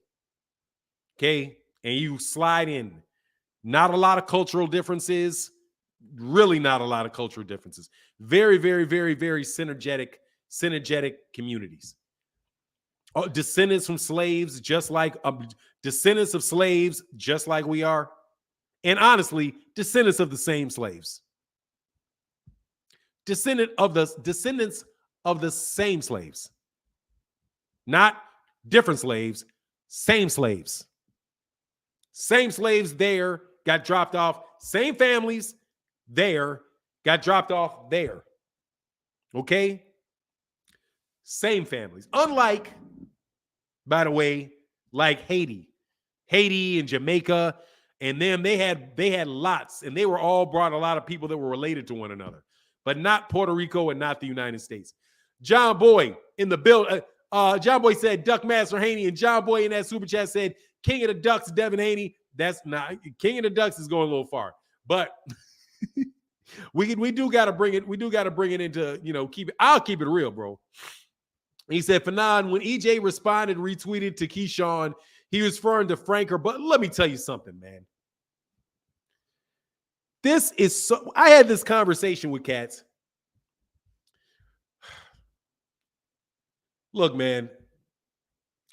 Okay? And you slide in. Not a lot of cultural differences. Really not a lot of cultural differences. Very, very, very, very synergetic communities. Descendants from slaves, just like descendants of slaves, just like we are. And honestly, descendants of the same slaves. Descendants of the same slaves. Not different slaves, same slaves. Same slaves there, got dropped off. Same families there, got dropped off there. Okay? Same families. Unlike, by the way, like Haiti and Jamaica, and them, they had lots, and they were all brought a lot of people that were related to one another, but not Puerto Rico and not the United States. John Boy in the build. John Boy said Duck Master Haney, and John Boy in that super chat said King of the Ducks, Devin Haney. That's not King of the Ducks is going a little far, but we do got to bring it. We do got to bring it into, keep it. I'll keep it real, bro. He said, Fanon, when EJ responded, retweeted to Keyshawn, he was referring to Franker. But let me tell you something, man. This is so. I had this conversation with cats. Look, man.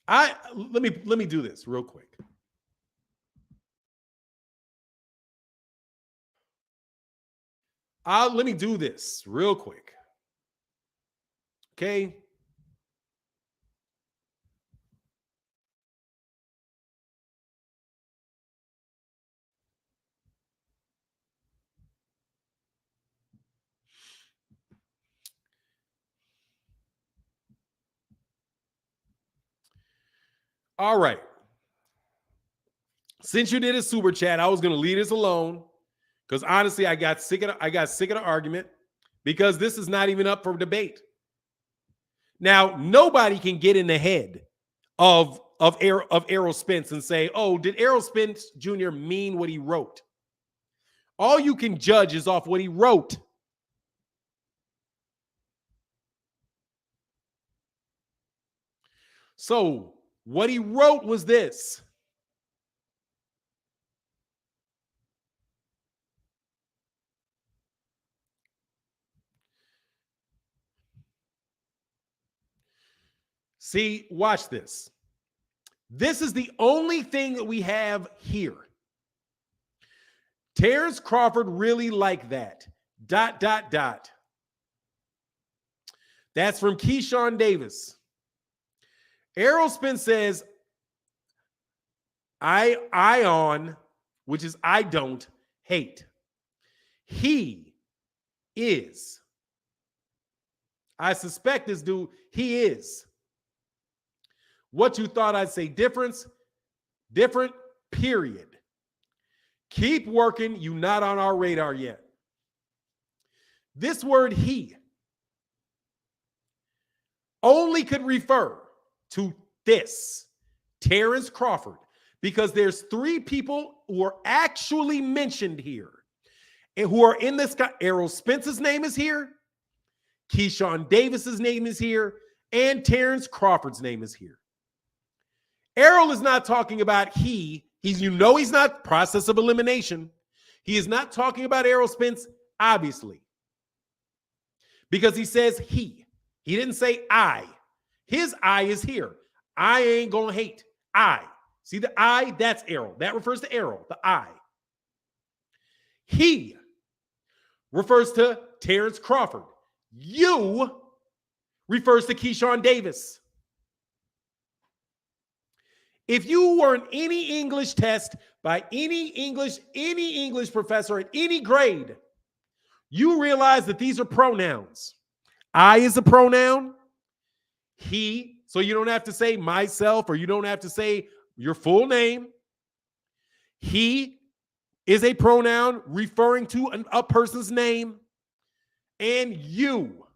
Let me do this real quick. Let me do this real quick. Okay. All right. Since you did a super chat, I was going to leave this alone because honestly, I got sick of the argument because this is not even up for debate. Now, nobody can get in the head of Erroll Spence and say, "Oh, did Erroll Spence Jr. mean what he wrote?" All you can judge is off what he wrote. So, what he wrote was this. See, watch this. This is the only thing that we have here. Terrence Crawford really like that. ... That's from Keyshawn Davis. Errol Spence says, Ion, which is I don't hate. He is. I suspect this dude, he is. What you thought I'd say, different, period. Keep working, you not on our radar yet. This word he only could refer to this, Terrence Crawford, because there's 3 people who are actually mentioned here and who are in this guy. Erroll Spence's name is here, Keyshawn Davis's name is here, and Terrence Crawford's name is here. Erroll is not talking about he's not process of elimination. He is not talking about Erroll Spence, obviously, because he says he. He didn't say I. His I is here. I ain't gonna hate. I. See the I? That's Erroll. That refers to Erroll, the I. He refers to Terrence Crawford. You refers to Keyshawn Davis. If you were in any English test by any English professor at any grade, you realize that these are pronouns. I is a pronoun. He, so you don't have to say myself or you don't have to say your full name. He is a pronoun referring to a person's name. And you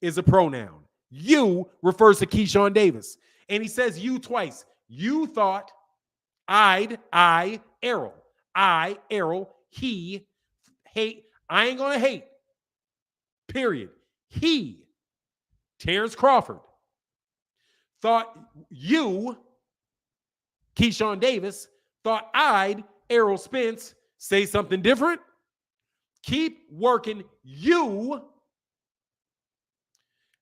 is a pronoun. You refers to Keyshawn Davis. And he says you twice. You thought Erroll. Erroll, he, hate. I ain't going to hate. Period. He, Terrence Crawford, thought you, Keyshawn Davis, thought Erroll Spence, say something different. Keep working. You,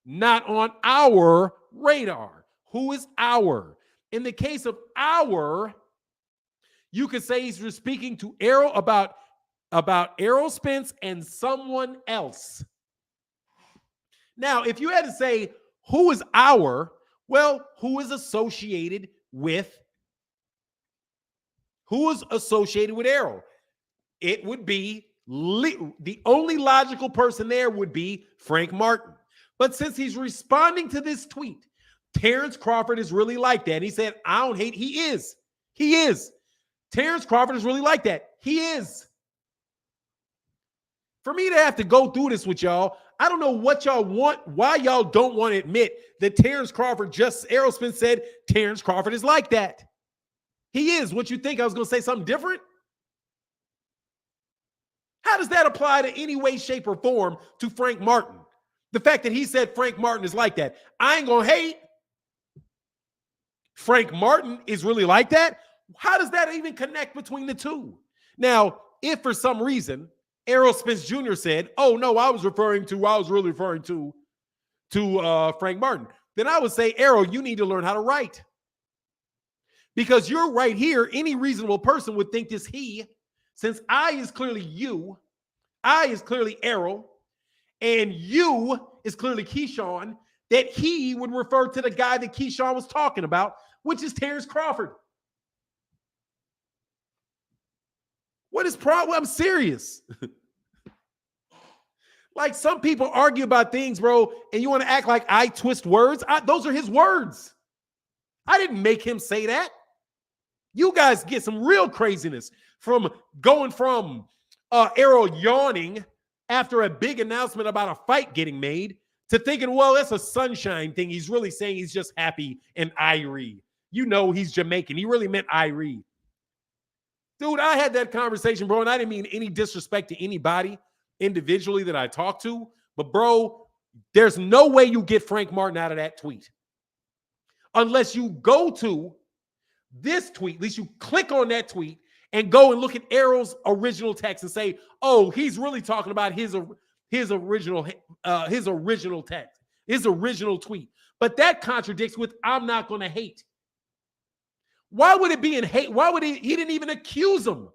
not on our radar. Who is our? In the case of our, you could say he's speaking to Erroll about Erroll Spence and someone else. Now, if you had to say who is our, well, who is associated with Erroll? It would be the only logical person there would be Frank Martin. But since he's responding to this tweet, Terrence Crawford is really like that. He said, I don't hate. He is. He is. Terrence Crawford is really like that. He is. For me to have to go through this with y'all, I don't know what y'all want, why y'all don't want to admit that Terrence Crawford, Erroll Spence said Terrence Crawford is like that. He is. What you think I was going to say something different? How does that apply to any way, shape, or form to Frank Martin? The fact that he said Frank Martin is like that. I ain't going to hate. Frank Martin is really like that. How does that even connect between the two? Now, if for some reason Errol Spence Jr. said, oh, no, I was really referring to Frank Martin, then I would say, Errol, you need to learn how to write. Because you're right here. Any reasonable person would think this he, since I is clearly you, I is clearly Errol, and you is clearly Keyshawn, that he would refer to the guy that Keyshawn was talking about, which is Terrence Crawford. What is problem? I'm serious. Like, some people argue about things, bro, and you want to act like I twist words. Those are his words. I didn't make him say that. You guys get some real craziness from going from Erroll yawning after a big announcement about a fight getting made to thinking, well, that's a sunshine thing. He's really saying he's just happy and irie. You know he's Jamaican. He really meant irie. Dude, I had that conversation, bro, and I didn't mean any disrespect to anybody individually that I talked to. But, bro, there's no way you get Frank Martin out of that tweet. Unless you go to this tweet, at least you click on that tweet and go and look at Errol's original text and say, oh, he's really talking about his original text, his original tweet. But that contradicts with I'm not going to hate. Why would it be in hate? Why would he didn't even accuse him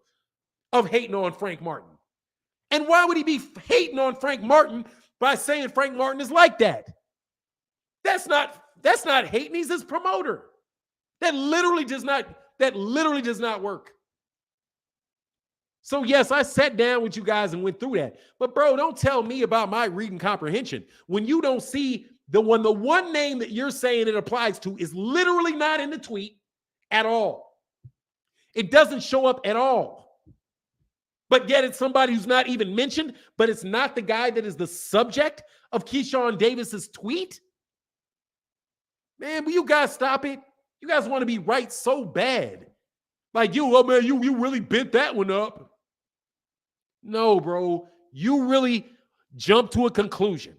of hating on Frank Martin. And why would he be hating on Frank Martin by saying Frank Martin is like that? That's not hating. He's his promoter. That That literally does not work. So yes, I sat down with you guys and went through that. But bro, don't tell me about my reading comprehension when you don't see the one name that you're saying it applies to is literally not in the tweet at all. It doesn't show up at all. But yet it's somebody who's not even mentioned, but it's not the guy that is the subject of Keyshawn Davis's tweet. Man, will you guys stop it? You guys want to be right so bad. Like, oh man, you really bent that one up. No, bro. You really jumped to a conclusion.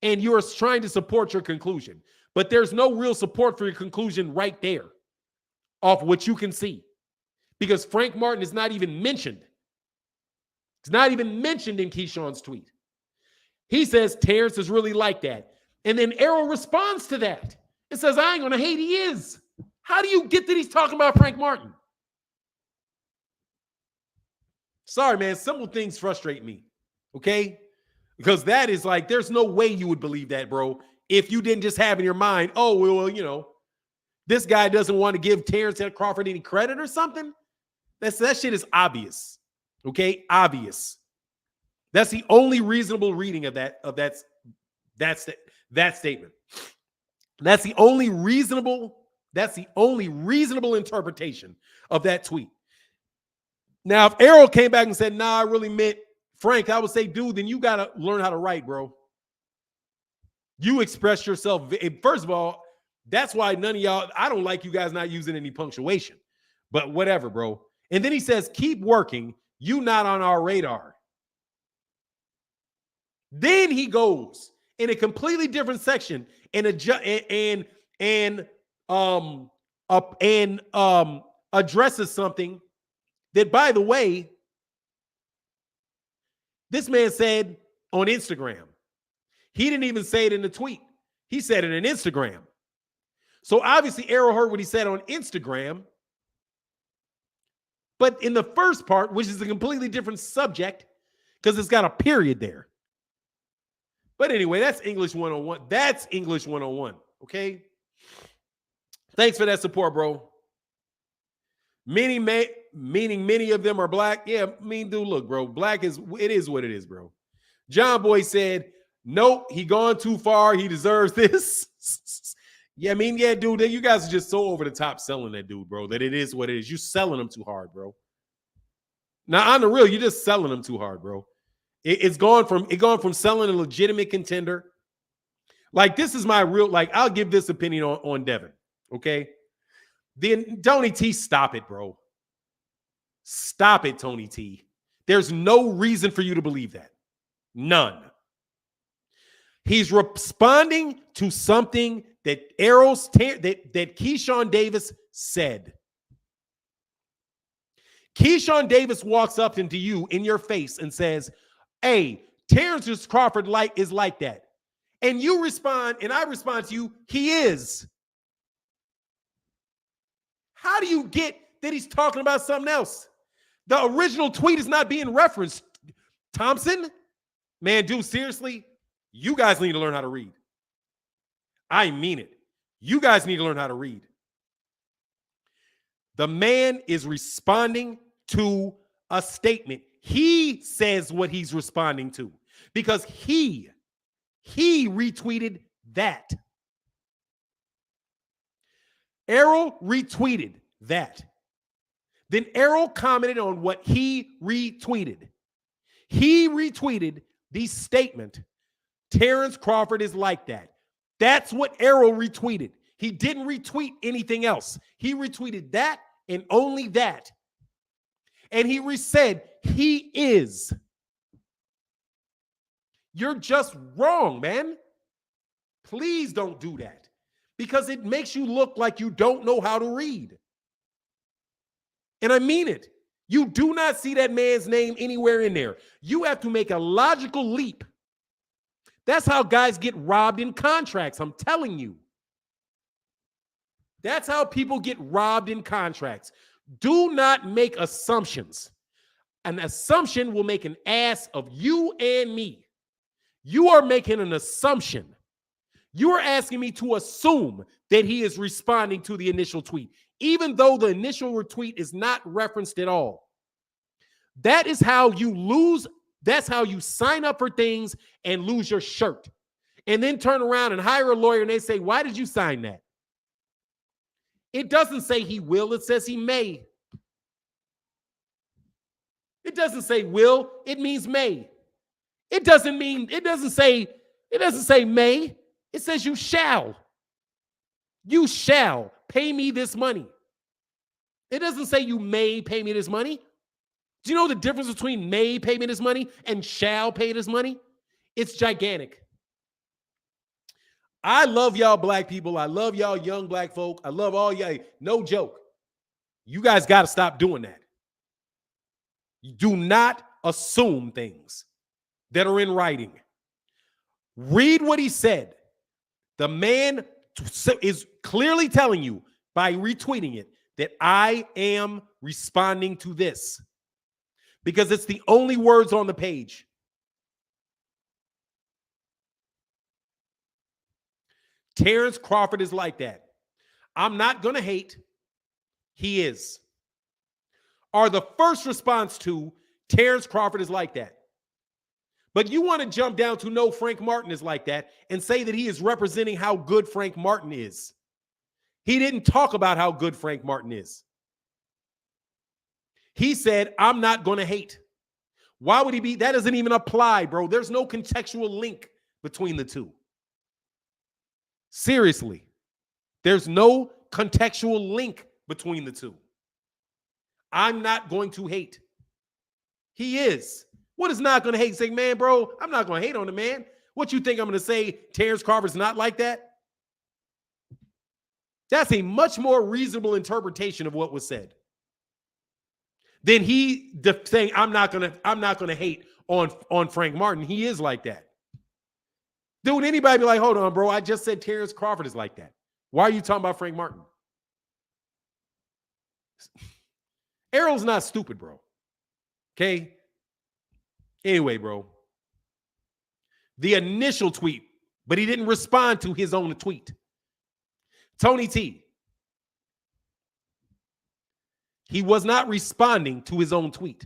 And you're trying to support your conclusion. But there's no real support for your conclusion right there off what you can see. Because Frank Martin is not even mentioned. It's not even mentioned in Keyshawn's tweet. He says Terrence is really like that. And then Erroll responds to that. It says, I ain't going to hate he is. How do you get that he's talking about Frank Martin? Sorry, man. Simple things frustrate me. Okay? Because that is like, there's no way you would believe that, bro, if you didn't just have in your mind, oh, well, you know, this guy doesn't want to give Terrence Crawford any credit or something. That shit is obvious. Okay? Obvious. That's the only reasonable reading of that statement. That's the only reasonable interpretation of that tweet. Now, if Erroll came back and said, nah, I really meant Frank, I would say, dude, then you got to learn how to write, bro. You express yourself. First of all, that's why none of y'all, I don't like you guys not using any punctuation. But whatever, bro. And then he says, keep working. You not on our radar. Then he goes in a completely different section and addresses something that, by the way, this man said on Instagram. He didn't even say it in the tweet. He said it in Instagram. So obviously Erroll heard what he said on Instagram. But in the first part, which is a completely different subject, because it's got a period there. But anyway, that's English 101. That's English 101. Okay? Thanks for that support, bro. Meaning many of them are black. Yeah, dude, look, bro. Black is what it is, bro. John Boy said, nope, he gone too far. He deserves this. Yeah, dude, you guys are just so over the top selling that dude, bro, that it is what it is. You're selling him too hard, bro. Now, on the real, you're just selling him too hard, bro. It's gone from selling a legitimate contender. Like, this is my real, like, I'll give this opinion on Devin, okay? Then Tony T, stop it, bro. Stop it, Tony T. There's no reason for you to believe that. None. He's responding to something that that Keyshawn Davis said. Keyshawn Davis walks up into you in your face and says, hey, Terrence Crawford is like that. And you respond, and I respond to you, he is. How do you get that he's talking about something else? The original tweet is not being referenced. Thompson, man, dude, seriously, you guys need to learn how to read. I mean it. You guys need to learn how to read. The man is responding to a statement. He says what he's responding to because he retweeted that. Erroll retweeted that. Then Erroll commented on what he retweeted. He retweeted the statement, Terrence Crawford is like that. That's what Erroll retweeted. He didn't retweet anything else. He retweeted that and only that. And he said, he is. You're just wrong, man. Please don't do that because it makes you look like you don't know how to read. And I mean it. You do not see that man's name anywhere in there. You have to make a logical leap. That's how guys get robbed in contracts. I'm telling you. That's how people get robbed in contracts. Do not make assumptions. An assumption will make an ass of you and me. You are making an assumption. You are asking me to assume that he is responding to the initial tweet. even though the initial retweet is not referenced at all. That is how you lose. That's how you sign up for things and lose your shirt. And then turn around and hire a lawyer and they say, why did you sign that? It doesn't say he will, it says he may. It doesn't say will, it means may. It doesn't say may. It says you shall. You shall pay me this money. It doesn't say you may pay me this money. Do you know the difference between may pay me this money and shall pay this money? It's gigantic. I love y'all black people. I love y'all young black folk. I love all y'all. No joke. You guys got to stop doing that. Do not assume things that are in writing. Read what he said. The man is clearly telling you by retweeting it that I am responding to this because it's the only words on the page. Terrence Crawford is like that. I'm not going to hate. He is. Are the first response to Terrence Crawford is like that. But you want to jump down to no, Frank Martin is like that and say that he is representing how good Frank Martin is. He didn't talk about how good Frank Martin is. He said, I'm not going to hate. Why would he be? That doesn't even apply, bro. There's no contextual link between the two. Seriously, there's no contextual link between the two. I'm not going to hate. He is. What is not going to hate? Say, man, bro, I'm not going to hate on the man. What you think I'm going to say? Terrence Crawford's not like that? That's a much more reasonable interpretation of what was said than he saying, I'm not going to hate on Frank Martin. He is like that. Dude, anybody be like, hold on, bro, I just said Terrence Crawford is like that. Why are you talking about Frank Martin? Errol's not stupid, bro. Okay? Anyway, bro. The initial tweet, but he didn't respond to his own tweet. Tony T. He was not responding to his own tweet.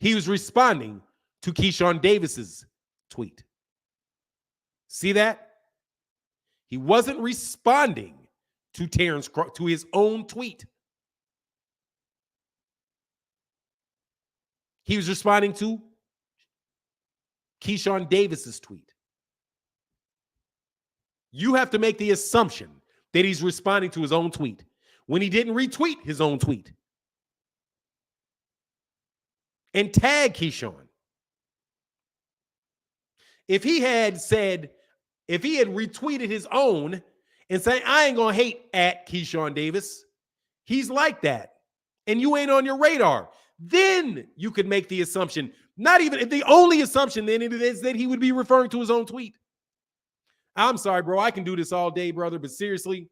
He was responding to Keyshawn Davis's tweet. See that? He wasn't responding to his own tweet. He was responding to Keyshawn Davis's tweet. You have to make the assumption that he's responding to his own tweet when he didn't retweet his own tweet and tag Keyshawn. If he had retweeted his own and saying, I ain't going to hate at Keyshawn Davis, he's like that, and you ain't on your radar, then you could make the assumption, not even, the only assumption then is that he would be referring to his own tweet. I'm sorry, bro, I can do this all day, brother, but seriously,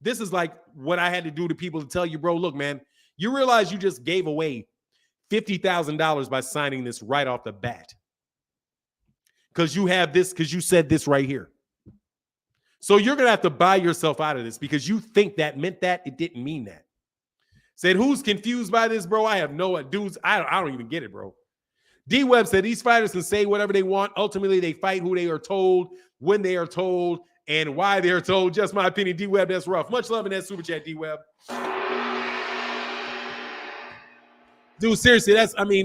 this is like what I had to do to people to tell you, bro, look, man, you realize you just gave away $50,000 by signing this right off the bat. Because you have this, because you said this right here. So you're going to have to buy yourself out of this because you think that meant that. It didn't mean that. Said, who's confused by this, bro? I have no dudes. I don't even get it, bro. D-Web said, these fighters can say whatever they want. Ultimately, they fight who they are told, when they are told, and why they are told. Just my opinion, D-Web, that's rough. Much love in that super chat, D-Web. Dude, seriously,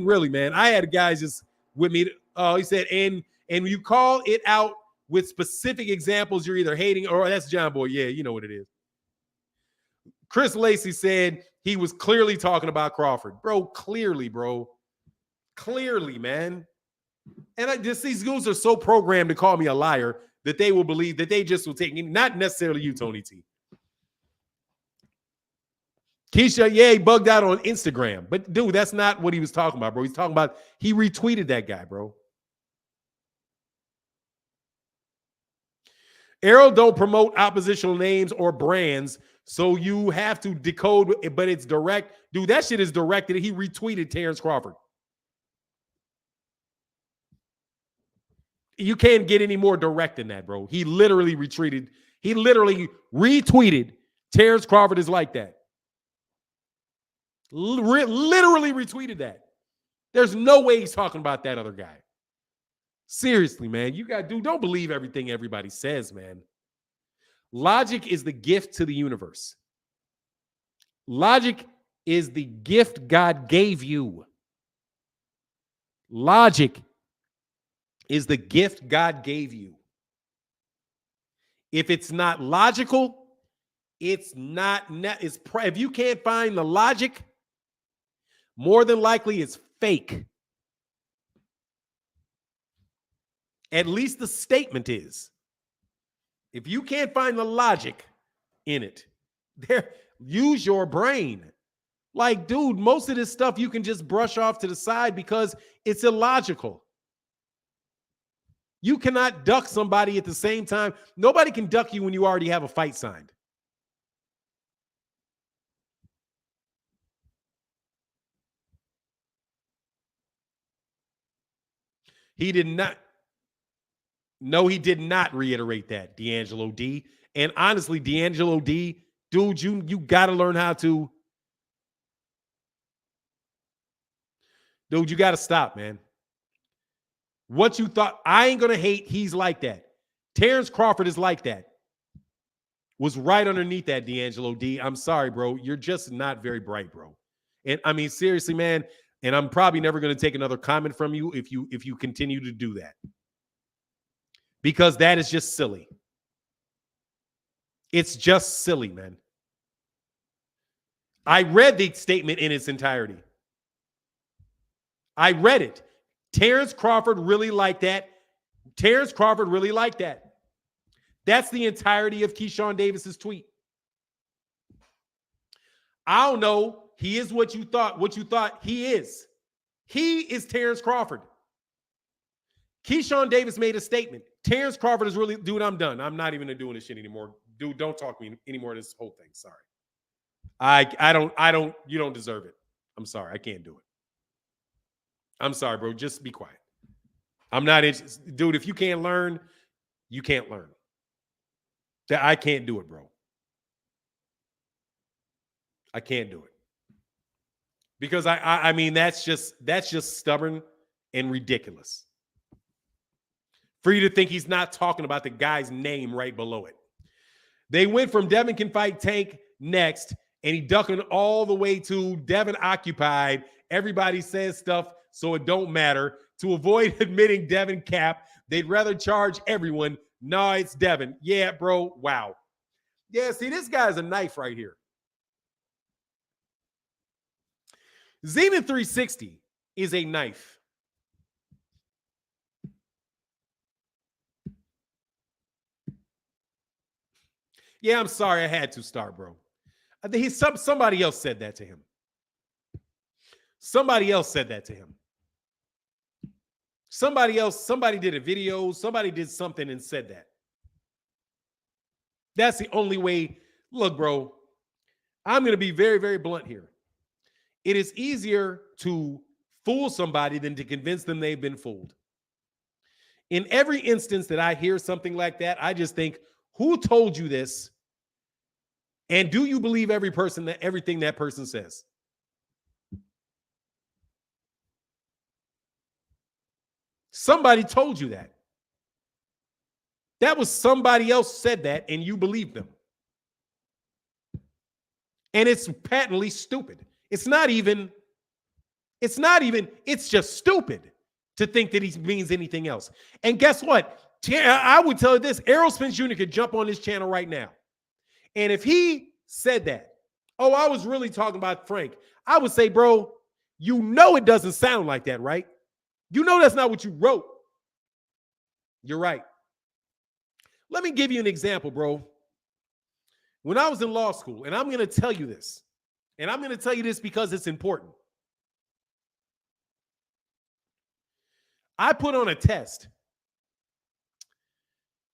really, man. I had guys just with me. He said, and when you call it out with specific examples, you're either hating or that's John Boy. Yeah, you know what it is. Chris Lacey said he was clearly talking about Crawford. Bro, clearly, bro. Clearly, man. And these dudes are so programmed to call me a liar that they will believe that they just will take me. Not necessarily you, Tony T. Keisha, yeah, he bugged out on Instagram. But, dude, that's not what he was talking about, bro. He's talking about he retweeted that guy, bro. Erroll don't promote oppositional names or brands, so you have to decode, but it's direct. Dude, that shit is directed. He retweeted Terrence Crawford. You can't get any more direct than that, bro. He literally retweeted Terrence Crawford is like that. Literally retweeted that. There's no way he's talking about that other guy. Seriously, man. You got to don't believe everything everybody says, man. Logic is the gift to the universe. Logic is the gift God gave you. Logic is the gift God gave you. If it's not logical, it's not, if you can't find the logic, more than likely it's fake. At least the statement is. If you can't find the logic in it, use your brain. Like, dude, most of this stuff you can just brush off to the side because it's illogical. You cannot duck somebody at the same time. Nobody can duck you when you already have a fight signed. He did not. No, he did not reiterate that, D'Angelo D. And honestly, D'Angelo D, dude, you got to learn how to. Dude, you got to stop, man. What you thought, I ain't going to hate, he's like that. Terrence Crawford is like that. Was right underneath that, D'Angelo D. I'm sorry, bro. You're just not very bright, bro. And I mean, seriously, man, and I'm probably never going to take another comment from you if you continue to do that. Because that is just silly. It's just silly, man. I read the statement in its entirety. I read it. Terrence Crawford really liked that. Terrence Crawford really liked that. That's the entirety of Keyshawn Davis's tweet. I don't know. He is what you thought he is. He is Terrence Crawford. Keyshawn Davis made a statement. Terrence Crawford is really, dude, I'm done. I'm not even doing this shit anymore. Dude, don't talk to me anymore this whole thing. Sorry. You don't deserve it. I'm sorry. I can't do it. I'm sorry, bro. Just be quiet. I'm not interested. Dude, if you can't learn, you can't learn. I can't do it, bro. I can't do it. Because I mean, that's just stubborn and ridiculous. For you to think he's not talking about the guy's name right below it. They went from Devin can fight Tank next, and he ducking all the way to Devin occupied. Everybody says stuff so it don't matter. To avoid admitting Devin cap, they'd rather charge everyone. No, it's Devin. Yeah, bro. Wow. Yeah, see, this guy's a knife right here. Zenith 360 is a knife. Yeah, I'm sorry. I had to start, bro. I think somebody else said that to him. Somebody else said that to him. Somebody did a video. Somebody did something and said that. That's the only way. Look, bro, I'm going to be very, very blunt here. It is easier to fool somebody than to convince them they've been fooled. In every instance that I hear something like that, I just think, who told you this? And do you believe everything that person says? Somebody told you that. That was somebody else said that, and you believed them. And it's patently stupid. It's just stupid to think that he means anything else. And guess what? I would tell you this, Erroll Spence Jr. could jump on this channel right now. And if he said that, oh, I was really talking about Frank, I would say, bro, you know it doesn't sound like that, right? You know that's not what you wrote. You're right. Let me give you an example, bro. When I was in law school, and I'm going to tell you this, and I'm going to tell you this because it's important. I put on a test.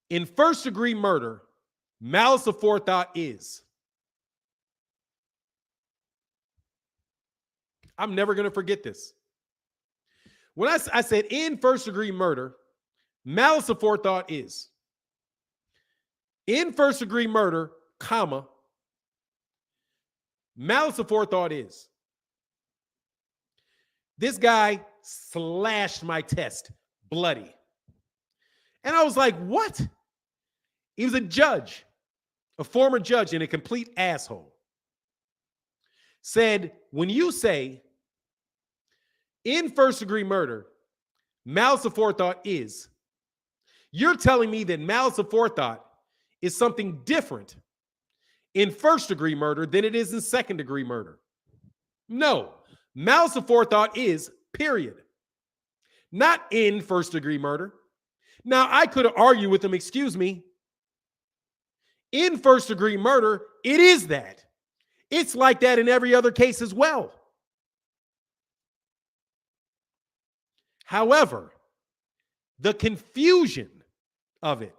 In first-degree murder, malice aforethought is. I'm never going to forget this. When I said in first-degree murder, malice aforethought is. In first-degree murder, comma, Malice aforethought is this guy slashed my test bloody. And I was like, what? He was a judge, a former judge, and a complete asshole. Said, when you say in first-degree murder, malice aforethought is, you're telling me that malice aforethought is something different in first-degree murder than it is in second-degree murder. No, malice aforethought is, period. Not in first-degree murder. Now, I could argue with him, excuse me. In first-degree murder, it is that. It's like that in every other case as well. However, the confusion of it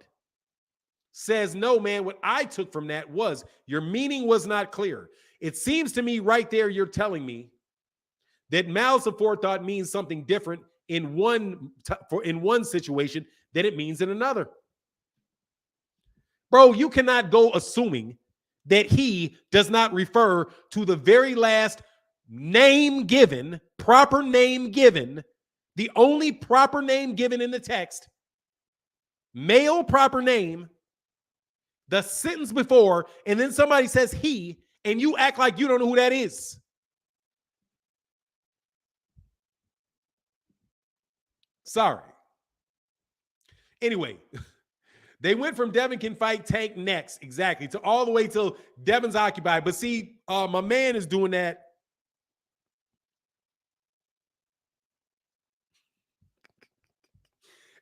says, no, man, what I took from that was your meaning was not clear. It seems to me right there you're telling me that malice aforethought means something different in one situation than it means in another. Bro, you cannot go assuming that he does not refer to the very last name given, proper name given, the only proper name given in the text, male proper name, the sentence before, and then somebody says he, and you act like you don't know who that is. Sorry. Anyway, they went from Devin can fight Tank next, exactly, to all the way till Devin's occupied. But see, my man is doing that.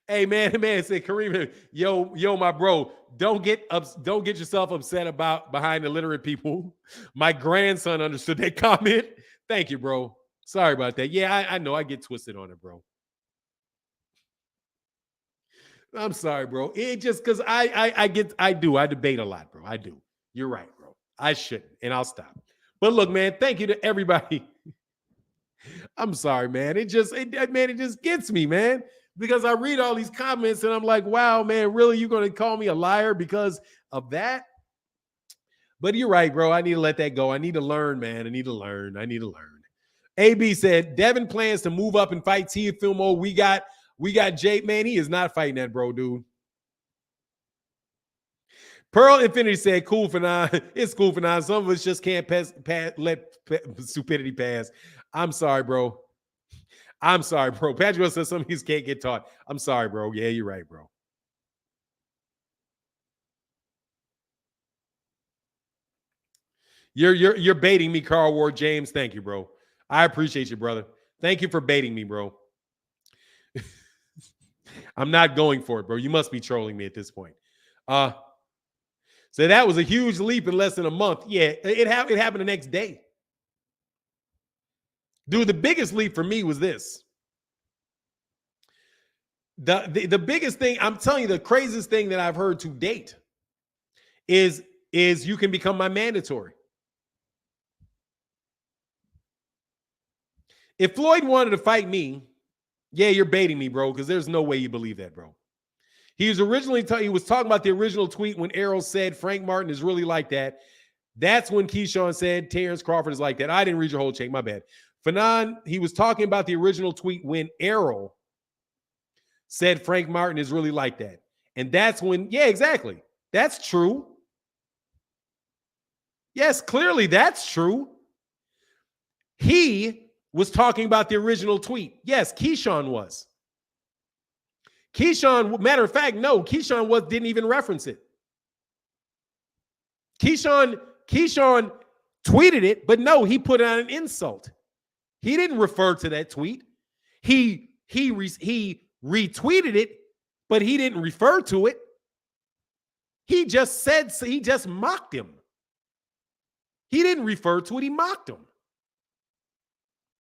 Hey, man said, Kareem, yo, my bro, don't get yourself upset about behind illiterate people. My grandson understood that comment. Thank you, bro. Sorry about that. Yeah, I know I get twisted on it, bro. I'm sorry, bro. It just because I debate a lot, bro. I do. You're right, bro. I shouldn't, and I'll stop. But look, man, thank you to everybody. I'm sorry, man. It just gets me, man. Because I read all these comments and I'm like, wow, man, really? You're going to call me a liar because of that? But you're right, bro. I need to let that go. I need to learn, man. I need to learn. AB said, Devin plans to move up and fight Teofimo. We got Jay. Man, he is not fighting that, bro, dude. Pearl Infinity said, cool for now. It's cool for now. Some of us just can't let stupidity pass. I'm sorry, bro. Patrick says some of these can't get taught. I'm sorry, bro. Yeah, you're right, bro. You're baiting me, Carl Ward James. Thank you, bro. I appreciate you, brother. Thank you for baiting me, bro. I'm not going for it, bro. You must be trolling me at this point. So that was a huge leap in less than a month. Yeah, it happened the next day. Dude, the biggest leap for me was this. The biggest thing, I'm telling you, the craziest thing that I've heard to date is you can become my mandatory. If Floyd wanted to fight me, yeah, you're baiting me, bro, because there's no way you believe that, bro. He was talking about the original tweet when Erroll said Frank Martin is really like that. That's when Keyshawn said Terrence Crawford is like that. I didn't read your whole check, my bad. Fanon, he was talking about the original tweet when Erroll said Frank Martin is really like that. And that's when, yeah, exactly. That's true. Yes, clearly that's true. He was talking about the original tweet. Yes, Keyshawn was. Matter of fact, no, Keyshawn didn't even reference it. Keyshawn tweeted it, but no, he put out an insult. He didn't refer to that tweet. He retweeted it, but he didn't refer to it. He just mocked him. He didn't refer to it. He mocked him.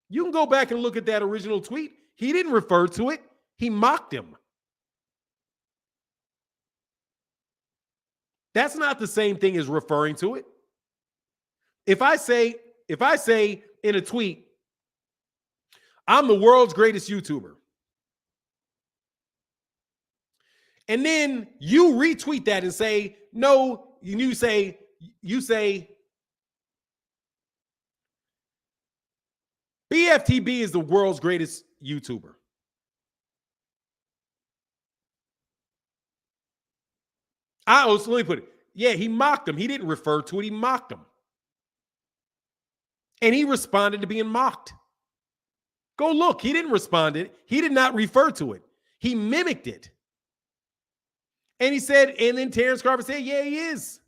You can go back and look at that original tweet. He didn't refer to it. He mocked him. That's not the same thing as referring to it. If I say in a tweet, I'm the world's greatest YouTuber, and then you retweet that and say, no, you say, BFTB is the world's greatest YouTuber. So let me put it. Yeah, he mocked him. He didn't refer to it. He mocked him. And he responded to being mocked. Go look. He didn't respond to it. He did not refer to it. He mimicked it. And he said, and then Terrence Crawford said, yeah, he is.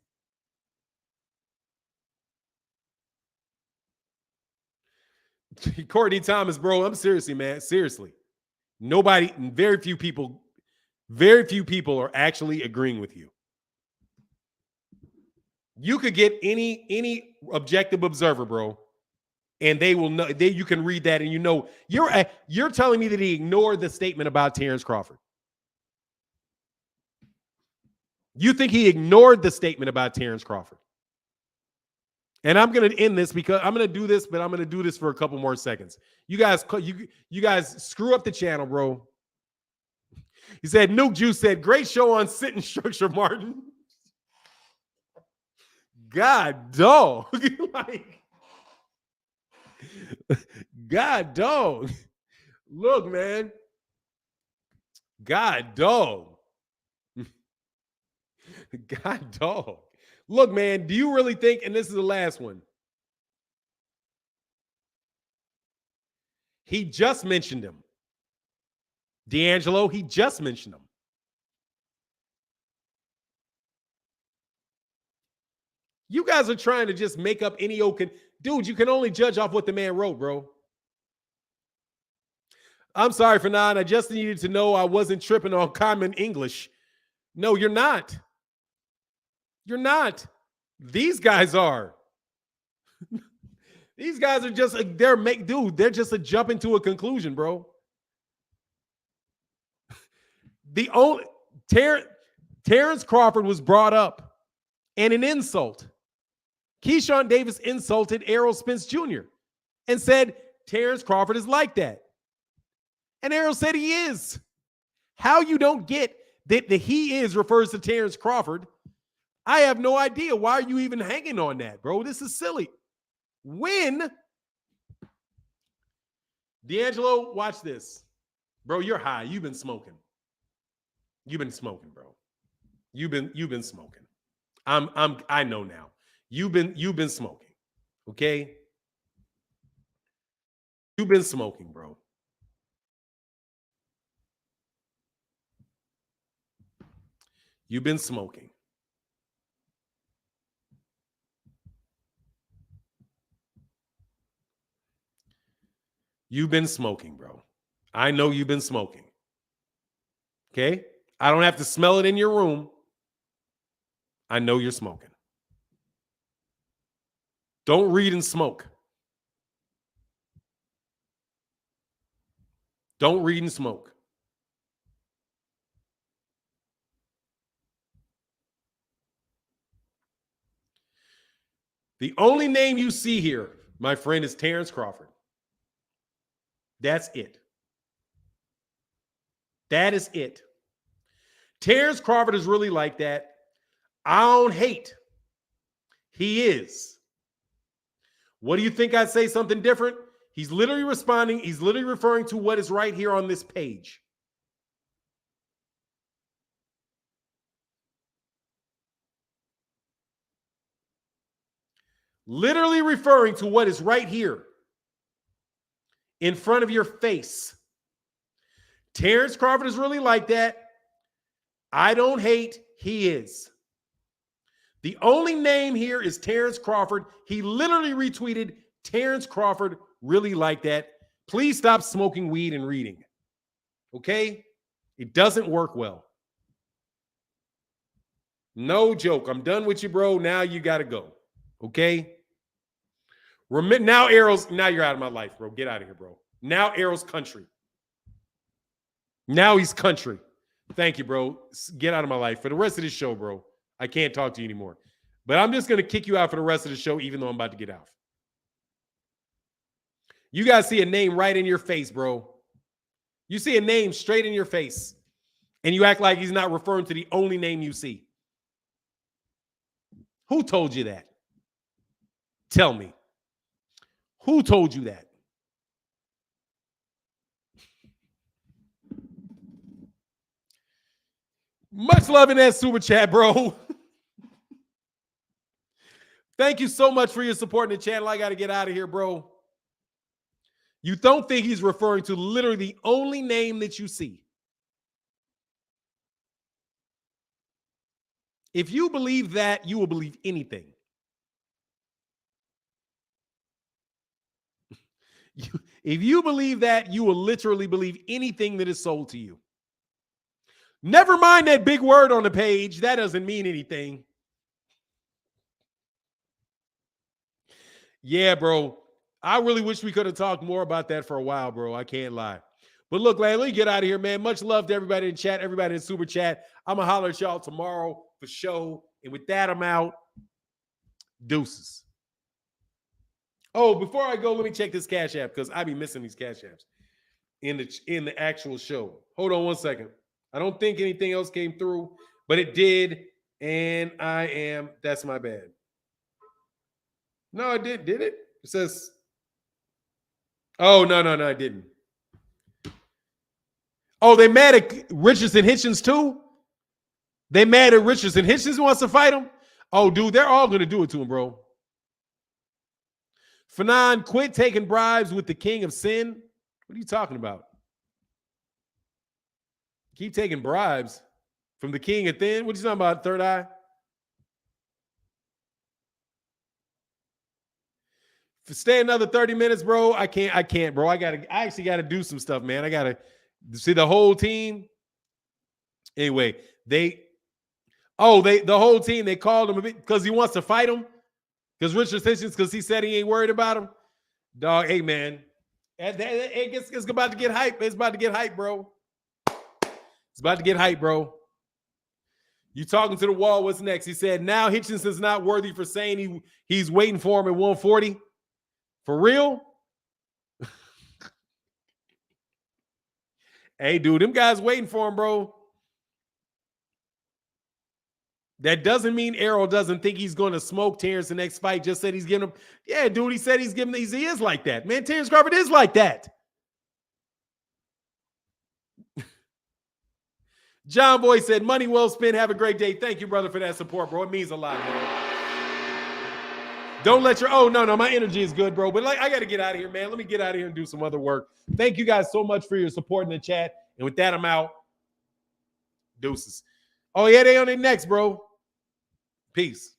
Courtney Thomas, bro, I'm seriously, man. Seriously. Very few people are actually agreeing with you. You could get any objective observer, bro, and they will know. You can read that, and you know you're telling me that he ignored the statement about Terrence Crawford. You think he ignored the statement about Terrence Crawford? And I'm going to end this because I'm going to do this, but I'm going to do this for a couple more seconds. You guys screw up the channel, bro. He said, Nuke Juice said, great show on sentence structure, Martin. God, dog. Like, God, dog. Look, man. God, dog. God, dog. Look, man, do you really think, and this is the last one, he just mentioned him. D'Angelo, he just mentioned him. You guys are trying to just make up any old... Dude, you can only judge off what the man wrote, bro. I'm sorry, Fanon. I just needed to know I wasn't tripping on common English. No, you're not. You're not. These guys are. These guys are just, they're just a jump into a conclusion, bro. The only Terrence Crawford was brought up and an insult. Keyshawn Davis insulted Erroll Spence Jr. and said Terrence Crawford is like that. And Erroll said he is. How you don't get that the he is refers to Terrence Crawford, I have no idea. Why are you even hanging on that, bro? This is silly. When D'Angelo, watch this. Bro, you're high. You've been smoking. You've been smoking, bro. You've been smoking. I know now. You've been smoking. Okay? You've been smoking, bro. You've been smoking. You've been smoking, bro. I know you've been smoking. Okay? I don't have to smell it in your room. I know you're smoking. Don't read and smoke. Don't read and smoke. The only name you see here, my friend, is Terrence Crawford. That's it. That is it. Terrence Crawford is really like that. I don't hate. He is. What do you think I'd say something different? He's literally responding. He's literally referring to what is right here on this page. Literally referring to what is right here in front of your face. Terrence Crawford is really like that. I don't hate. He is. The only name here is Terrence Crawford. He literally retweeted Terrence Crawford really like that. Please stop smoking weed and reading. Okay? It doesn't work well. No joke. I'm done with you, bro. Now you got to go. Okay? Now you're out of my life, bro. Get out of here, bro. Now Errol's country. Now he's country. Thank you, bro. Get out of my life. For the rest of this show, bro, I can't talk to you anymore. But I'm just going to kick you out for the rest of the show, even though I'm about to get out. You guys see a name right in your face, bro. You see a name straight in your face, and you act like he's not referring to the only name you see. Who told you that? Tell me. Who told you that? Much love in that super chat, bro. Thank you so much for your support in the channel. I got to get out of here, bro. You don't think he's referring to literally the only name that you see. If you believe that, you will believe anything. If you believe that, you will literally believe anything that is sold to you. Never mind that big word on the page. That doesn't mean anything. Yeah, bro. I really wish we could have talked more about that for a while, bro. I can't lie. But look, let me get out of here, man. Much love to everybody in chat, everybody in super chat. I'm going to holler at y'all tomorrow for show. And with that, I'm out. Deuces. Oh, before I go, let me check this Cash App because I be missing these Cash Apps in the actual show. Hold on one second. I don't think anything else came through, but it did. And that's my bad. No, it did. Did it? It says, oh, no, I didn't. Oh, they mad at Richardson Hitchens too? They mad at Richardson Hitchens wants to fight him? Oh, dude, they're all going to do it to him, bro. Fanon, quit taking bribes with the king of sin. What are you talking about? Keep taking bribes from the king of thin? What are you talking about, Third Eye? Stay another 30 minutes, bro. I can't, bro. I actually gotta do some stuff, man. I gotta see the whole team. Anyway, the whole team, they called him because he wants to fight him. Because Richard Hitchens, because he said he ain't worried about him. Dog, hey, man. It's about to get hype. It's about to get hype, bro. It's about to get hype, bro. You talking to the wall, what's next? He said, now Hitchenson's not worthy for saying he's waiting for him at 140. For real? Hey, dude, them guys waiting for him, bro. That doesn't mean Erroll doesn't think he's going to smoke Terrence the next fight. Just said he's giving him. Yeah, dude, he said he is like that. Man, Terrence Crawford is like that. John Boy said, money well spent. Have a great day. Thank you, brother, for that support, bro. It means a lot, man. Don't let your, oh, no, my energy is good, bro. But I got to get out of here, man. Let me get out of here and do some other work. Thank you guys so much for your support in the chat. And with that, I'm out. Deuces. Oh, yeah, they on it next, bro. Peace.